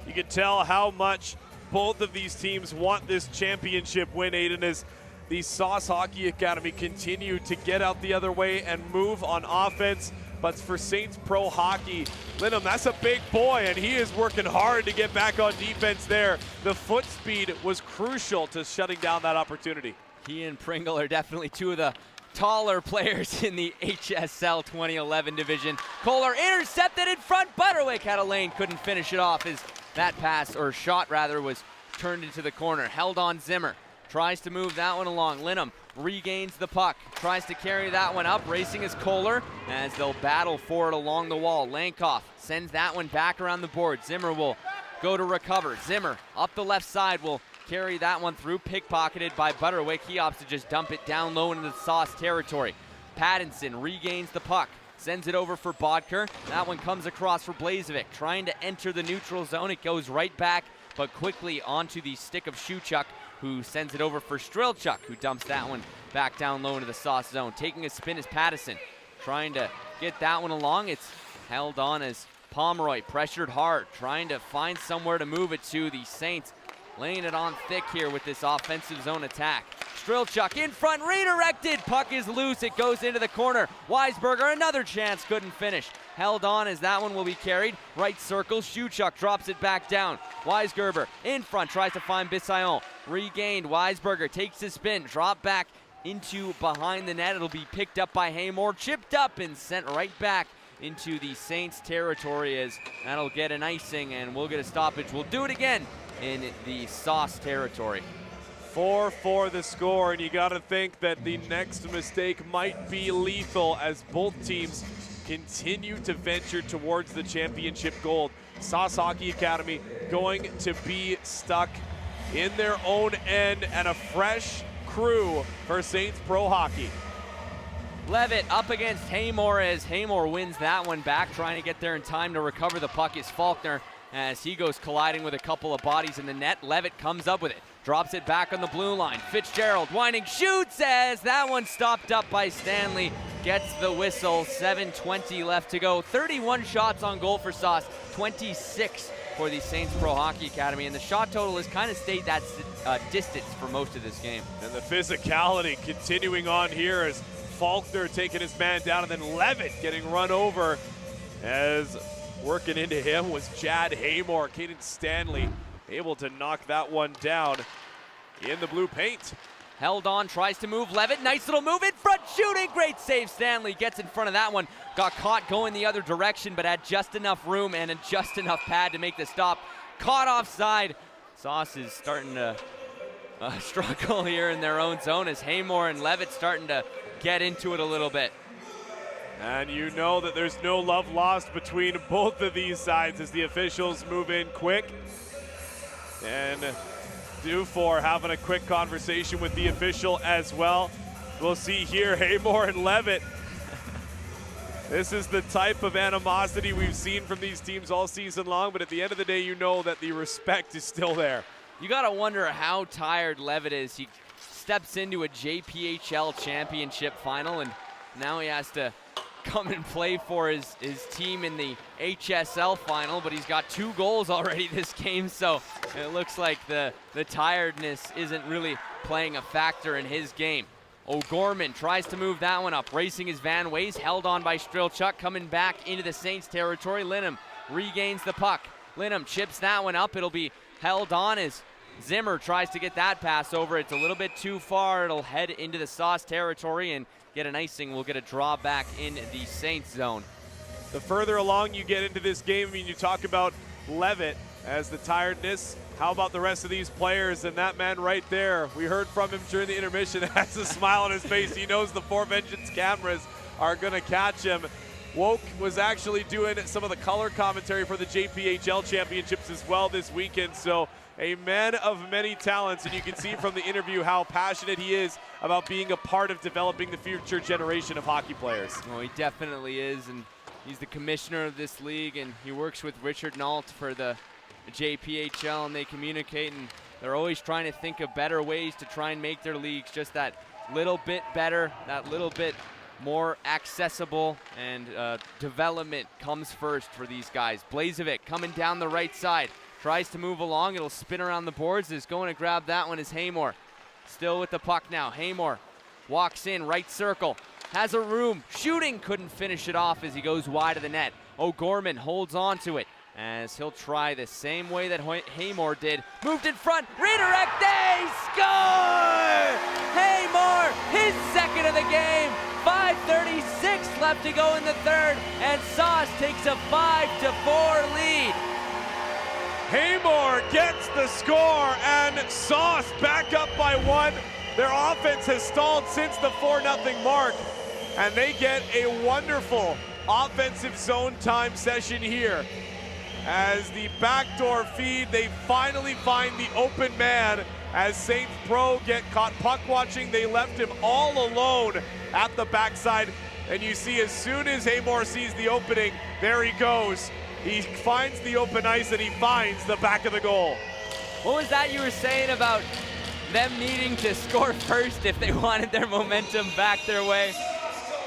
You can tell how much both of these teams want this championship win, Aiden, as the Sauce Hockey Academy continue to get out the other way and move on offense. But for Saints Pro Hockey, Linham, that's a big boy, and he is working hard to get back on defense there. The foot speed was crucial to shutting down that opportunity. He and Pringle are definitely two of the taller players in the HSL 2011 division. Kohler intercepted in front. Butterwick had a lane, couldn't finish it off as that pass, or shot rather, was turned into the corner. Held on Zimmer. Tries to move that one along. Linham regains the puck. Tries to carry that one up. Racing is Kohler as they'll battle for it along the wall. Lankoff sends that one back around the board. Zimmer will go to recover. Zimmer up the left side will carry that one through. Pickpocketed by Butterwick. He opts to just dump it down low into the Sauce territory. Pattinson regains the puck. Sends it over for Bodker. That one comes across for Blazevic. Trying to enter the neutral zone. It goes right back but quickly onto the stick of Shuchuk, who sends it over for Strelchuk, who dumps that one back down low into the sauce zone. Taking a spin is Pattison, trying to get that one along. It's held on as Pomeroy pressured hard, trying to find somewhere to move it to. The Saints laying it on thick here with this offensive zone attack. Strelchuk in front, redirected. Puck is loose. It goes into the corner. Weisberger, another chance, couldn't finish. Held on as that one will be carried. Right circle, Shuchuk drops it back down. Weisgerber in front, tries to find Bissayon. Regained, Weisberger takes his spin, drop back into behind the net. It'll be picked up by Haymore, chipped up and sent right back into the Saints territory, as that'll get an icing and we'll get a stoppage. We'll do it again in the Sauce territory. 4-4 the score, and you got to think that the next mistake might be lethal as both teams continue to venture towards the championship gold. Sauce Hockey Academy going to be stuck in their own end, and a fresh crew for Saints Pro Hockey. Levitt up against Haymore as Haymore wins that one back. Trying to get there in time to recover the puck is Faulkner as he goes colliding with a couple of bodies in the net. Levitt comes up with it, drops it back on the blue line. Fitzgerald winding, shoots as that one stopped up by Stanley. Gets the whistle, 7:20 left to go. 31 shots on goal for Sauce, 26 for the Saints Pro Hockey Academy, and the shot total has kind of stayed that distance for most of this game. And the physicality continuing on here as Faulkner taking his man down, and then Levitt getting run over as working into him was Chad Haymore. Caden Stanley able to knock that one down in the blue paint. Held on, tries to move Levitt. Nice little move in front, shooting. Great save. Stanley gets in front of that one. Got caught going the other direction, but had just enough room and just enough pad to make the stop. Caught offside. Sauce is starting to struggle here in their own zone as Haymore and Levitt starting to get into it a little bit. And you know that there's no love lost between both of these sides as the officials move in quick. And Dufour having a quick conversation with the official as well. We'll see here Haymore and Levitt. This is the type of animosity we've seen from these teams all season long, but at the end of the day, you know that the respect is still there. You gotta wonder how tired Levitt is. He steps into a JPHL championship final, and now he has to come and play for his team in the HSL final, but he's got 2 goals already this game, so it looks like the tiredness isn't really playing a factor in his game. O'Gorman tries to move that one up, racing his Van Ways, held on by Strelchuk, coming back into the Saints territory. Linham regains the puck. Linham chips that one up. It'll be held on as Zimmer tries to get that pass over. It's a little bit too far. It'll head into the Sauce territory and get an icing. We'll get a draw back in the Saints zone. The further along you get into this game, I mean, you talk about Levitt as the tiredness. How about the rest of these players? And that man right there, we heard from him during the intermission, has a smile on his face. He knows the Four Vengeance cameras are going to catch him. Woke was actually doing some of the color commentary for the JPHL championships as well this weekend. So a man of many talents, and you can see from the interview how passionate he is about being a part of developing the future generation of hockey players. Well, he definitely is, and he's the commissioner of this league, and he works with Richard Nault for the JPHL, and they communicate, and they're always trying to think of better ways to try and make their leagues just that little bit better, that little bit more accessible, and development comes first for these guys. Blazevic coming down the right side, tries to move along. It'll spin around the boards. Is going to grab that one is Haymore. Still with the puck now. Haymore walks in, right circle, has a room, shooting, couldn't finish it off as he goes wide of the net. O'Gorman holds on to it as he'll try the same way that Haymore did. Moved in front, redirect, they score! Haymore, his second of the game. 5:36 left to go in the third, and Sauce takes a 5-4 lead. Haymore gets the score, and Sauce back up by 1. Their offense has stalled since the 4-0 mark, and they get a wonderful offensive zone time session here. As the backdoor feed, they finally find the open man as Saints Pro get caught puck watching. They left him all alone at the backside, and you see as soon as Haymore sees the opening, there he goes. He finds the open ice and he finds the back of the goal. What was that you were saying about them needing to score first if they wanted their momentum back their way?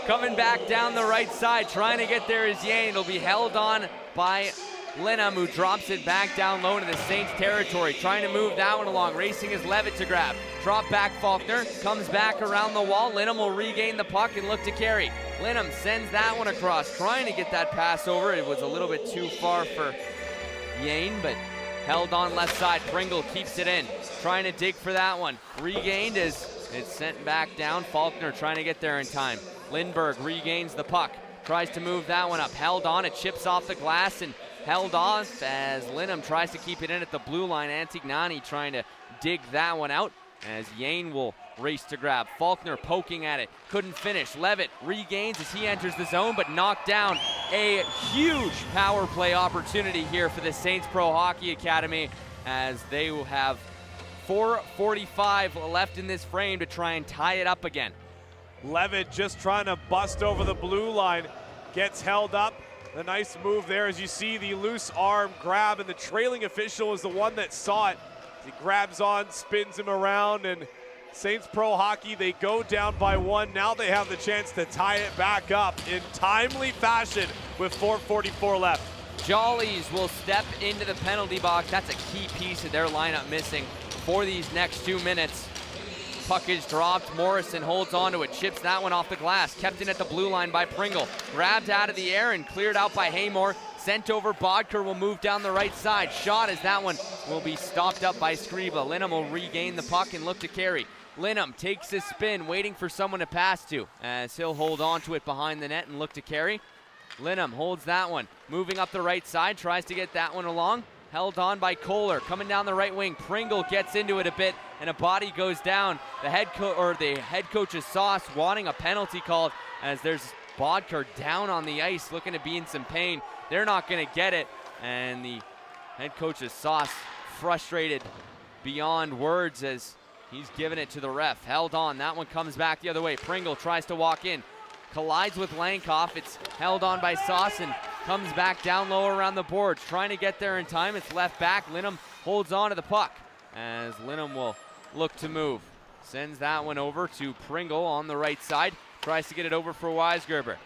Coming back down the right side, trying to get there is Yane. It'll be held on by Linham, who drops it back down low into the Saints territory. Trying to move that one along. Racing is Levitt to grab. Drop back Faulkner. Comes back around the wall. Linham will regain the puck and look to carry. Linham sends that one across. Trying to get that pass over. It was a little bit too far for Yane, but held on left side. Pringle keeps it in. Trying to dig for that one. Regained as it's sent back down. Faulkner trying to get there in time. Lindbergh regains the puck. Tries to move that one up. Held on. It chips off the glass and held off as Linham tries to keep it in at the blue line. Antignani trying to dig that one out as Yane will race to grab. Faulkner poking at it. Couldn't finish. Levitt regains as he enters the zone, but knocked down. A huge power play opportunity here for the Saints Pro Hockey Academy as they will have 4:45 left in this frame to try and tie it up again. Levitt just trying to bust over the blue line. Gets held up. The nice move there as you see the loose arm grab, and the trailing official is the one that saw it. He grabs on, spins him around, and Saints Pro Hockey, they go down by one. Now they have the chance to tie it back up in timely fashion with 4:44 left. Jollies will step into the penalty box. That's a key piece of their lineup missing for these next 2 minutes. Puck is dropped. Morrison holds onto it, chips that one off the glass. Kept in at the blue line by Pringle. Grabbed out of the air and cleared out by Haymore. Sent over. Bodker will move down the right side. Shot as that one will be stopped up by Scriba. Linham will regain the puck and look to carry. Linham takes his spin, waiting for someone to pass to, as he'll hold on to it behind the net and look to carry. Linham holds that one. Moving up the right side, tries to get that one along. Held on by Kohler, coming down the right wing. Pringle gets into it a bit, and a body goes down. The head coach's Sauce wanting a penalty called as there's Bodker down on the ice, looking to be in some pain. They're not going to get it, and the head coach's Sauce frustrated beyond words as he's giving it to the ref. Held on. That one comes back the other way. Pringle tries to walk in. Collides with Lankoff. It's held on by Sauce and comes back down low around the boards. Trying to get there in time. It's left back. Linham holds on to the puck as Linham will look to move. Sends that one over to Pringle on the right side. Tries to get it over for Weisgerber.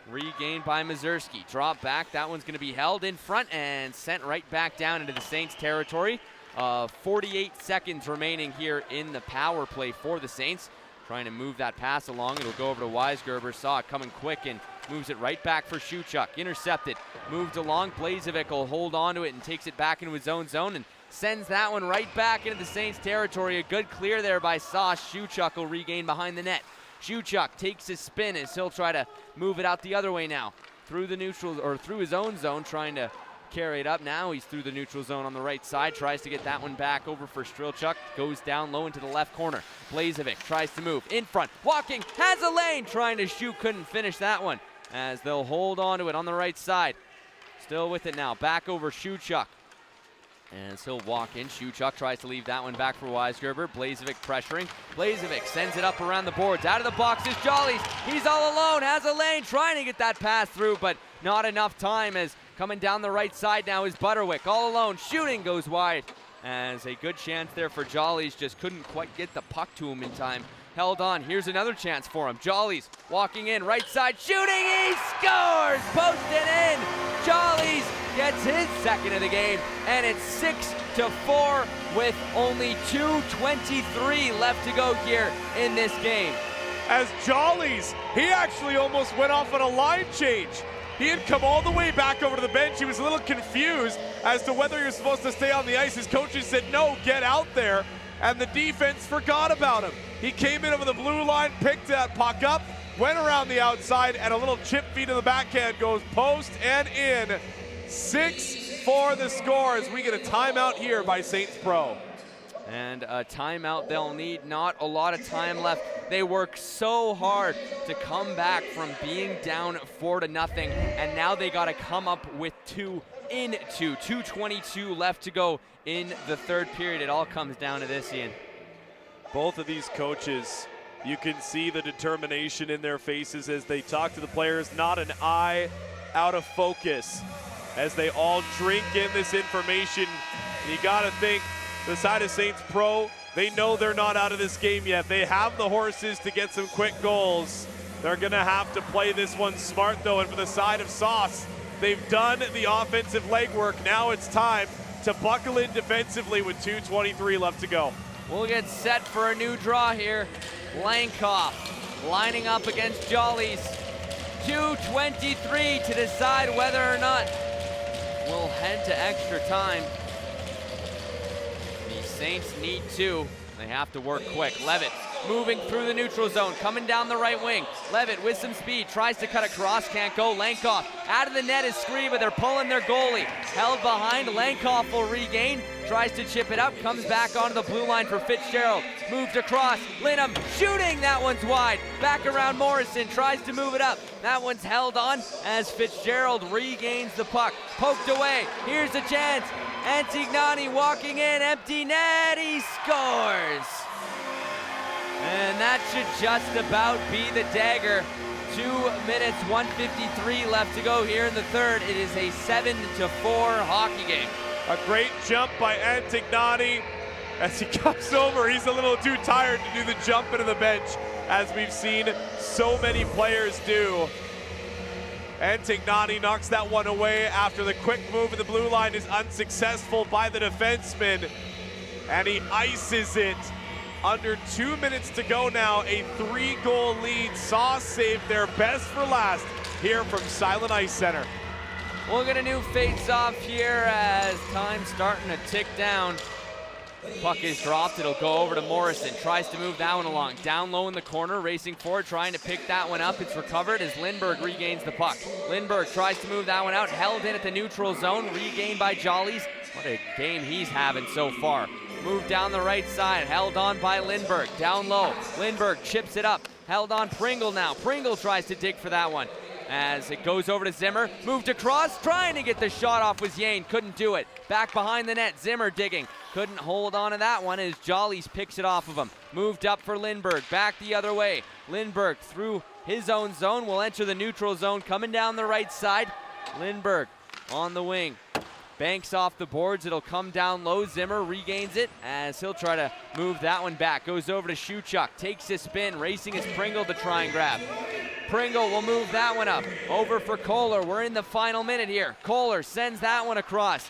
Regained by Mazurski. Drop back. That one's going to be held in front and sent right back down into the Saints territory. 48 seconds remaining here in the power play for the Saints. Trying to move that pass along. It'll go over to Weisgerber. Saw it coming quick and moves it right back for Shuchuk. Intercepted. Moved along. Blazevic will hold on to it and takes it back into his own zone and sends that one right back into the Saints territory. A good clear there by Sauce. Shuchuk will regain behind the net. Shuchuk takes his spin as he'll try to move it out the other way now. Through the neutral, or through his own zone, trying to carry it up. Now he's through the neutral zone on the right side. Tries to get that one back over for Strilchuk. Goes down low into the left corner. Blazevic tries to move in front. Walking, has a lane. Trying to shoot, couldn't finish that one. As they'll hold on to it on the right side. Still with it now. Back over Shuchuk. As he'll walk in. Shuchuk tries to leave that one back for Weisgerber. Blazevic pressuring. Blazevic sends it up around the boards. Out of the box is Jollies. He's all alone. Has a lane. Trying to get that pass through, but not enough time as coming down the right side now is Butterwick. All alone. Shooting goes wide. As a good chance there for Jollies. Just couldn't quite get the puck to him in time. Held on. Here's another chance for him. Jollies walking in. Right side. Shooting. He scores. Posted in. Jollies gets his second of the game. And it's 6-4 with only 2:23 left to go here in this game. As Jollies, he actually almost went off on a line change. He had come all the way back over to the bench. He was a little confused as to whether he was supposed to stay on the ice. His coaches said, no, get out there. And the defense forgot about him. He came in over the blue line, picked that puck up, went around the outside, and a little chip feed to the backhand goes post and in. 6-4 the score as we get a timeout here by Saints Pro. And a timeout they'll need. Not a lot of time left. They work so hard to come back from being down 4-0, and now they got to come up with 2 into 2:22 left to go in the third period. It all comes down to this, Ian. Both of these coaches, you can see the determination in their faces as they talk to the players, not an eye out of focus as they all drink in this information. You got to think the side of Saints Pro, they know they're not out of this game yet. They have the horses to get some quick goals. They're gonna have to play this one smart though, and for the side of Sauce, they've done the offensive legwork. Now it's time to buckle in defensively with 2:23 left to go. We'll get set for a new draw here. Lankoff lining up against Jollies. 2:23 to decide whether or not we'll head to extra time. The Saints need two. They have to work quick. Levitt moving through the neutral zone, coming down the right wing. Levitt with some speed, tries to cut across, can't go. Lankoff out of the net is Skriva. They're pulling their goalie. Held behind, Lankoff will regain, tries to chip it up, comes back onto the blue line for Fitzgerald. Moved across, Linham shooting, that one's wide. Back around Morrison, tries to move it up. That one's held on as Fitzgerald regains the puck. Poked away, here's a chance. Antignani walking in, empty net, he scores! And that should just about be the dagger. 2 minutes, 1:53 left to go here in the third. It is a 7-4 hockey game. A great jump by Antignani. As he comes over, he's a little too tired to do the jump into the bench, as we've seen so many players do. Antignani knocks that one away after the quick move of the blue line is unsuccessful by the defenseman, and he ices it. Under 2 minutes to go now, a 3-goal lead. Sauce saved their best for last here from Silent Ice Center. We'll get a new face-off here as time's starting to tick down. Puck is dropped, it'll go over to Morrison. Tries to move that one along. Down low in the corner, racing forward, trying to pick that one up. It's recovered as Lindberg regains the puck. Lindberg tries to move that one out, held in at the neutral zone, regained by Jollies. What a game he's having so far. Moved down the right side, held on by Lindberg. Down low, Lindberg chips it up. Held on Pringle now. Pringle tries to dig for that one. As it goes over to Zimmer, moved across, trying to get the shot off with Yane, couldn't do it. Back behind the net, Zimmer digging, couldn't hold on to that one as Jollies picks it off of him. Moved up for Lindberg, back the other way. Lindberg through his own zone, will enter the neutral zone, coming down the right side. Lindberg on the wing, banks off the boards, it'll come down low. Zimmer regains it as he'll try to move that one back. Goes over to Shuchuk, takes his spin, racing his Pringle to try and grab. Pringle will move that one up. Over for Kohler. We're in the final minute here. Kohler sends that one across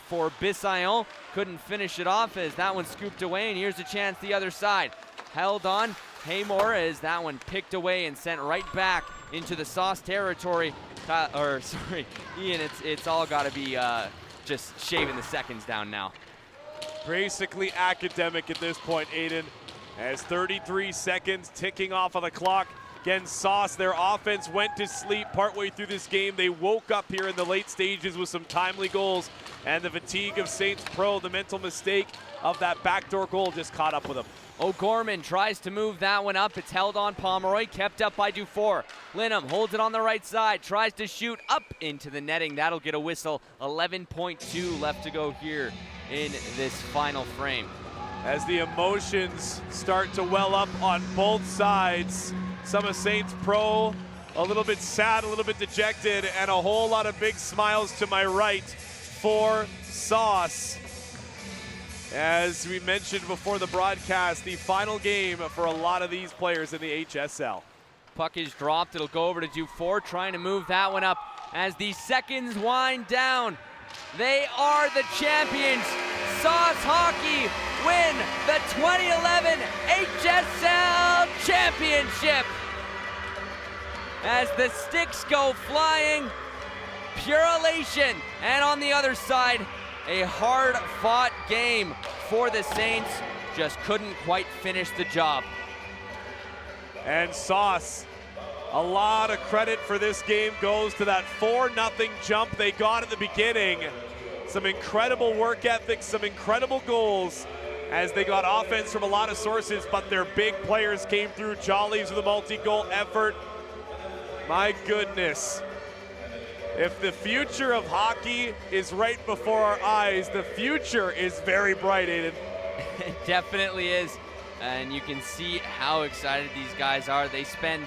for Bissayon. Couldn't finish it off as that one scooped away, and here's a chance the other side. Held on. Haymore as that one picked away and sent right back into the Sauce territory. Ian, it's all got to be just shaving the seconds down now. Basically academic at this point, Aiden, as 33 seconds ticking off of the clock. Again, Sauce, their offense went to sleep partway through this game. They woke up here in the late stages with some timely goals, and the fatigue of Saints Pro, the mental mistake of that backdoor goal just caught up with them. O'Gorman tries to move that one up. It's held on Pomeroy, kept up by Dufour. Linham holds it on the right side, tries to shoot up into the netting. That'll get a whistle. 11.2 left to go here in this final frame. As the emotions start to well up on both sides, some of Saints Pro a little bit sad, a little bit dejected, and a whole lot of big smiles to my right for Sauce. As we mentioned before the broadcast, the final game for a lot of these players in the HSL. Puck is dropped, it'll go over to Dufour, trying to move that one up as the seconds wind down. They are the champions. Sauce Hockey win the 2011 HSL Championship. As the sticks go flying, pure elation. And on the other side, a hard-fought game for the Saints. Just couldn't quite finish the job. And Sauce, a lot of credit for this game goes to that 4-0 jump they got at the beginning. Some incredible work ethic, some incredible goals as they got offense from a lot of sources, but their big players came through. Jollies with a multi-goal effort. My goodness. If the future of hockey is right before our eyes, the future is very bright, Aiden. It definitely is. And you can see how excited these guys are. They spend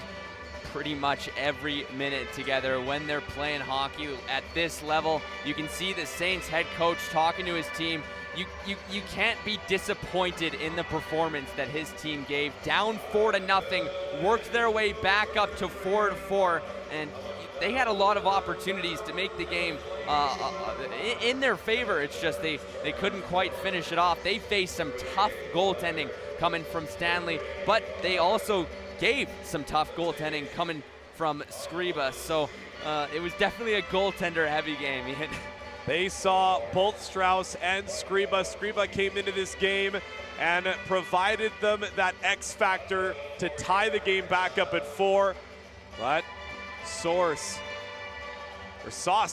pretty much every minute together when they're playing hockey at this level. You can see the Saints head coach talking to his team you can't be disappointed in the performance that his team gave. Down 4-0, worked their way back up to 4-4, and they had a lot of opportunities to make the game in their favor. It's just they couldn't quite finish it off. They faced some tough goaltending coming from Stanley, but they also gave some tough goaltending coming from Skriba. So it was definitely a goaltender-heavy game. They saw both Strauss and Skriba. Skriba came into this game and provided them that X factor to tie the game back up at 4. But Sauce,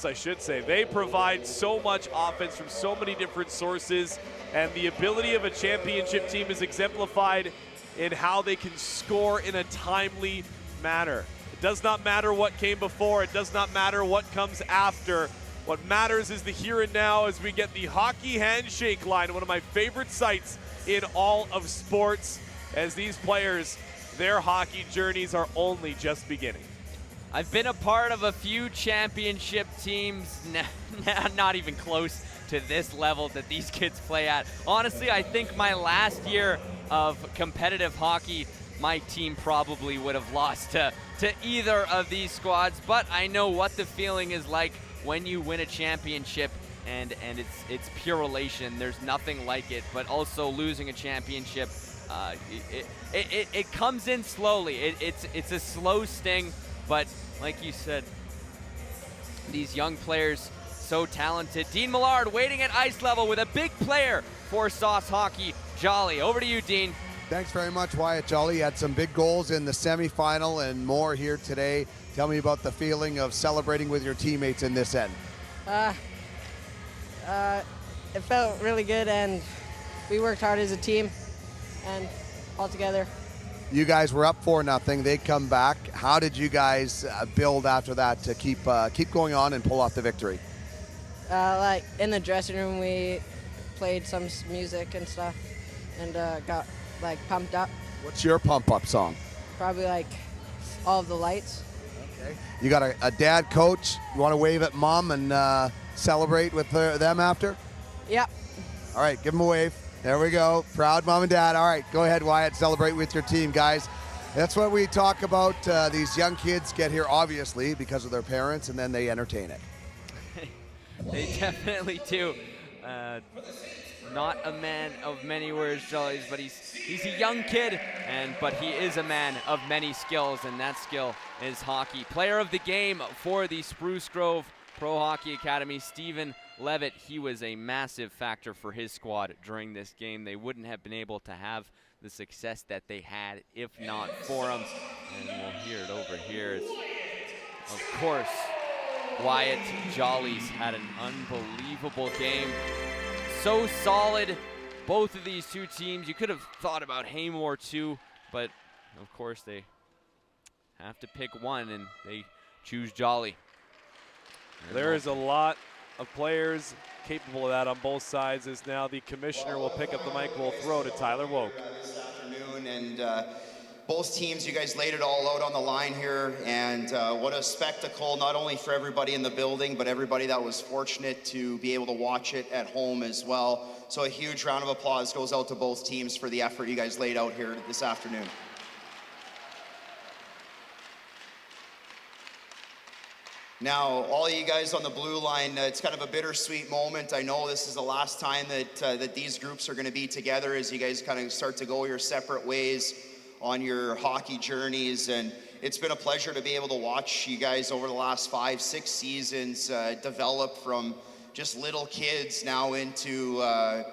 I should say, they provide so much offense from so many different sources, and the ability of a championship team is exemplified in how they can score in a timely manner. It does not matter what came before. It does not matter what comes after. What matters is the here and now as we get the hockey handshake line, one of my favorite sights in all of sports, as these players, their hockey journeys are only just beginning. I've been a part of a few championship teams, not even close to this level that these kids play at. Honestly, I think my last year of competitive hockey, my team probably would have lost to either of these squads, but I know what the feeling is like when you win a championship, and it's pure elation. There's nothing like it, but also losing a championship, it comes in slowly. It's a slow sting, but like you said, these young players, so talented. Dean Millard waiting at ice level with a big player for Sauce Hockey. Jolly, over to you, Dean. Thanks very much, Wyatt Jolly. You had some big goals in the semifinal and more here today. Tell me about the feeling of celebrating with your teammates in this end. It felt really good, and we worked hard as a team and all together. You guys were up 4-0. They come back. How did you guys build after that to keep going on and pull off the victory? Like in the dressing room, we played some music and stuff, and got like pumped up. What's your pump-up song? Probably like All of the Lights. Okay. You got a dad coach. You want to wave at mom and celebrate with them after? Yep. All right, give them a wave. There we go. Proud mom and dad. All right, go ahead, Wyatt. Celebrate with your team, guys. That's what we talk about. These young kids get here, obviously, because of their parents, and then they entertain it. They definitely do. Not a man of many words, Jollies, but he's a young kid, but he is a man of many skills, and that skill is hockey. Player of the game for the Spruce Grove Pro Hockey Academy, Stephen Levitt. He was a massive factor for his squad during this game. They wouldn't have been able to have the success that they had if not for him. And we'll hear it over here. Of course, Wyatt Jollies had an unbelievable game. So solid, both of these two teams. You could have thought about Haymore too, but of course they have to pick one, and they choose Jolly. There is a lot of players capable of that on both sides, as now the commissioner will pick up the mic. We'll throw to Tyler Woke. This afternoon, and both teams, you guys laid it all out on the line here, and what a spectacle, not only for everybody in the building, but everybody that was fortunate to be able to watch it at home as well. So a huge round of applause goes out to both teams for the effort you guys laid out here this afternoon. Now, all of you guys on the blue line, it's kind of a bittersweet moment. I know this is the last time that these groups are going to be together as you guys kind of start to go your separate ways on your hockey journeys, and it's been a pleasure to be able to watch you guys over the last 5-6 seasons develop from just little kids now into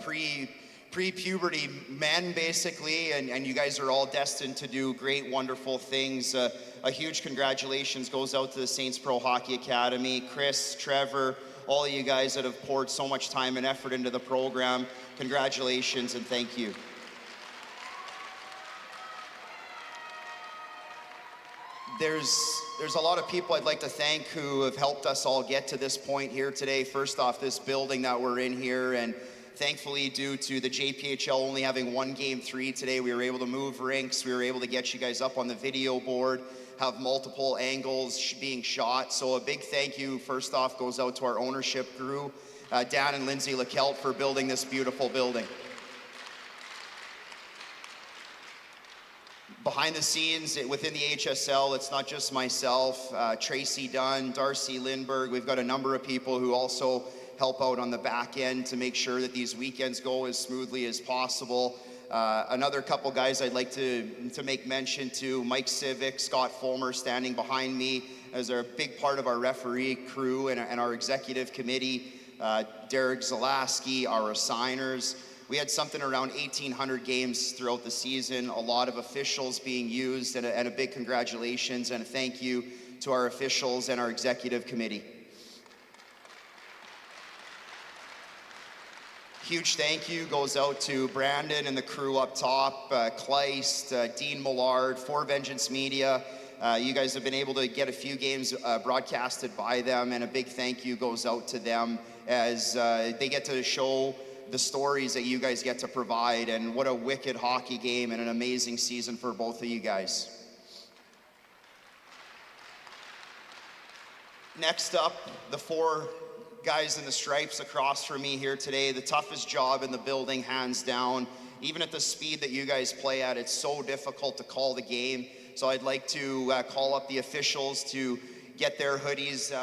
pre-puberty men, basically, and you guys are all destined to do great, wonderful things. A huge congratulations goes out to the Saints Pro Hockey Academy. Chris, Trevor, all of you guys that have poured so much time and effort into the program. Congratulations and thank you. There's a lot of people I'd like to thank who have helped us all get to this point here today. First off, this building that we're in here, and thankfully, due to the JPHL only having one Game 3 today, we were able to move rinks. We were able to get you guys up on the video board, have multiple angles being shot. So a big thank you, first off, goes out to our ownership crew Dan and Lindsay LeKelt for building this beautiful building. Behind the scenes within the HSL, it's not just myself, Tracy Dunn, Darcy Lindberg. We've got a number of people who also help out on the back end to make sure that these weekends go as smoothly as possible. Another couple guys I'd like to make mention to, Mike Civic, Scott Fulmer standing behind me as a big part of our referee crew and our executive committee, Derek Zalaski, our assigners. We had something around 1,800 games throughout the season, a lot of officials being used, and a big congratulations and a thank you to our officials and our executive committee. Huge thank you goes out to Brandon and the crew up top, Kleist, Dean Millard, For Vengeance Media. You guys have been able to get a few games broadcasted by them, and a big thank you goes out to them as they get to show the stories that you guys get to provide, and what a wicked hockey game and an amazing season for both of you guys. Next up, the 4 guys in the stripes across from me here today. The toughest job in the building, hands down. Even at the speed that you guys play at, it's so difficult to call the game. So I'd like to call up the officials to get their hoodies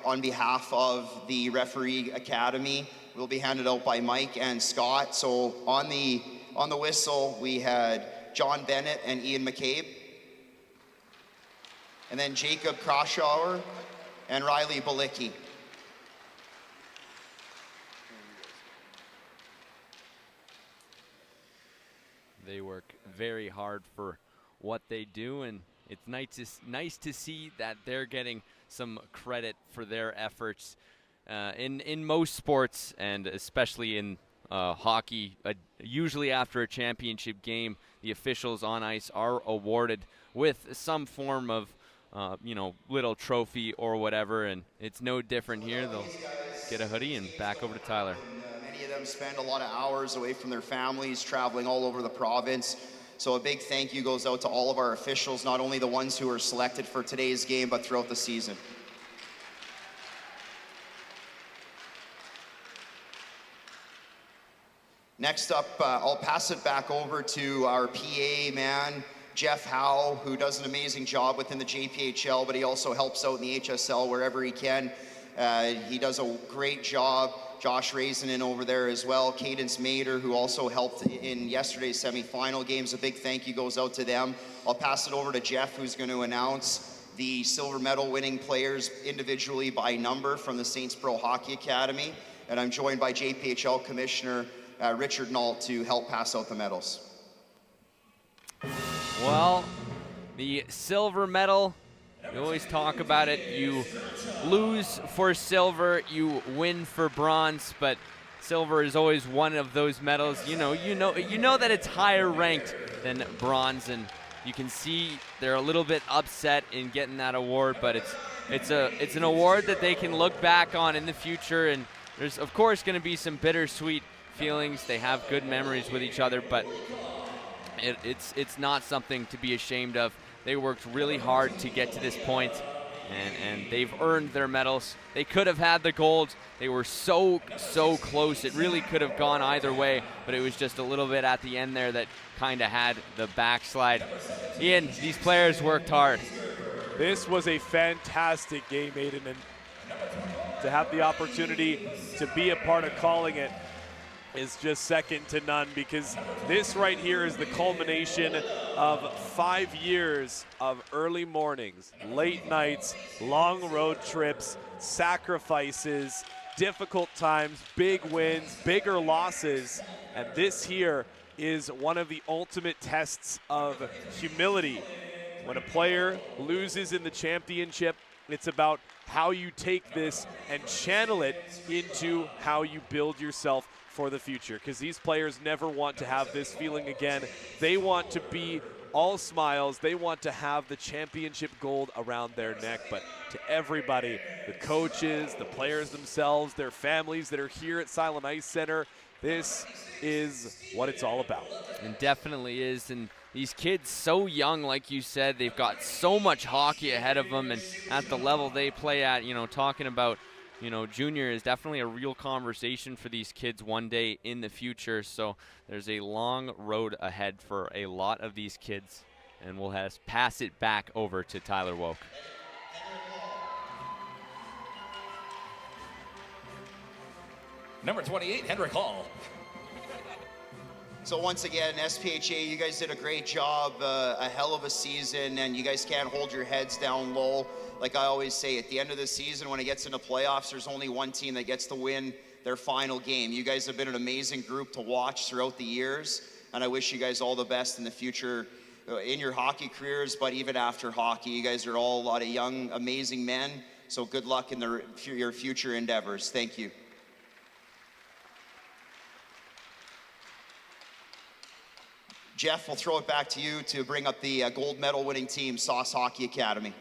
on behalf of the Referee Academy. Will be handed out by Mike and Scott. So on the whistle, we had John Bennett and Ian McCabe. And then Jacob Kroschauer and Riley Balicki. They work very hard for what they do, and it's nice to see that they're getting some credit for their efforts in most sports, and especially in hockey. Usually after a championship game, the officials on ice are awarded with some form of little trophy or whatever, and it's no different here. They'll get a hoodie and back over to Tyler. Many of them spend a lot of hours away from their families, traveling all over the province. So a big thank you goes out to all of our officials, not only the ones who are selected for today's game, but throughout the season. Next up, I'll pass it back over to our PA man, Jeff Howe, who does an amazing job within the JPHL, but he also helps out in the HSL wherever he can. He does a great job. Josh Raisinin over there as well. Cadence Mader, who also helped in yesterday's semifinal games. A big thank you goes out to them. I'll pass it over to Jeff, who's going to announce the silver medal winning players individually by number from the Saints Pro Hockey Academy. And I'm joined by JPHL Commissioner Richard Nault to help pass out the medals. Well, the silver medal, we always talk about it. You lose for silver, you win for bronze, but silver is always one of those medals. You know that it's higher ranked than bronze, and you can see they're a little bit upset in getting that award, but it's an award that they can look back on in the future, and there's of course going to be some bittersweet feelings. They have good memories with each other, but it's not something to be ashamed of. They worked really hard to get to this point, and they've earned their medals. They could have had the gold. They were so close. It really could have gone either way, but it was just a little bit at the end there that kind of had the backslide. Ian, these players worked hard. This was a fantastic game, Aiden, and to have the opportunity to be a part of calling it is just second to none, because this right here is the culmination of 5 years of early mornings, late nights, long road trips, sacrifices, difficult times, big wins, bigger losses, and this here is one of the ultimate tests of humility. When a player loses in the championship, it's about how you take this and channel it into how you build yourself for the future, because these players never want to have this feeling again. They want to be all smiles. They want to have the championship gold around their neck. But to everybody, the coaches, the players themselves, their families that are here at Silent Ice Center, this is what it's all about. It definitely is. And these kids, so young, like you said, they've got so much hockey ahead of them, and at the level they play at, talking about you know, junior is definitely a real conversation for these kids one day in the future. So there's a long road ahead for a lot of these kids. And we'll pass it back over to Tyler Woke. Number 28, Henrik Hall. So once again, SPHA, you guys did a great job, a hell of a season, and you guys can't hold your heads down low. Like I always say, at the end of the season, when it gets into playoffs, there's only one team that gets to win their final game. You guys have been an amazing group to watch throughout the years, and I wish you guys all the best in the future in your hockey careers, but even after hockey. You guys are all a lot of young, amazing men, so good luck in your future endeavors. Thank you. Jeff, we'll throw it back to you to bring up the gold medal winning team, Sauce Hockey Academy.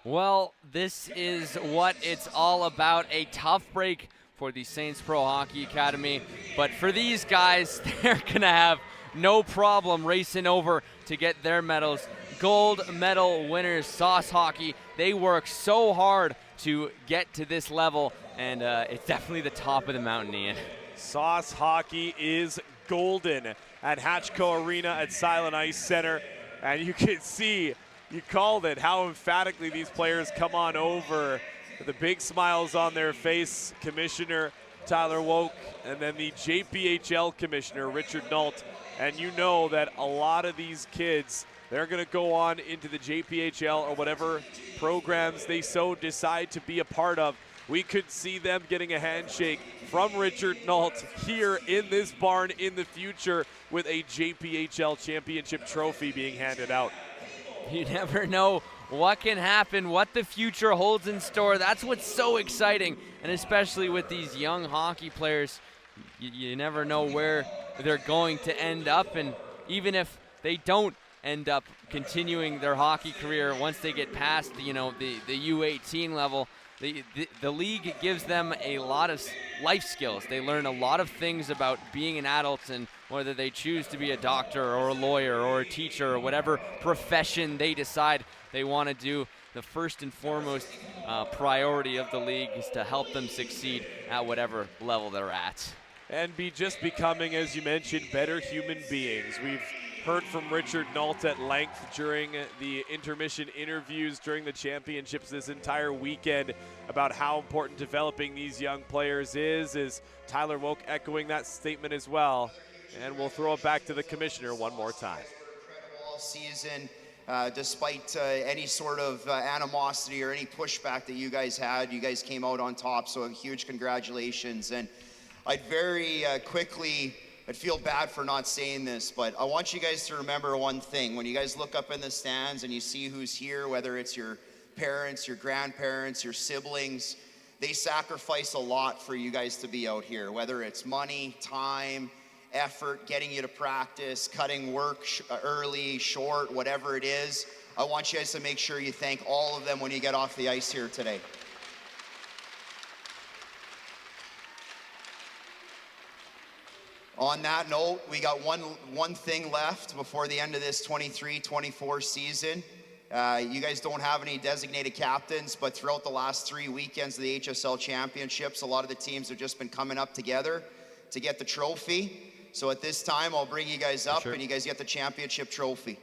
Well, this is what it's all about. A tough break for the Saints Pro Hockey Academy. But for these guys, they're going to have no problem racing over to get their medals. Gold medal winners, Sauce Hockey. They work so hard to get to this level, and it's definitely the top of the mountain, Ian. Sauce Hockey is golden at Hatchco Arena at Silent Ice Center, and you can see, you called it, how emphatically these players come on over with the big smiles on their face. Commissioner Tyler Woke, and then the JPHL Commissioner Richard Nault, and you know that a lot of these kids, they're going to go on into the JPHL or whatever programs they so decide to be a part of. We could see them getting a handshake from Richard Nault here in this barn in the future with a JPHL championship trophy being handed out. You never know what can happen, what the future holds in store. That's what's so exciting, and especially with these young hockey players, you never know where they're going to end up, and even if they don't end up continuing their hockey career once they get past the U18 level, the league gives them a lot of life skills. They learn a lot of things about being an adult, and whether they choose to be a doctor or a lawyer or a teacher or whatever profession they decide they want to do, the first and foremost priority of the league is to help them succeed at whatever level they're at. And just becoming, as you mentioned, better human beings. We've heard from Richard Nault at length during the intermission interviews during the championships this entire weekend about how important developing these young players is Tyler Woke echoing that statement as well. And we'll throw it back to the commissioner one more time. All season, despite any sort of animosity or any pushback that you guys had, you guys came out on top, so a huge congratulations. And I'd very quickly, I'd feel bad for not saying this, but I want you guys to remember one thing. When you guys look up in the stands and you see who's here, whether it's your parents, your grandparents, your siblings, they sacrifice a lot for you guys to be out here, whether it's money, time, effort, getting you to practice, cutting work early, short, whatever it is. I want you guys to make sure you thank all of them when you get off the ice here today. On that note, we got one thing left before the end of this 23-24 season. You guys don't have any designated captains, but throughout the last 3 weekends of the HSL championships, a lot of the teams have just been coming up together to get the trophy. So at this time, I'll bring you guys up, and you guys get the championship trophy.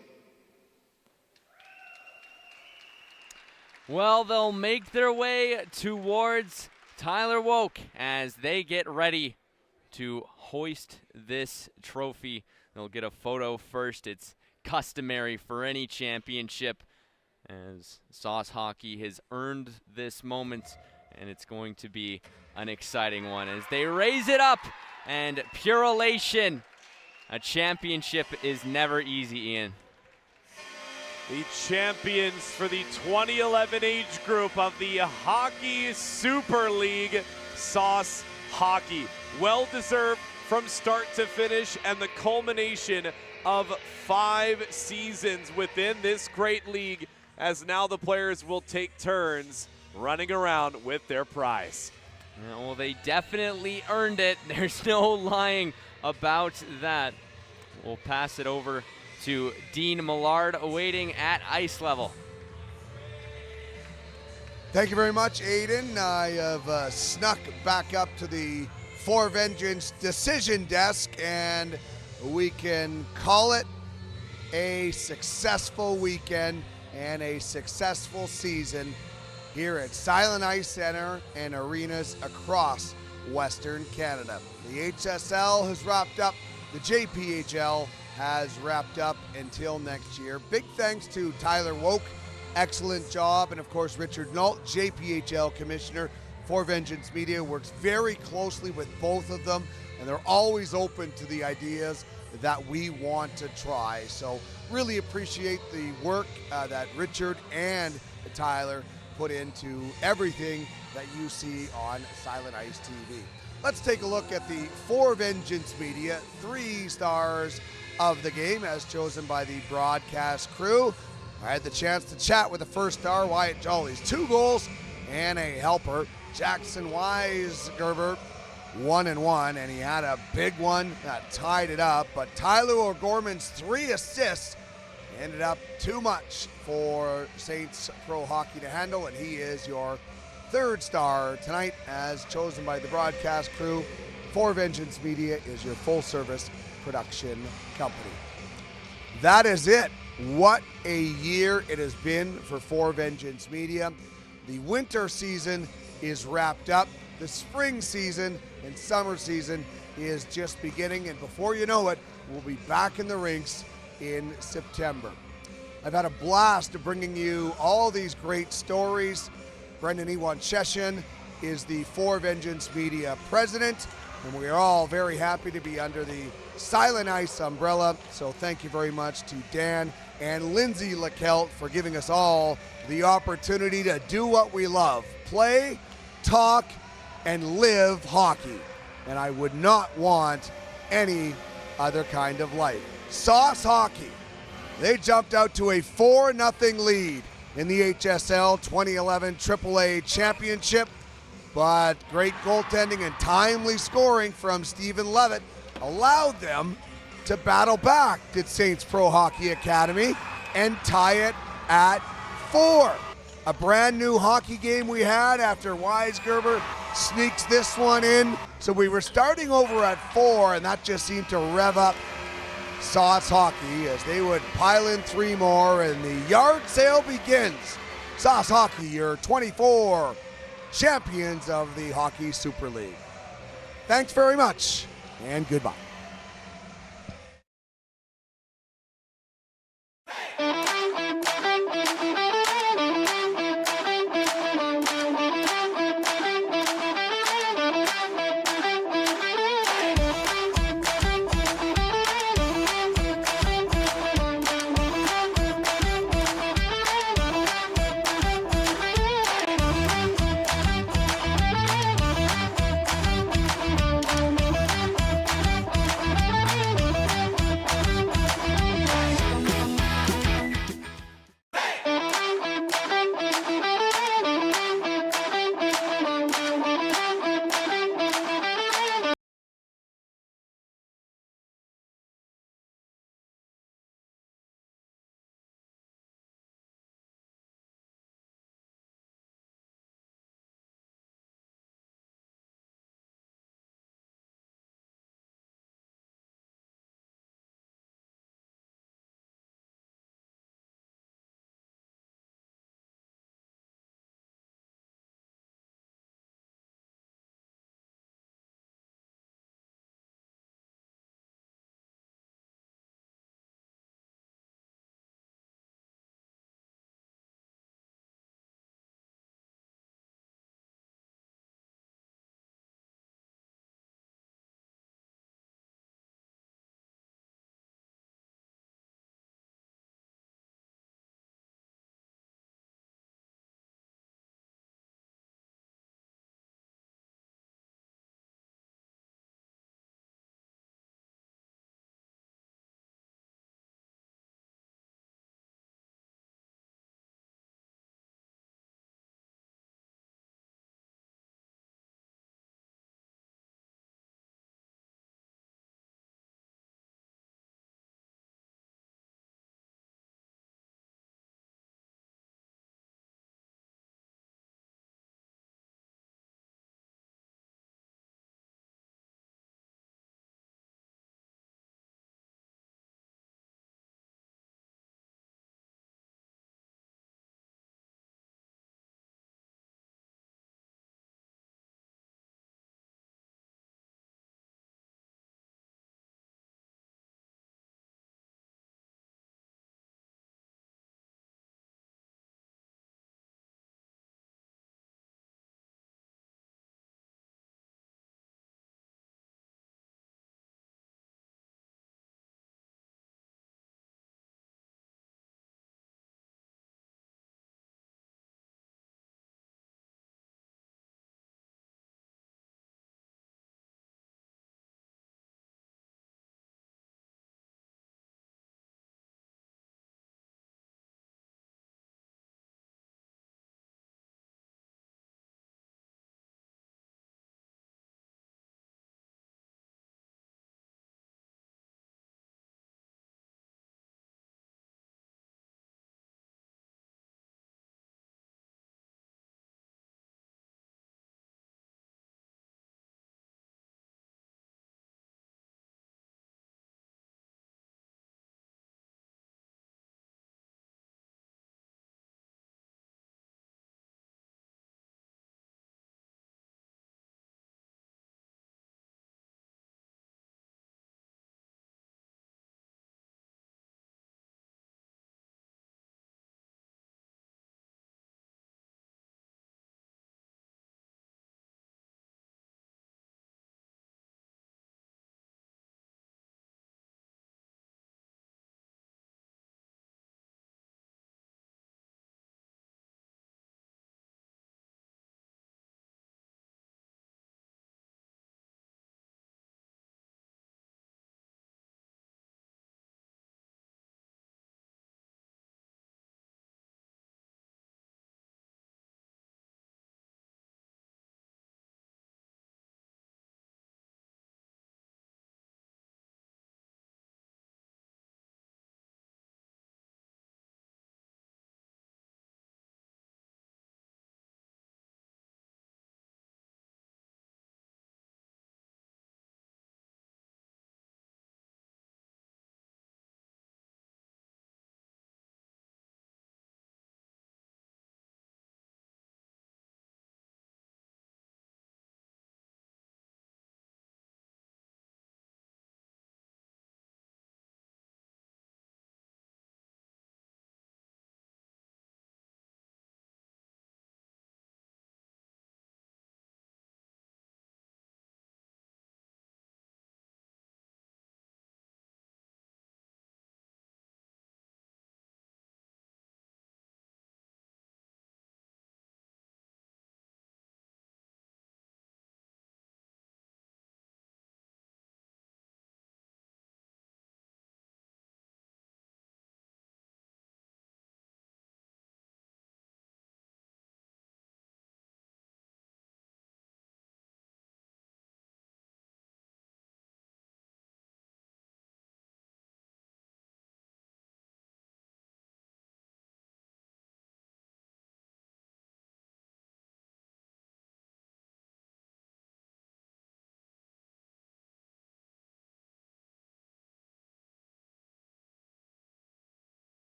Well, they'll make their way towards Tyler Woke as they get ready to hoist this trophy. They'll get a photo first. It's customary for any championship, as Sauce Hockey has earned this moment, and it's going to be an exciting one as they raise it up, and pure elation. A championship is never easy, Ian. The champions for the 2011 age group of the Hockey Super League, Sauce Hockey. Well-deserved from start to finish, and the culmination of 5 seasons within this great league, as now the players will take turns running around with their prize. Yeah, well, they definitely earned it. There's no lying about that. We'll pass it over to Dean Millard, awaiting at ice level. Thank you very much, Aiden. I have snuck back up to the For Vengeance decision desk, and we can call it a successful weekend and a successful season here at Silent Ice Center and arenas across Western Canada. The HSL has wrapped up. The JPHL has wrapped up until next year. Big thanks to Tyler Woke. Excellent job. And of course, Richard Nault, JPHL Commissioner for Vengeance Media, works very closely with both of them, and they're always open to the ideas that we want to try. So really appreciate the work that Richard and Tyler put into everything that you see on Silent Ice TV. Let's take a look at the For Vengeance Media 3 stars of the game as chosen by the broadcast crew. I had the chance to chat with the first star, Wyatt Jolly's 2 goals and a helper. Jackson Weisgerber 1-1, and he had a big one that tied it up. But Tyler O'Gorman's 3 assists ended up too much for Saints Pro Hockey to handle, and he is your 3rd star tonight as chosen by the broadcast crew. For Vengeance Media is your full-service production company. That is it. What a year it has been for Vengeance Media. The winter season is wrapped up. The spring season and summer season is just beginning, and before you know it, we'll be back in the rinks in September. I've had a blast of bringing you all these great stories. Brendan Iwan-Cheshin is the For Vengeance Media president, and we are all very happy to be under the Silent Ice umbrella. So thank you very much to Dan and Lindsay Lekelt for giving us all the opportunity to do what we love: play, talk, and live hockey. And I would not want any other kind of life. Sauce Hockey, they jumped out to a 4-0 lead in the HSL 2011 AAA Championship, but great goaltending and timely scoring from Stephen Levitt allowed them to battle back to Saints Pro Hockey Academy and tie it at 4. A brand new hockey game we had after Weisgerber sneaks this one in. So we were starting over at 4, and that just seemed to rev up Sauce Hockey as they would pile in 3 more, and the yard sale begins. Sauce Hockey, your 24 champions of the Hockey Super League. Thanks very much, and goodbye.